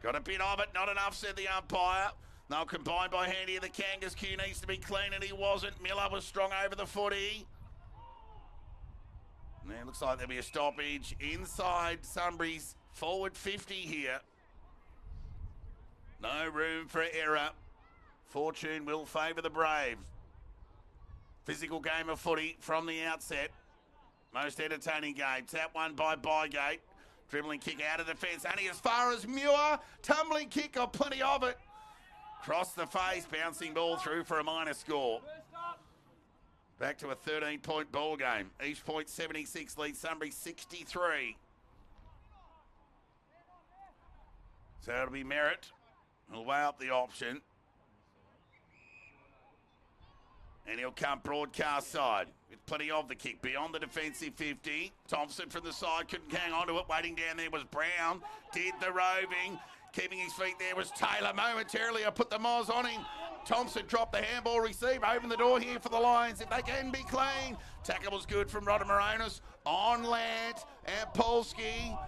got a bit of it. Not enough, said the umpire. They'll combine by hand here. The Kangas Q needs to be clean, and he wasn't. Miller was strong over the footy. And it looks like there'll be a stoppage inside Sunbury's forward 50 here. No room for error. Fortune will favour the Brave. Physical game of footy from the outset. Most entertaining game. Tap one by Bygate. Dribbling kick out of defence. Only as far as Muir. Tumbling kick, got plenty of it. Cross the face. Bouncing ball through for a minor score. Back to a 13-point ball game. Each point 76 leads Sunbury 63. So it'll be Merritt. He'll weigh up the option. And he'll come broadcast side with plenty of the kick beyond the defensive 50. Thompson from the side couldn't hang on to it. Waiting down there was Brown. Did the roving. Keeping his feet there was Taylor. Momentarily, I put the Moz on him. Thompson dropped the handball receive. Open the door here for the Lions if they can be clean. Tackle was good from Rodamoronis. On Lant and Polsky.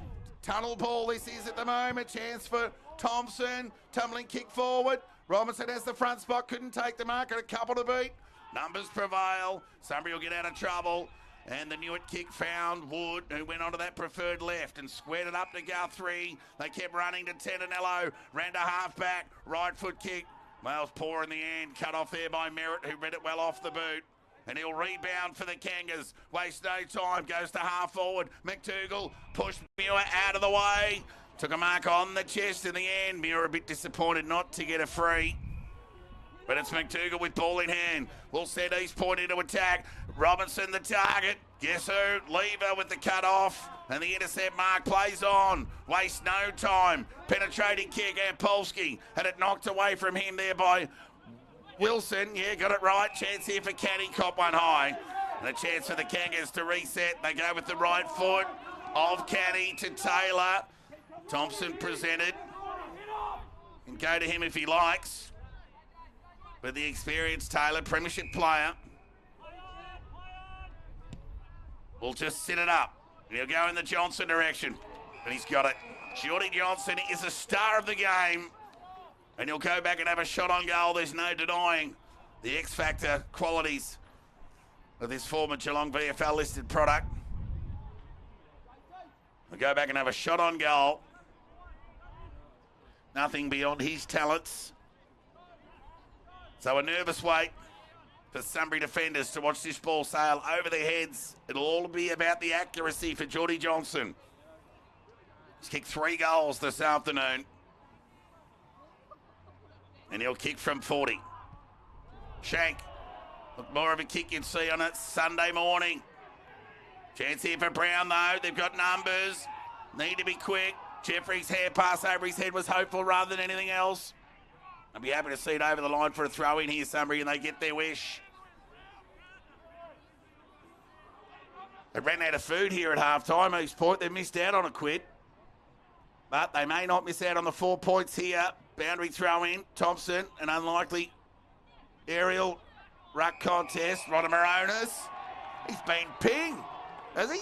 Tunnel ball this is at the moment. Chance for Thompson. Tumbling kick forward. Robinson has the front spot. Couldn't take the mark. Got a couple to beat. Numbers prevail. Sunbury will get out of trouble. And the Newitt kick found Wood, who went onto that preferred left and squared it up to Guthrie. They kept running to Tenanello. Ran to half-back. Right foot kick. Well, poor in the end. Cut off there by Merritt, who read it well off the boot. And he'll rebound for the Kangas. Waste no time. Goes to half-forward. McDougall pushed Muir out of the way. Took a mark on the chest in the end. Muir a bit disappointed not to get a free. But it's McDougall with ball in hand. Will send East Point into attack. Robinson the target. Guess who? Lever with the cut off. And the intercept mark plays on. Waste no time. Penetrating kick. And Polsky had it knocked away from him there by Wilson. Yeah, got it right. Chance here for Caddy. Cop one high. And a chance for the Kangas to reset. They go with the right foot of Caddy to Taylor. Thompson presented. Can go to him if he likes. But the experienced Taylor, premiership player, will just sit it up. He'll go in the Johnson direction, but he's got it. Geordie Johnson is a star of the game, and he'll go back and have a shot on goal. There's no denying the X-Factor qualities of this former Geelong VFL listed product. He'll go back and have a shot on goal. Nothing beyond his talents. So a nervous wait for Sunbury defenders to watch this ball sail over their heads. It'll all be about the accuracy for Geordie Johnson. He's kicked 3 goals this afternoon. And he'll kick from 40. Shank. Look, more of a kick you'd see on a Sunday morning. Chance here for Brown, though. They've got numbers. Need to be quick. Jeffrey's hair pass over his head was hopeful rather than anything else. I'll be happy to see it over the line for a throw in here, Sunbury, and they get their wish. They ran out of food here at half-time, East Point. They missed out on a quid. But they may not miss out on the 4 points here. Boundary throw in. Thompson, an unlikely aerial ruck contest. Rodamaronis. He's been pinged, has he?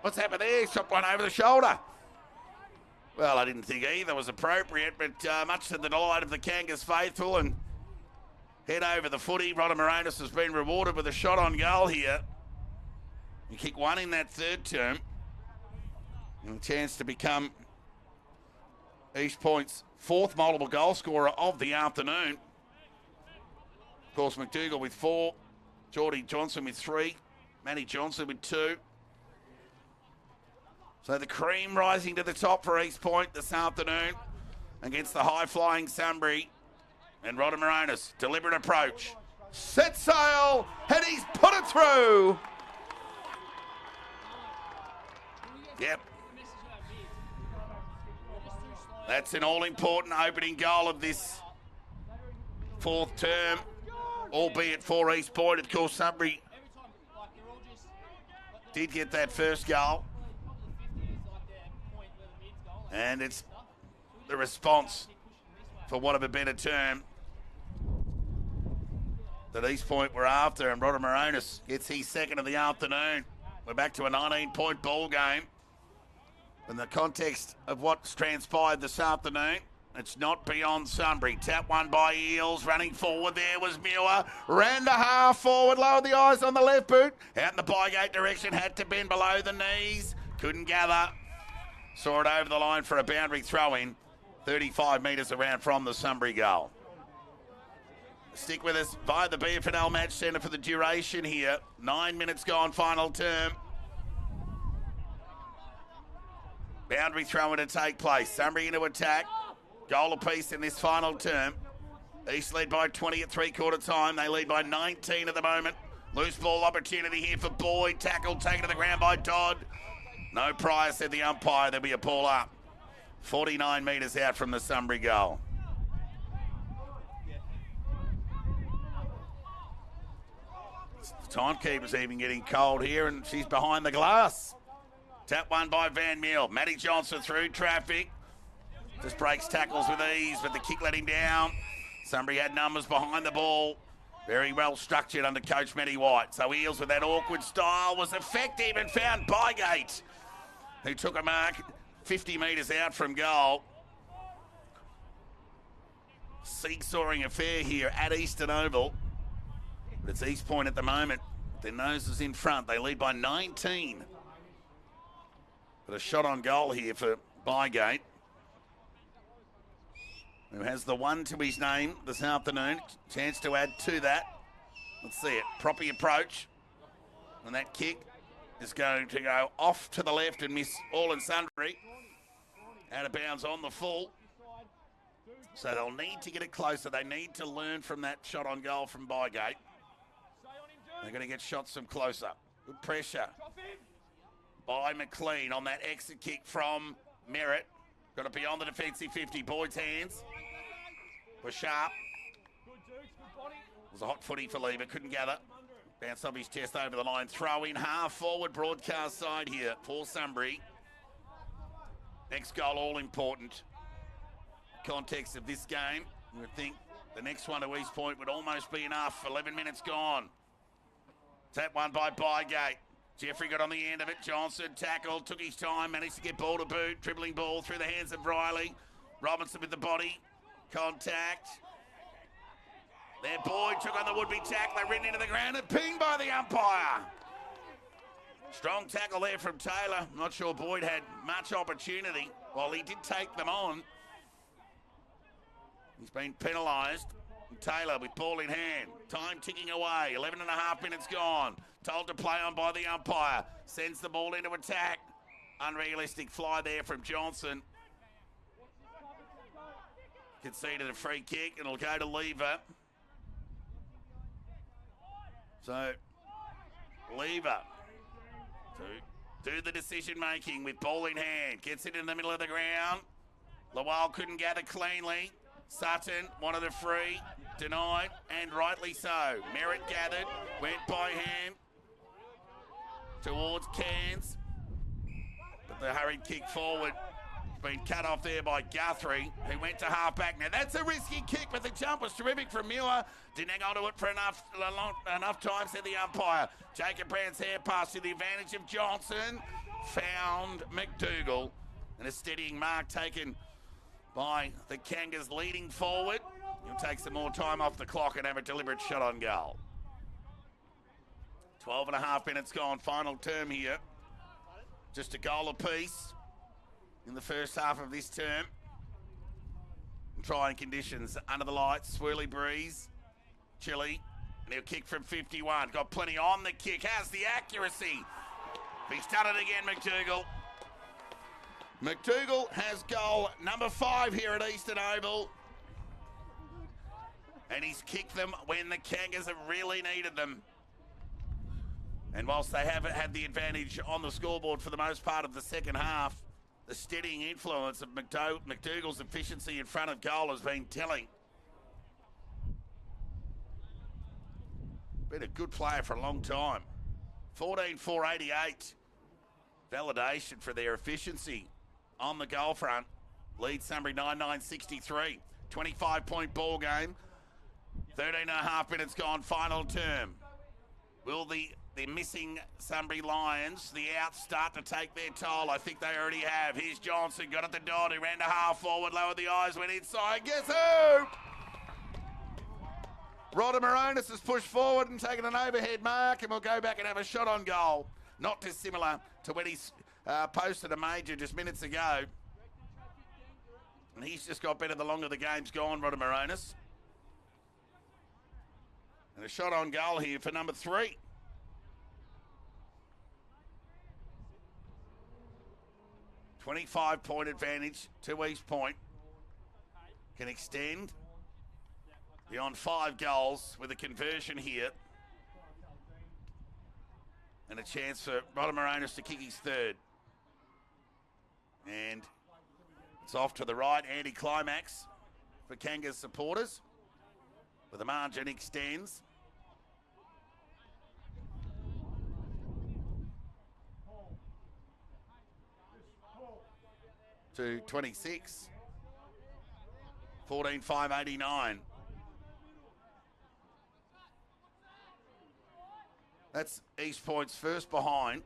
What's happened there? He's shot one over the shoulder. Well, I didn't think either was appropriate, but much to the delight of the Kangas faithful and head over the footy. Rodamaronis has been rewarded with a shot on goal here. He kicked one in that third term. And a chance to become East Point's 4th multiple goal scorer of the afternoon. Of course, McDougall with 4, Geordie Johnson with 3, Matty Johnson with 2. So the cream rising to the top for East Point this afternoon against the high-flying Sunbury. And Rodamaronis, deliberate approach. Set sail, and he's put it through. Yep. That's an all-important opening goal of this 4th term, albeit for East Point. Of course, Sunbury did get that first goal. And it's the response, for want of a better term, that East Point were after, and Rodamaronis gets his 2nd of the afternoon. We're back to a 19-point ball game. In the context of what's transpired this afternoon, it's not beyond Sunbury. Tap one by Eels, running forward there was Muir. Ran to half forward, lowered the eyes on the left boot. Out in the bygate direction, had to bend below the knees. Couldn't gather. Saw it over the line for a boundary throw-in. 35 metres around from the Sunbury goal. Stick with us via the FNL Match Centre for the duration here. 9 minutes gone, final term. Boundary throw-in to take place. Sunbury into attack. Goal apiece in this final term. East led by 20 at three-quarter time. They lead by 19 at the moment. Loose ball opportunity here for Boyd. Tackle taken to the ground by Dodd. No prior, said the umpire. There'll be a ball up. 49 metres out from the Sunbury goal. The timekeeper's even getting cold here, and she's behind the glass. Tap one by Van Meel. Matty Johnson through traffic. Just breaks tackles with ease, but the kick let him down. Sunbury had numbers behind the ball. Very well structured under coach Matty White. So Eels with that awkward style was effective and found Bygate, who took a mark 50 metres out from goal. Seesawing affair here at Eastern Oval. But it's East Point at the moment. Their noses in front. They lead by 19. But a shot on goal here for Bygate, who has the 1 to his name this afternoon. Chance to add to that. Let's see it. Proper approach. And that kick is going to go off to the left and miss all and sundry. Out of bounds on the full. So they'll need to get it closer. They need to learn from that shot on goal from Bygate. They're going to get shots from closer. Good pressure by McLean on that exit kick from Merritt. Got it beyond the defensive 50. Boyd's hands were sharp. It was a hot footy for Lever. Couldn't gather. Bounced off his chest over the line. Throw in half forward broadcast side here for Sunbury. Next goal all important. Context of this game, you would think the next one to East Point would almost be enough. 11 minutes gone. Tap one by Bygate. Jeffrey got on the end of it. Johnson tackled, took his time, managed to get ball to boot. Dribbling ball through the hands of Riley. Robinson with the body. Contact. Their Boyd took on the would-be tackle. They ran into the ground and pinged by the umpire. Strong tackle there from Taylor. Not sure Boyd had much opportunity. While he did take them on, he's been penalised. Taylor with ball in hand. Time ticking away. 11 and a half minutes gone. Told to play on by the umpire. Sends the ball into attack. unrealistic fly there from Johnson. Conceded a free kick and it'll go to Lever. So, Lever to do the decision making with ball in hand. Gets it in the middle of the ground. Lawal couldn't gather cleanly. Sutton wanted a free, denied, and rightly so. Merritt gathered, went by hand towards Cairns. But the hurried kick forward been cut off there by Guthrie, who went to half-back. Now, that's a risky kick, but the jump was terrific from Muir. Didn't hang on to it for enough time, said the umpire. Jacob Brown's hair pass to the advantage of Johnson. Found McDougall. And a steadying mark taken by the Kangas leading forward. He'll take some more time off the clock and have a deliberate shot on goal. 12 and a half minutes gone, final term here. Just a goal apiece in the first half of this term. Trying conditions under the lights, swirly breeze, chilly, and he'll kick from 51. Got plenty on the kick, has the accuracy. He's done it again, McDougall. McDougall has goal number 5 here at Eastern Oval. And he's kicked them when the Kangas have really needed them. And whilst they haven't had the advantage on the scoreboard for the most part of the second half, the steadying influence of McDougall's efficiency in front of goal has been telling. Been a good player for a long time. 14-4-88. Validation for their efficiency on the goal front. Lead Sunbury 9-9-63. 25-point ball game. 13 and a half minutes gone, final term. Will the missing Sunbury Lions, the outs, start to take their toll? I think they already have. Here's Johnson, got at the dot, he ran to half forward, lowered the eyes, went inside. Guess who? Rodder Moronis has pushed forward and taken an overhead mark, and we'll go back and have a shot on goal. Not dissimilar to when he posted a major just minutes ago. And he's just got better the longer the game's gone, Rodder Moronis. And a shot on goal here for number 3. $25-point advantage to East Point. Can extend beyond 5 goals with a conversion here. And a chance for Rodder Moronis to kick his 3rd. And it's off to the right, anti-climax for Kangas supporters. But the margin extends. To 26. 14-5-89. That's East Point's first behind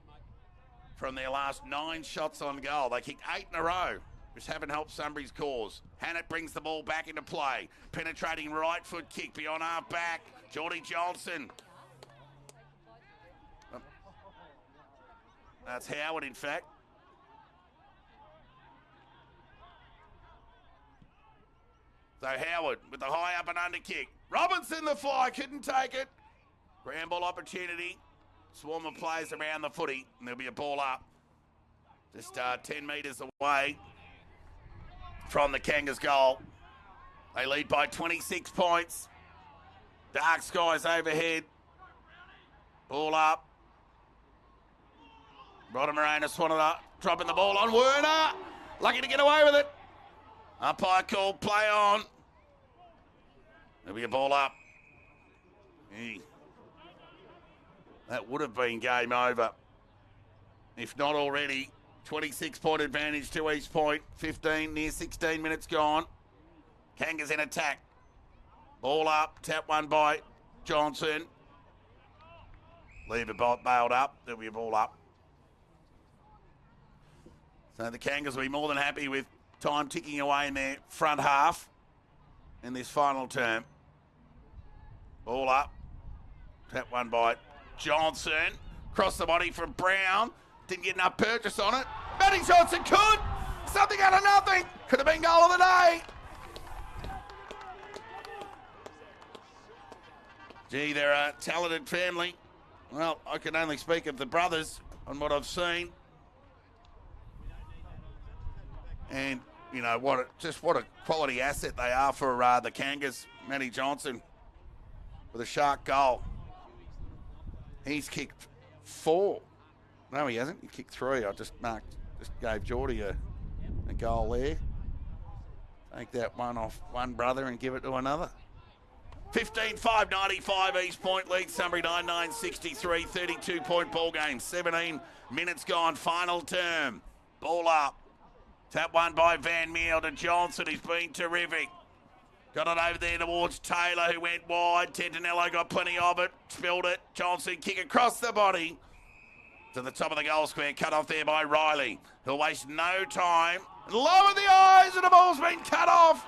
from their last 9 shots on goal. They kicked 8 in a row, which haven't helped Sunbury's cause. Hannett brings the ball back into play. Penetrating right foot kick beyond half back. Geordie Johnson. That's Howard, in fact. So Howard with the high up and under kick. Robinson the fly, couldn't take it. Ground ball opportunity. Swarm of players around the footy, and there'll be a ball up. Just 10 metres away from the Kangas goal. They lead by 26 points. Dark skies overhead. Ball up. Rodder Moronis wanted up, dropping the ball on Werner. Lucky to get away with it. Umpire called play on. There'll be a ball up. That would have been game over. If not already. 26-point advantage to East Point. 15, near 16 minutes gone. Kangas in attack. Ball up. Tap one by Johnson. Lever bailed up. There'll be a ball up. So the Kangas will be more than happy with time ticking away in their front half in this final term. Ball up. Tap one by Johnson. Cross the body from Brown. Didn't get enough purchase on it. Matty Johnson could. Something out of nothing. Could have been goal of the day. Gee, they're a talented family. Well, I can only speak of the brothers on what I've seen. And, you know, what a quality asset they are for the Kangas. Matty Johnson with a shark goal. He's kicked 4. No, he hasn't. He kicked 3. I just gave Geordie a goal there. Take that one off one brother and give it to another. 15-5-95 East Point leads Sunbury 9-9-63, 32-point ball game. 17 minutes gone, final term. Ball up. Tap one by Van Meel to Johnson, who's been terrific. Got it over there towards Taylor, who went wide. Tentanello got plenty of it, spilled it. Johnson kick across the body to the top of the goal square, cut off there by Riley. He'll waste no time. Lower the eyes, and the ball's been cut off.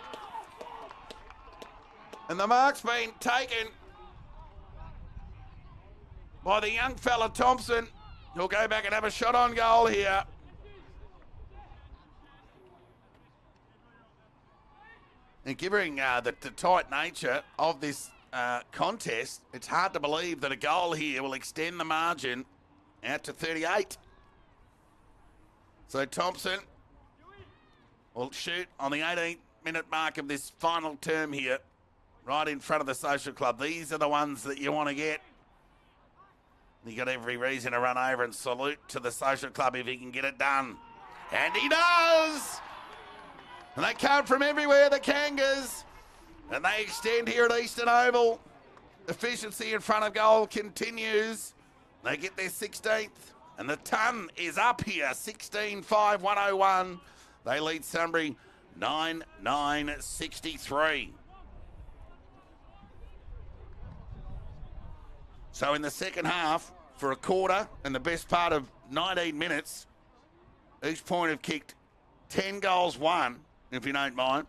And the mark's been taken by the young fella Thompson. He'll go back and have a shot on goal here. And given the tight nature of this contest, it's hard to believe that a goal here will extend the margin out to 38. So Thompson will shoot on the 18-minute mark of this final term here, right in front of the social club. These are the ones that you want to get. You got every reason to run over and salute to the social club if he can get it done. And he does! And they come from everywhere, the Kangas. And they extend here at Eastern Oval. Efficiency in front of goal continues. They get their 16th. And the ton is up here, 16-5-101. They lead Sunbury 9-9-63. So in the second half, for a quarter and the best part of 19 minutes, East Point have kicked 10 goals, 1, if you don't mind,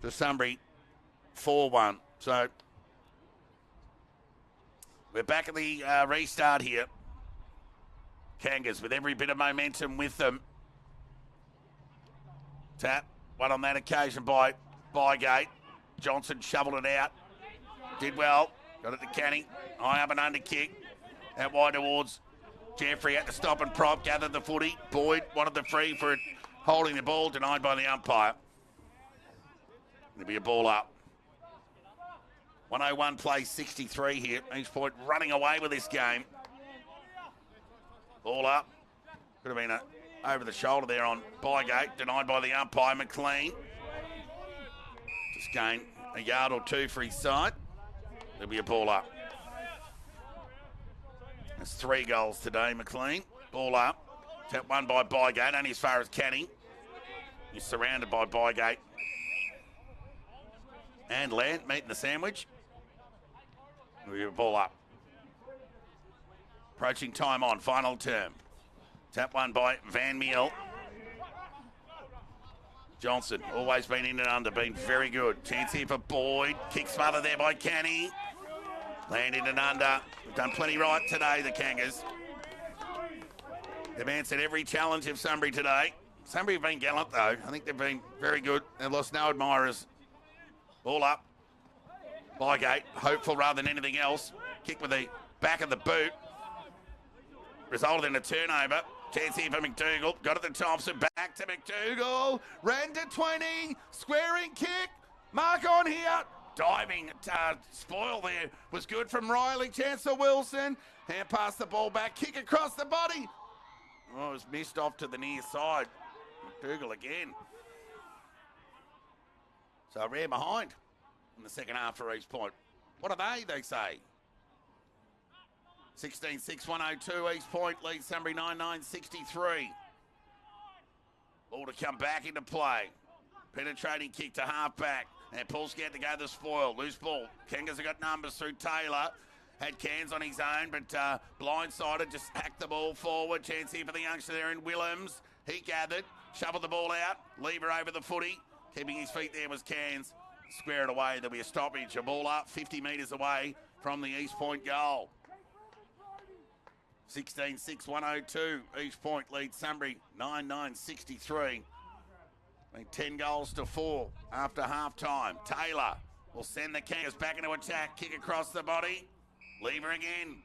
to Sunbury 4-1. So we're back at the restart here. Kangas with every bit of momentum with them. Tap, one on that occasion by Bygate. Johnson shoveled it out. Did well. Got it to Canny. High up and under kick. Out wide towards Jeffrey. Had to stop and prop. Gathered the footy. Boyd wanted the free for holding the ball. Denied by the umpire. There'll be a ball up. 101 plays 63 here. East Point running away with this game. Ball up. Could have been over the shoulder there on Bygate. Denied by the umpire, McLean. Just gained a yard or two for his side. There'll be a ball up. There's 3 goals today, McLean. Ball up. Tap one by Bygate, only as far as Canning. He's surrounded by Bygate. And Land meeting the sandwich. There'll be a ball up. Approaching time on, final term. Tap one by Van Meel. Johnson, always been in and under, been very good. Chance here for Boyd. Kick smother there by Canny. Land in and under. We've done plenty right today, the Kangas. They've answered every challenge of Sunbury today. Sunbury have been gallant, though. I think they've been very good. They've lost no admirers. Ball up. Bygate, hopeful rather than anything else. Kick with the back of the boot. Resulted in a turnover. Chance here for McDougall. Got it to Thompson. Back to McDougall. Ran to 20. Squaring kick. Mark on here. Diving spoil there was good from Riley. Chance for Wilson. Hand pass the ball back. Kick across the body. Oh, it was missed off to the near side. McDougall again. So ran behind in the second half for East Point. What are they say? 16-6-102, East Point leads Sunbury 9-9-63. Ball to come back into play. Penetrating kick to half back. And Paul's getting to go the spoil. Loose ball. Kangas have got numbers through Taylor. Had Cairns on his own, but blindsided. Just hacked the ball forward. Chance here for the youngster there in Willems. He gathered. Shoveled the ball out. Lever over the footy. Keeping his feet there was Cairns. Square it away. There'll be a stoppage. A ball up 50 metres away from the East Point goal. 16-6-102. East Point leads Sunbury 9-9-63. 10 goals to 4 after half time. Taylor will send the Kangas back into attack. Kick across the body. Lever again.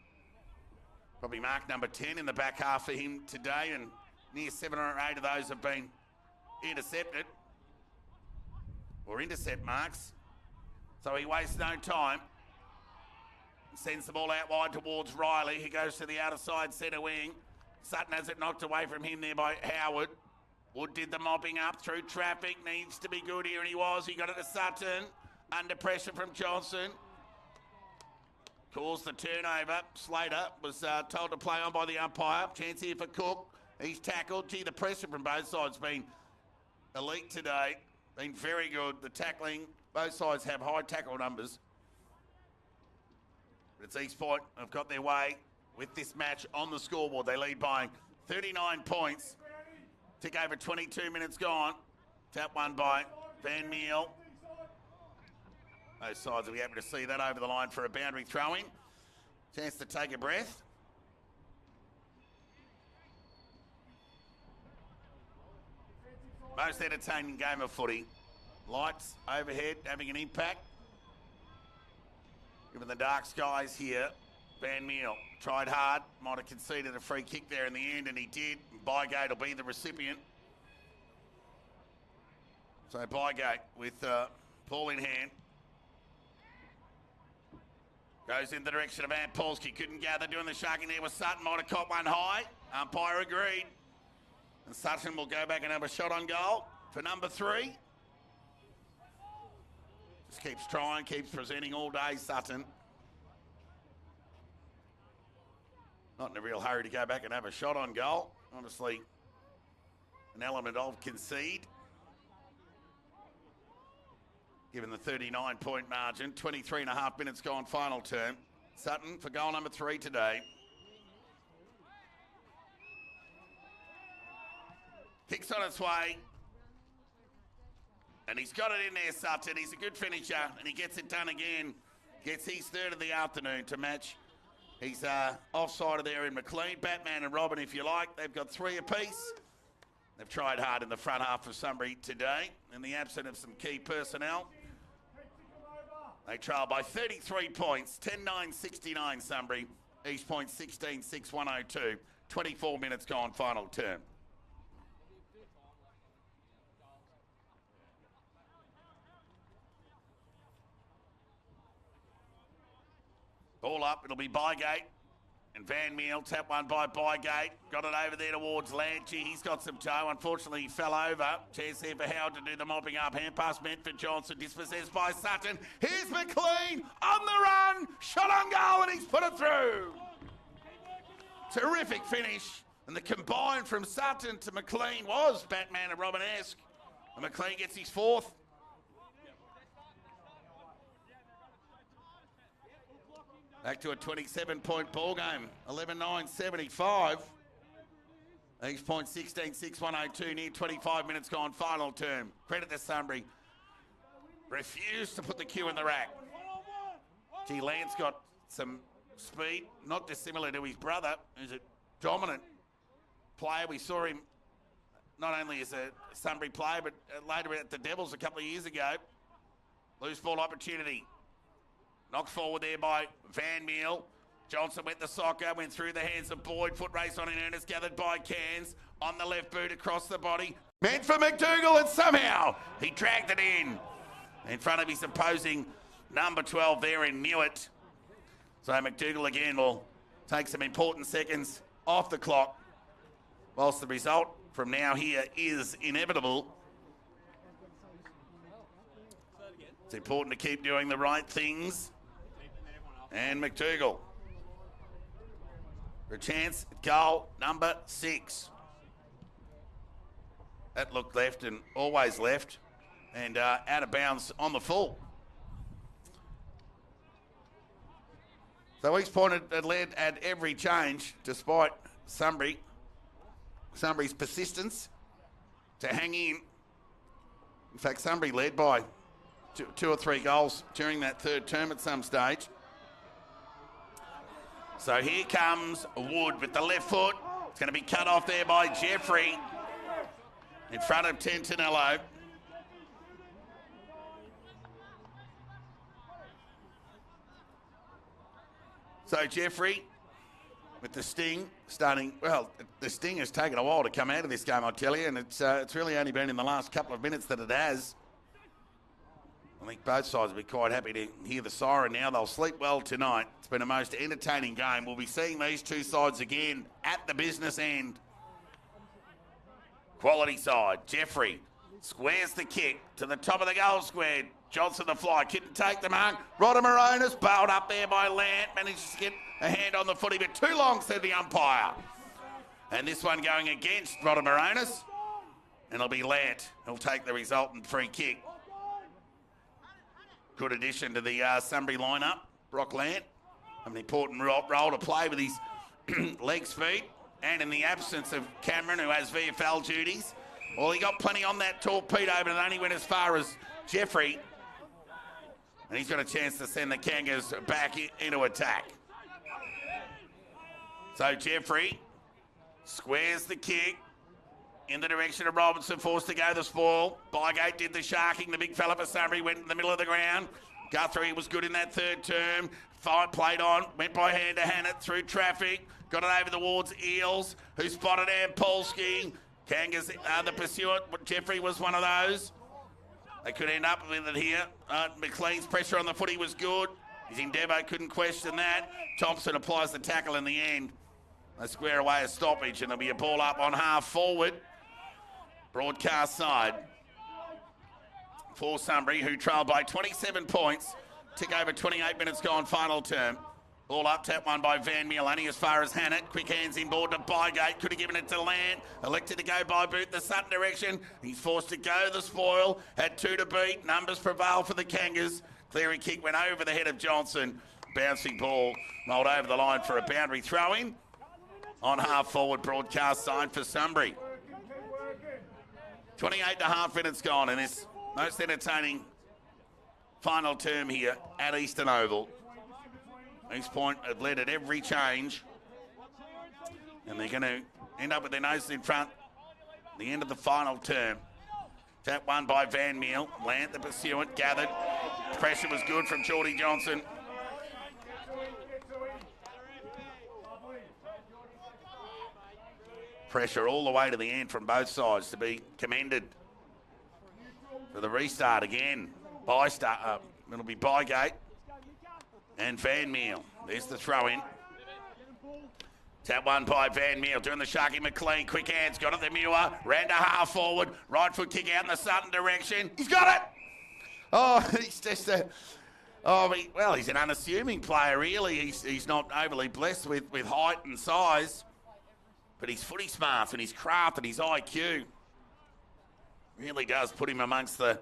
Probably mark number 10 in the back half for him today, and near 7 or 8 of those have been intercepted. Or intercept marks. So he wastes no time. Sends the ball out wide towards Riley. He goes to the outer side centre wing. Sutton has it knocked away from him there by Howard. Wood did the mopping up through traffic. Needs to be good here, and he was. He got it to Sutton. Under pressure from Johnson. Caused the turnover. Slater was told to play on by the umpire. Chance here for Cook. He's tackled. Gee, the pressure from both sides been elite today. Been very good. The tackling, both sides have high tackle numbers. But it's East Point have got their way with this match on the scoreboard. They lead by 39 points. Tick over 22 minutes gone. Tap one by Van Meel. Both sides will be happy to see that over the line for a boundary throwing. Chance to take a breath. Most entertaining game of footy. Lights overhead having an impact. Given the dark skies here, Van Meel tried hard, might have conceded a free kick there in the end, and he did. Bygate will be the recipient. So Bygate with ball in hand. Goes in the direction of Ant Polsky. Couldn't gather, doing the sharking there with Sutton. Might have caught one high. Umpire agreed. And Sutton will go back and have a shot on goal for number 3. Just keeps trying, keeps presenting all day, Sutton. Not in a real hurry to go back and have a shot on goal. Honestly, an element of concede. Given the 39-point margin, 23 and a half minutes gone final term. Sutton for goal number 3 today. Kicks on its way. And he's got it in there, Sutton. He's a good finisher, and he gets it done again. Gets his 3rd of the afternoon to match. He's offside there in McLean. Batman and Robin, if you like. They've got 3 apiece. They've tried hard in the front half of Sunbury today. In the absence of some key personnel, they trail by 33 points. 10-9-69 Sunbury. East Point 16-6-102. 24 minutes gone final term. Ball up, it'll be Bygate. And Van Meel, tap one by Bygate. Got it over there towards Lanchi. He's got some toe. Unfortunately, he fell over. Chance here for Howard to do the mopping up. Hand pass meant for Johnson. Dispossessed by Sutton. Here's McLean on the run. Shot on goal, and he's put it through. Terrific finish. And the combine from Sutton to McLean was Batman and Robin-esque. And McLean gets his 4th. Back to a 27-point ball game. 11-9-75. East Point 16-6-102. Near 25 minutes gone final term. Credit to Sunbury. Refused to put the cue in the rack. Gee, Lance got some speed. Not dissimilar to his brother, who's a dominant player. We saw him not only as a Sunbury player, but later at the Devils a couple of years ago. Loose ball opportunity. Knocked forward there by Van Meel. Johnson went the soccer, went through the hands of Boyd. Foot race on in earnest, gathered by Cairns. On the left boot across the body. Meant for McDougall, and somehow he dragged it in front of his opposing number 12 there in Newitt. So McDougall again will take some important seconds off the clock, whilst the result from now here is inevitable. It's important to keep doing the right things. And McDougall for a chance at goal number 6. That looked left and always left, and out of bounds on the full. So East Point had led at every change, despite Sunbury's persistence to hang in. In fact, Sunbury led by 2 or 3 goals during that 3rd term at some stage. So here comes Wood with the left foot. It's going to be cut off there by Jeffrey in front of Tentinello. So Jeffrey with the sting starting, well, the sting has taken a while to come out of this game, I tell you, and it's really only been in the last couple of minutes that it has. I think both sides will be quite happy to hear the siren now. They'll sleep well tonight. It's been a most entertaining game. We'll be seeing these two sides again at the business end. Quality side. Jeffrey squares the kick to the top of the goal square. Johnson the fly. Couldn't take the mark. Rodamaronis bailed up there by Lant. Manages to get a hand on the footy, but too long, said the umpire. And this one going against Rodamaronis. And it'll be Lant. He'll take the resultant free kick. Good addition to the Sunbury lineup. Brock Lant. An important role to play with his legs, feet. And in the absence of Cameron, who has VFL duties, well, he got plenty on that torpedo, but it only went as far as Jeffrey. And he's got a chance to send the Kangas back into attack. So Jeffrey squares the kick in the direction of Robinson, forced to go the spoil. Bygate did the sharking. The big fella for Sunbury went in the middle of the ground. Guthrie was good in that third term. Fight played on, went by hand to Hannett through traffic. Got it over towards Eels, who spotted Ampolsky. Kangas, the pursuant. Jeffrey was one of those. They could end up with it here. McLean's pressure on the footy was good. His endeavour, couldn't question that. Thompson applies the tackle in the end. They square away a stoppage, and there'll be a ball up on half forward. Broadcast side for Sunbury, who trailed by 27 points. Tick over 28 minutes gone, final term. Ball up, tap one by Van Meel, only as far as Hannett. Quick hands inboard to Bygate, could have given it to Land. Elected to go by boot the Sutton direction. He's forced to go the spoil. Had two to beat. Numbers prevail for the Kangas. Cleary kick went over the head of Johnson. Bouncing ball rolled over the line for a boundary throw-in. On half forward, broadcast side for Sunbury. 28 and a half minutes gone in this most entertaining final term here at Eastern Oval. East Point have led at every change, and they're going to end up with their noses in front at the end of the final term. Tap one by Van Meel. Lant, the pursuant, gathered. Pressure was good from Geordie Johnson. Pressure all the way to the end from both sides to be commended. For the restart again. It'll be Bygate and Van Meel. There's the throw-in. Tap one by Van Meel, doing the Sharky McLean. Quick hands, got it the Muir. Ran to half forward. Right foot kick out in the Sutton direction. He's got it! Oh, he's just a... Oh, well, he's an unassuming player, really. He's not overly blessed with height and size. But his footy smarts and his craft and his IQ really does put him amongst the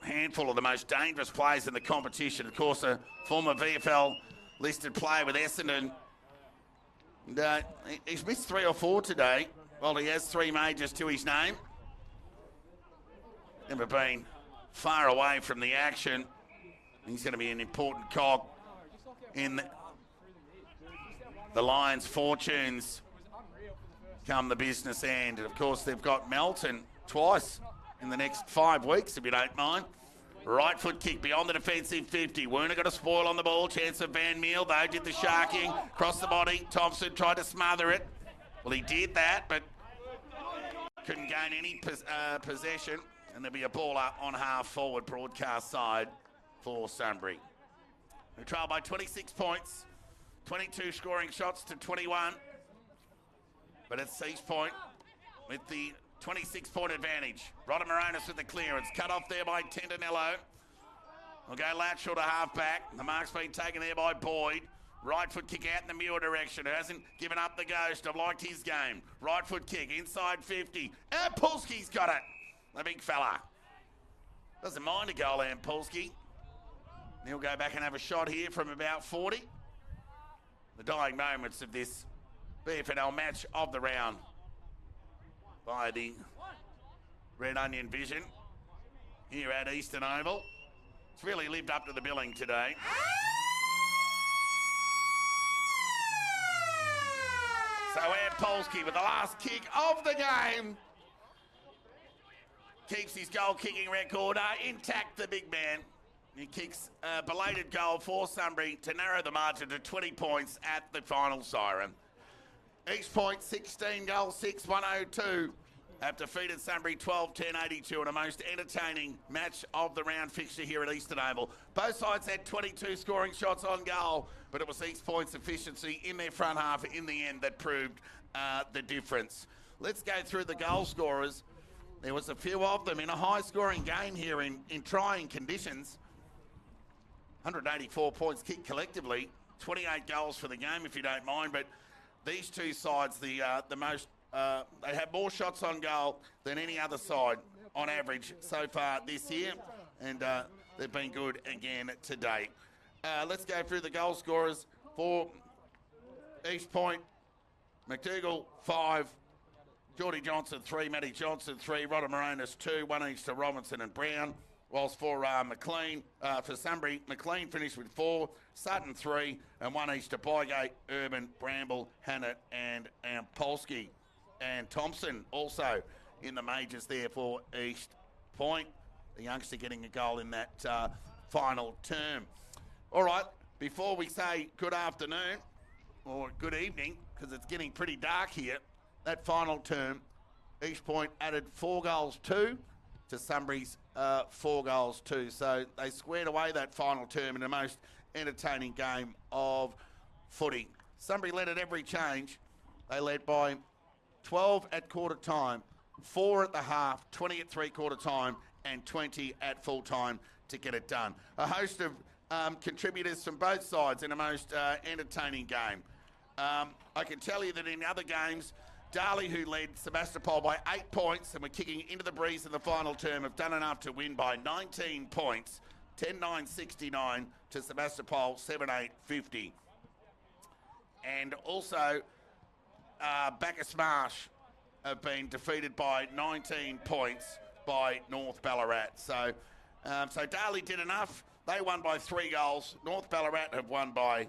handful of the most dangerous players in the competition. Of course, a former VFL listed player with Essendon. And, he's missed 3 or 4 today. Well, he has 3 majors to his name. Never been far away from the action. He's going to be an important cog in the Lions' fortunes come the business end. And, of course, they've got Melton twice in the next 5 weeks, if you don't mind. Right foot kick beyond the defensive 50. Werner got a spoil on the ball. Chance of Van Meel. They did the sharking. Cross the body. Thompson tried to smother it. Well, he did that, but couldn't gain any possession. And there'll be a ball up on half forward broadcast side for Sunbury. Who trail by 26 points. 22 scoring shots to 21. But it's East Point with the 26-point advantage. Rodamaronis with the clearance. Cut off there by Tendanello. We'll go lateral to half-back. The mark's been taken there by Boyd. Right foot kick out in the Muir direction. Who hasn't given up the ghost. I've liked his game. Right foot kick inside 50. Ampolsky's got it. The big fella. Doesn't mind a goal, Ampolsky. He'll go back and have a shot here from about 40. The dying moments of this FNL match of the round by the Red Onion Vision here at Eastern Oval. It's really lived up to the billing today. So Ampolsky with the last kick of the game keeps his goal kicking record intact, the big man. He kicks a belated goal for Sunbury to narrow the margin to 20 points at the final siren. East Point 16 goals 6 102 have defeated Sunbury 12-10-82 in a most entertaining match of the round fixture here at Eastern Oval. Both sides had 22 scoring shots on goal, but it was East Point's efficiency in their front half in the end that proved the difference. Let's go through the goal scorers. There was a few of them in a high-scoring game here in trying conditions. 184 points kicked collectively, 28 goals for the game, if you don't mind. But these two sides, they have more shots on goal than any other side on average so far this year, and they've been good again to date. Let's go through the goal scorers for East Point. McDougall 5, Geordie Johnson 3, Matty Johnson 3, Rodder Moronis 2, 1 each to Robinson and Brown. Whilst for McLean, for Sunbury, McLean finished with 4, Sutton 3, and 1 each to Bygate, Urban, Bramble, Hannett, and Polsky. And Thompson also in the majors there for East Point. The youngster getting a goal in that final term. All right, before we say good afternoon or good evening, because it's getting pretty dark here, that final term, East Point added 4 goals 2 to Sunbury's 4 goals 2. So they squared away that final term in the most entertaining game of footy. Sunbury led at every change. They led by 12 at quarter time, 4 at the half, 20 at three-quarter time, and 20 at full time to get it done. A host of contributors from both sides in a most entertaining game. I can tell you that in other games, Darley, who led Sebastopol by 8 points and were kicking into the breeze in the final term, have done enough to win by 19 points, 10-9-69 to Sebastopol 7-8-50. And also, Bacchus Marsh have been defeated by 19 points by North Ballarat. So Darley did enough. They won by 3 goals. North Ballarat have won by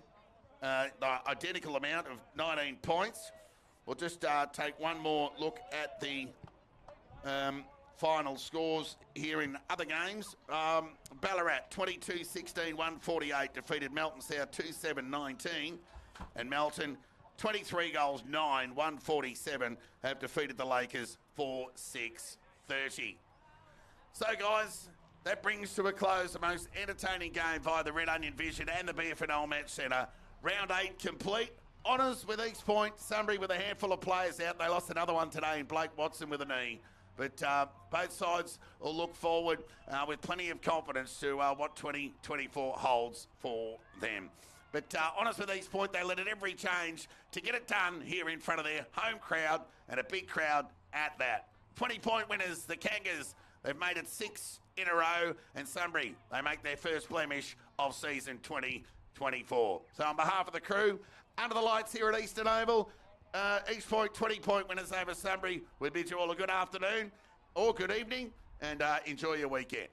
the identical amount of 19 points. We'll just take one more look at the final scores here in other games. Ballarat 22-16, 148 defeated Melton South 2-7-19, and Melton 23 goals 9, 147 have defeated the Lakers 4-6-30. So guys, that brings to a close the most entertaining game via the Red Onion Vision and the BFNL Match Centre. Round 8 complete. Honours with East Point, Sunbury with a handful of players out. They lost another one today in Blake Watson with a knee. But both sides will look forward with plenty of confidence to what 2024 holds for them. But Honours with East Point, they led at every change to get it done here in front of their home crowd, and a big crowd at that. 20-point winners, the Kangas. They've made it 6 in a row, and Sunbury, they make their first blemish of season 2024. So on behalf of the crew, under the lights here at Eastern Oval, East Point 20-point winners over Sunbury. We bid you all a good afternoon or good evening, and enjoy your weekend.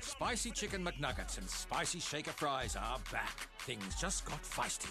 Spicy Chicken McNuggets and Spicy Shaker Fries are back. Things just got feisty.